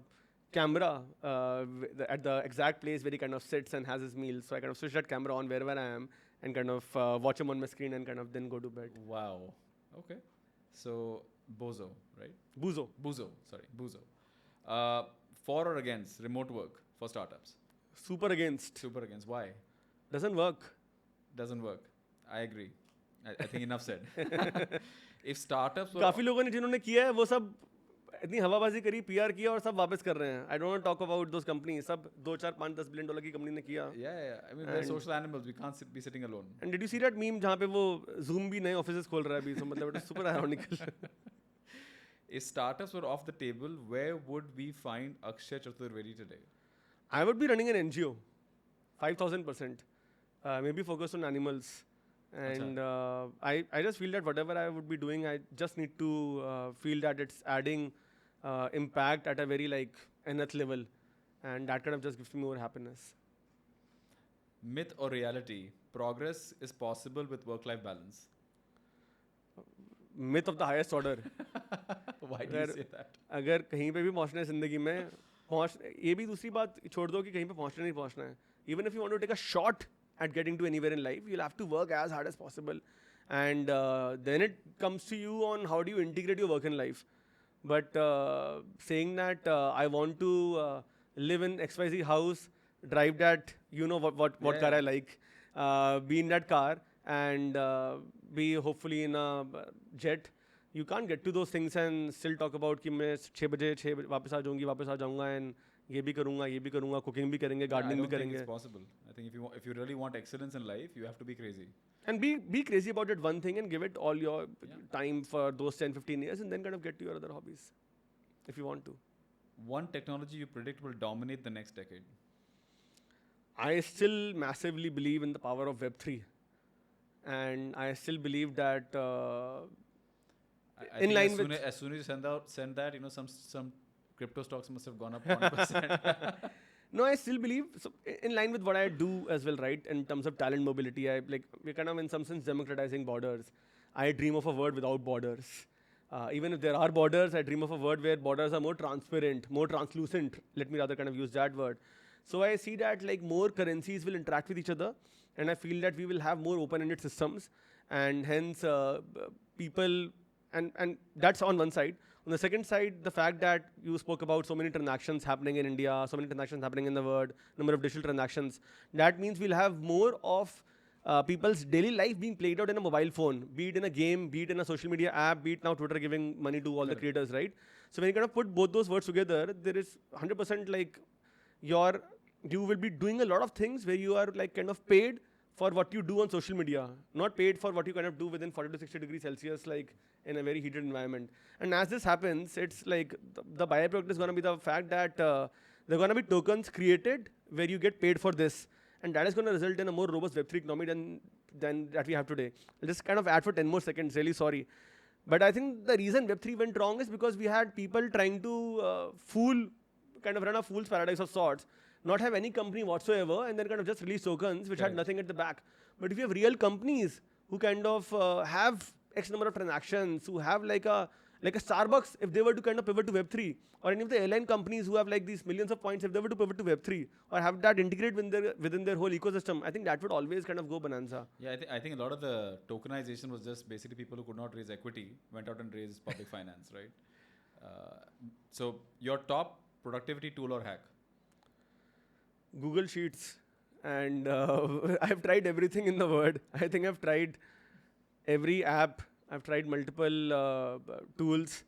camera at the exact place where he kind of sits and has his meal. So I kind of switch that camera on wherever I am and kind of watch him on my screen and kind of then go to bed. Wow. Okay. So Bozo, right? Buzo. Sorry, Buzo. For or against remote work for startups? Super against. Super against. Why? Doesn't work. Doesn't work. I agree. I think enough said. If startups were काफी लोगों ने जिन्होंने किया है वो सब इतनी हवाबाजी करी, पीआर किया और सब वापस कर रहे हैं. I don't want to talk about those companies. सब 2, 4, 5, $10 billion की कंपनी ने किया. yeah. I mean, we're social animals. We can't be sitting alone. And did you see that meme जहाँ पे वो Zoom भी नए offices खोल रहा है अभी? So मतलब it is super ironical. If startups were off the table, where would we find Akshay Chaturvedi today? I would be running an NGO, 5,000%. Maybe focus on animals. And I just feel that whatever I would be doing, I just need to feel that it's adding impact at a very like nth level. And that kind of just gives me more happiness. Myth or reality? Progress is possible with work-life balance. Myth of the highest order. Why do you say that? अगर कहीं पे भी पहुंचना है जिंदगी में पहुंच ये भी दूसरी बात छोड़ दो कि कहीं पे पहुंचना नहीं पहुंचना है. Even if you want to take a shot at getting to anywhere in life, you'll have to work as hard as possible. And then it comes to you on how do you integrate your work in life. But saying that I want to live in XYZ house, drive that, you know what car I like, be in that car and be hopefully in a jet. You can't get to those things and still talk about कि मैं 6 बजे वापस आ जाऊँगा and ये भी करूँगा, cooking भी करेंगे, gardening भी करेंगे. I don't think it's possible. I think if you really want excellence in life, you have to be crazy. And be crazy about that one thing and give it all your time for those 10, 15 years and then kind of get to your other hobbies if you want to. One technology you predict will dominate the next decade. I still massively believe in the power of Web3. And I still believe that I think as soon as you send that, you know, some crypto stocks must have gone up 1%. No, I still believe in line with what I do as well, right? In terms of talent mobility, we're kind of in some sense democratizing borders. I dream of a world without borders. Even if there are borders, I dream of a world where borders are more transparent, more translucent. Let me rather kind of use that word. So I see that like more currencies will interact with each other, and I feel that we will have more open-ended systems, and hence people, and that's on one side. On the second side, the fact that you spoke about so many transactions happening in India, so many transactions happening in the world, number of digital transactions, that means we'll have more of people's daily life being played out in a mobile phone, be it in a game, be it in a social media app, be it now Twitter giving money to all the creators, right? So when you kind of put both those words together, there is 100% like you will be doing a lot of things where you are like kind of paid for what you do on social media, not paid for what you kind of do within 40 to 60 degrees Celsius, like in a very heated environment. And as this happens, it's like the byproduct is going to be the fact that there are going to be tokens created where you get paid for this. And that is going to result in a more robust Web3 economy than that we have today. I'll just kind of add for 10 more seconds, really sorry. But I think the reason Web3 went wrong is because we had people trying to kind of run a fool's paradise of sorts, not have any company whatsoever, and then kind of just release tokens which had nothing at the back. But if you have real companies who kind of have X number of transactions, who have like a Starbucks, if they were to kind of pivot to Web3, or any of the airline companies who have like these millions of points, if they were to pivot to Web3, or have that integrated within their whole ecosystem, I think that would always kind of go bonanza. Yeah, I think a lot of the tokenization was just basically people who could not raise equity went out and raised public finance, right? So your top productivity tool or hack? Google Sheets. And I've tried everything in the world. I think I've tried every app. I've tried multiple tools.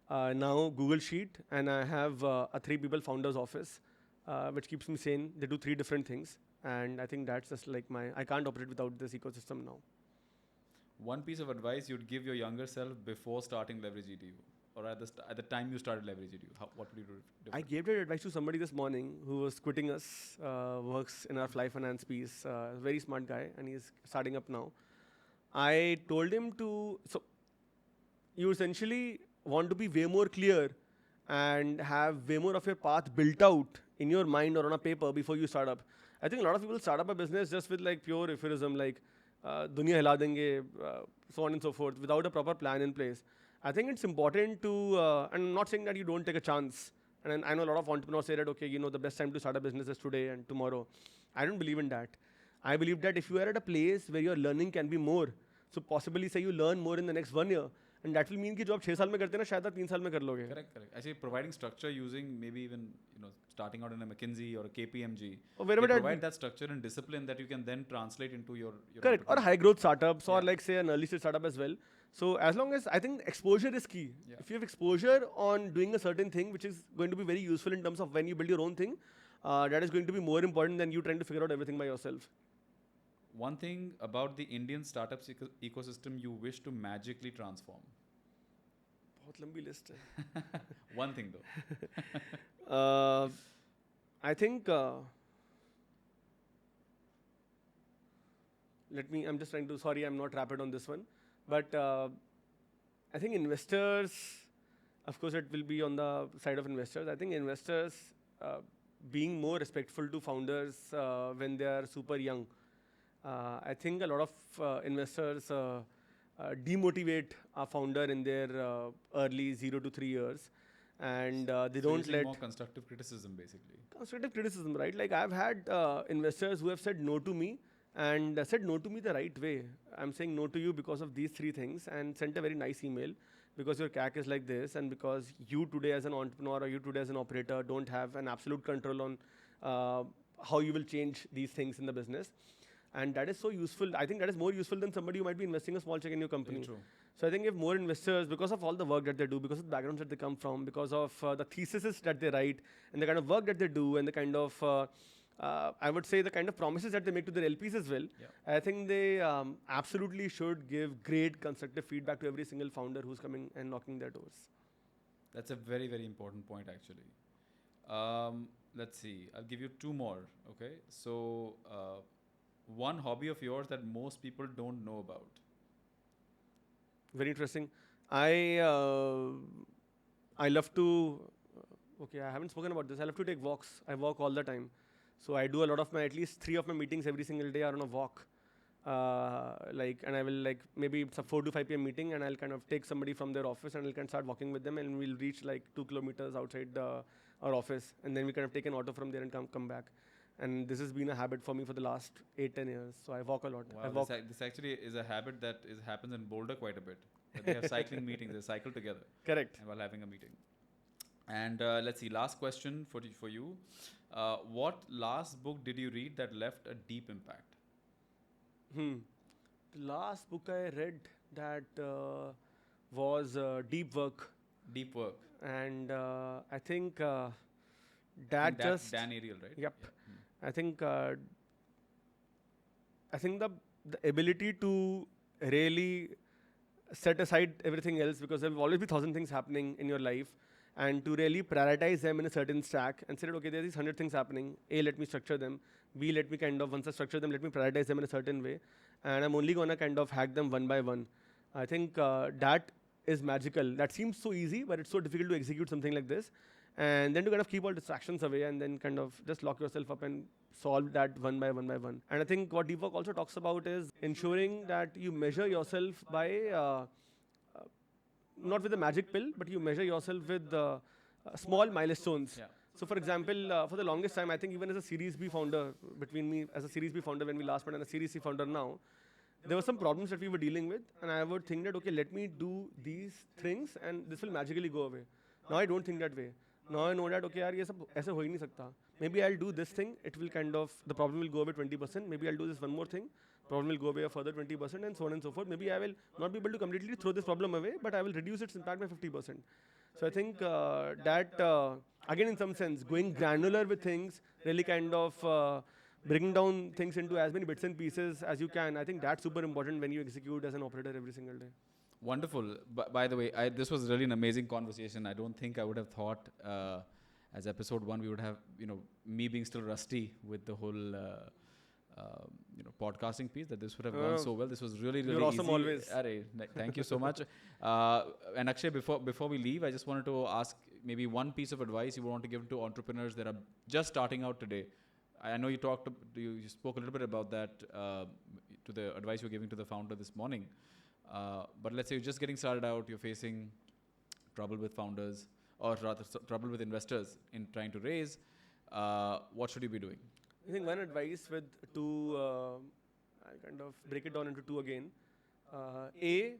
Now Google Sheet, and I have a 3-people founders office, which keeps me sane. They do 3 different things. And I think that's just like I can't operate without this ecosystem now. One piece of advice you'd give your younger self before starting LeverageEdu, or at the time you started LeverageEdu, what would you do different? I gave that advice to somebody this morning who was quitting us, works in our fly finance piece, very smart guy, and he's starting up now. I told him so you essentially want to be way more clear and have way more of your path built out in your mind or on a paper before you start up. I think a lot of people start up a business just with like pure aphorism, like dunya hila denge, so on and so forth, without a proper plan in place. I think it's important to, and I'm not saying that you don't take a chance. And I know a lot of entrepreneurs say that, okay, you know, the best time to start a business is today and tomorrow. I don't believe in that. I believe that if you are at a place where your learning can be more, so possibly say you learn more in the next 1 year, and that will mean कि जो आप 6 साल में करते हैं ना शायद आप 3 साल में कर लोगे. Correct. Actually, providing structure using maybe even starting out in a McKinsey or a KPMG, Or wherever they that provide that structure and discipline that you can then translate into your correct, or entrepreneur. high growth startups, or Yeah. like say an early stage startup as well. So as long as I think exposure is key. Yeah. If you have exposure on doing a certain thing, which is going to be very useful in terms of when you build your own thing, that is going to be more important than you trying to figure out everything by yourself. One thing about the Indian startups ecosystem you wish to magically transform. बहुत लंबी list है. One thing though. I think. I'm just trying to. Sorry, I'm not rapid on this one, but I think investors. Of course, it will be on the side of investors. I think investors being more respectful to founders when they are super young. I think a lot of investors demotivate a founder in their early 0 to 3 years, and they So don't using let more constructive criticism basically. constructive criticism, right? Like I've had investors who have said no to me and said no to me the right way. I'm saying no to you because of these 3 things, and sent a very nice email because your CAC is like this, and because you today as an entrepreneur or you today as an operator don't have an absolute control on how you will change these things in the business. And that is so useful. I think that is more useful than somebody who might be investing a small check in your company. Very true. So I think if more investors, because of all the work that they do, because of the backgrounds that they come from, because of the theses that they write, and the kind of work that they do, and the kind of, I would say, the kind of promises that they make to their LPs as well, Yeah. I think they absolutely should give great constructive feedback to every single founder who's coming and knocking their doors. That's a very, very important point actually. Let's see. I'll give you 2 more. Okay. So one hobby of yours that most people don't know about. Very interesting. I love to. Okay, I haven't spoken about this. I love to take walks. I walk all the time. So I do a lot of my, at least 3 of my meetings every single day are on a walk. And I will maybe it's a 4 to 5 p.m. meeting, and I'll kind of take somebody from their office and I'll kind of start walking with them, and we'll reach 2 kilometers outside our office, and then we kind of take an auto from there and come back. And this has been a habit for me for the last 8-10 years. So I walk a lot. I Wow, walk. this actually is a habit that happens in Boulder quite a bit. That they have cycling meetings. They cycle together. Correct. And while having a meeting. And let's see. Last question for you. What last book did you read that left a deep impact? The last book I read that was Deep Work. Deep Work. And I think And Dan Ariel, right? Yep. Yeah. I think the ability to really set aside everything else, because there will always be 1,000 things happening in your life, and to really prioritize them in a certain stack and say, okay, there are these 100 things happening. A, let me structure them. B, let me once I structure them, let me prioritize them in a certain way. And I'm only going to kind of hack them one by one. I think that is magical. That seems so easy, but it's so difficult to execute something like this. And then to kind of keep all distractions away and then kind of just lock yourself up and solve that one by one by one. And I think what Deep Work also talks about is ensuring that you measure yourself by, not with a magic pill, but you measure yourself with small milestones. Yeah. So for example, for the longest time, I think even as a Series B founder, between me as a Series B founder when we last met and a Series C founder now, there were some problems that we were dealing with, and I would think that, okay, let me do these things and this will magically go away. Now I don't think that way. Now I know that, okay, yaar, ye sab aise ho hi nahi sakta. Maybe I'll do this thing, it will kind of, the problem will go away 20%. Maybe I'll do this one more thing, problem will go away a further 20%, and so on and so forth. Maybe I will not be able to completely throw this problem away, but I will reduce its impact by 50%. So I think again, in some sense, going granular with things, really kind of bringing down things into as many bits and pieces as you can. I think that's super important when you execute as an operator every single day. Wonderful. By the way, this was really an amazing conversation. I don't think I would have thought as episode 1 we would have, me being still rusty with the whole, podcasting piece, that this would have gone so well. This was really, really You're awesome easy. always. Thank you so much. And Akshay, before we leave, I just wanted to ask maybe one piece of advice you want to give to entrepreneurs that are just starting out today. I know you spoke a little bit about that to the advice you're giving to the founder this morning. But let's say you're just getting started out, you're facing trouble with founders, or rather trouble with investors in trying to raise. What should you be doing? I think one advice with two, I kind of break it down into two again. A,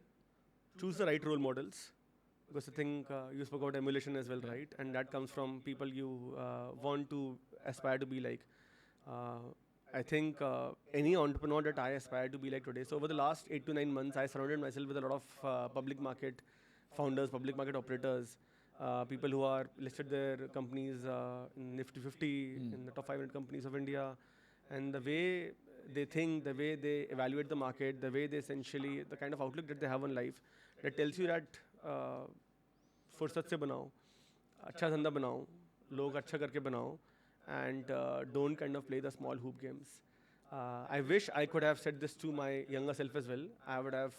choose the right role models. Because I think you spoke about emulation as well, right? And that comes from people you want to aspire to be like. Uh, I think any entrepreneur that I aspire to be like today. So over the last 8 to 9 months, I surrounded myself with a lot of public market founders, public market operators, people who are listed their companies in Nifty 50, in the top 500 companies of India, and the way they think, the way they evaluate the market, the way they essentially, the kind of outlook that they have on life, that tells you that फुर्सत से बनाओ, अच्छा धंधा बनाओ, लोग अच्छा करके बनाओ, and don't kind of play the small hoop games. I wish I could have said this to my younger self as well. I would have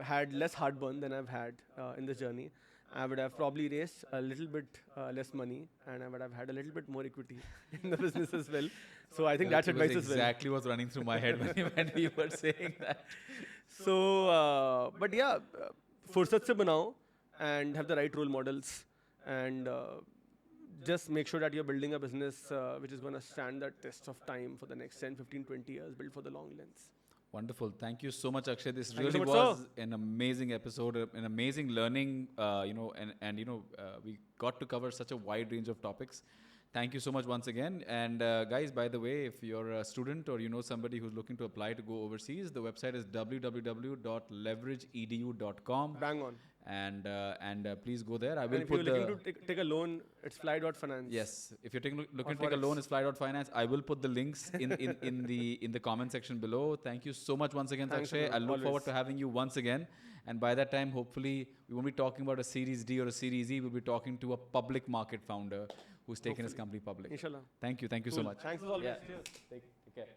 had less heartburn than I've had in this journey. I would have probably raised a little bit less money, and I would have had a little bit more equity in the business as well. So I think that's advice as well. Exactly what's running through my head when you were saying that. So, but yeah, fursat se banao and have the right role models, and just make sure that you're building a business which is going to stand the test of time for the next 10, 15, 20 years, built for the long lens. Wonderful. Thank you so much, Akshay. This Thank you really so much, was sir. an amazing episode, an amazing learning, we got to cover such a wide range of topics. Thank you so much once again. And guys, by the way, if you're a student or you know somebody who's looking to apply to go overseas, the website is www.leverageedu.com. Bang on. And please go there. I will And if put you're looking to take a loan, it's fly.finance. Yes, if you're looking to take a Forex. loan, it's fly.finance. I will put the links in the comment section below. Thank you so much once again, Thanks, Akshay. Anand. I look forward Always. to having you once again. And by that time, hopefully, we won't be talking about a Series D or a Series E. We'll be talking to a public market founder who's taken his company public. Inshallah. Thank you so Cool. much. Thanks as always. Yeah. Cheers. Take care.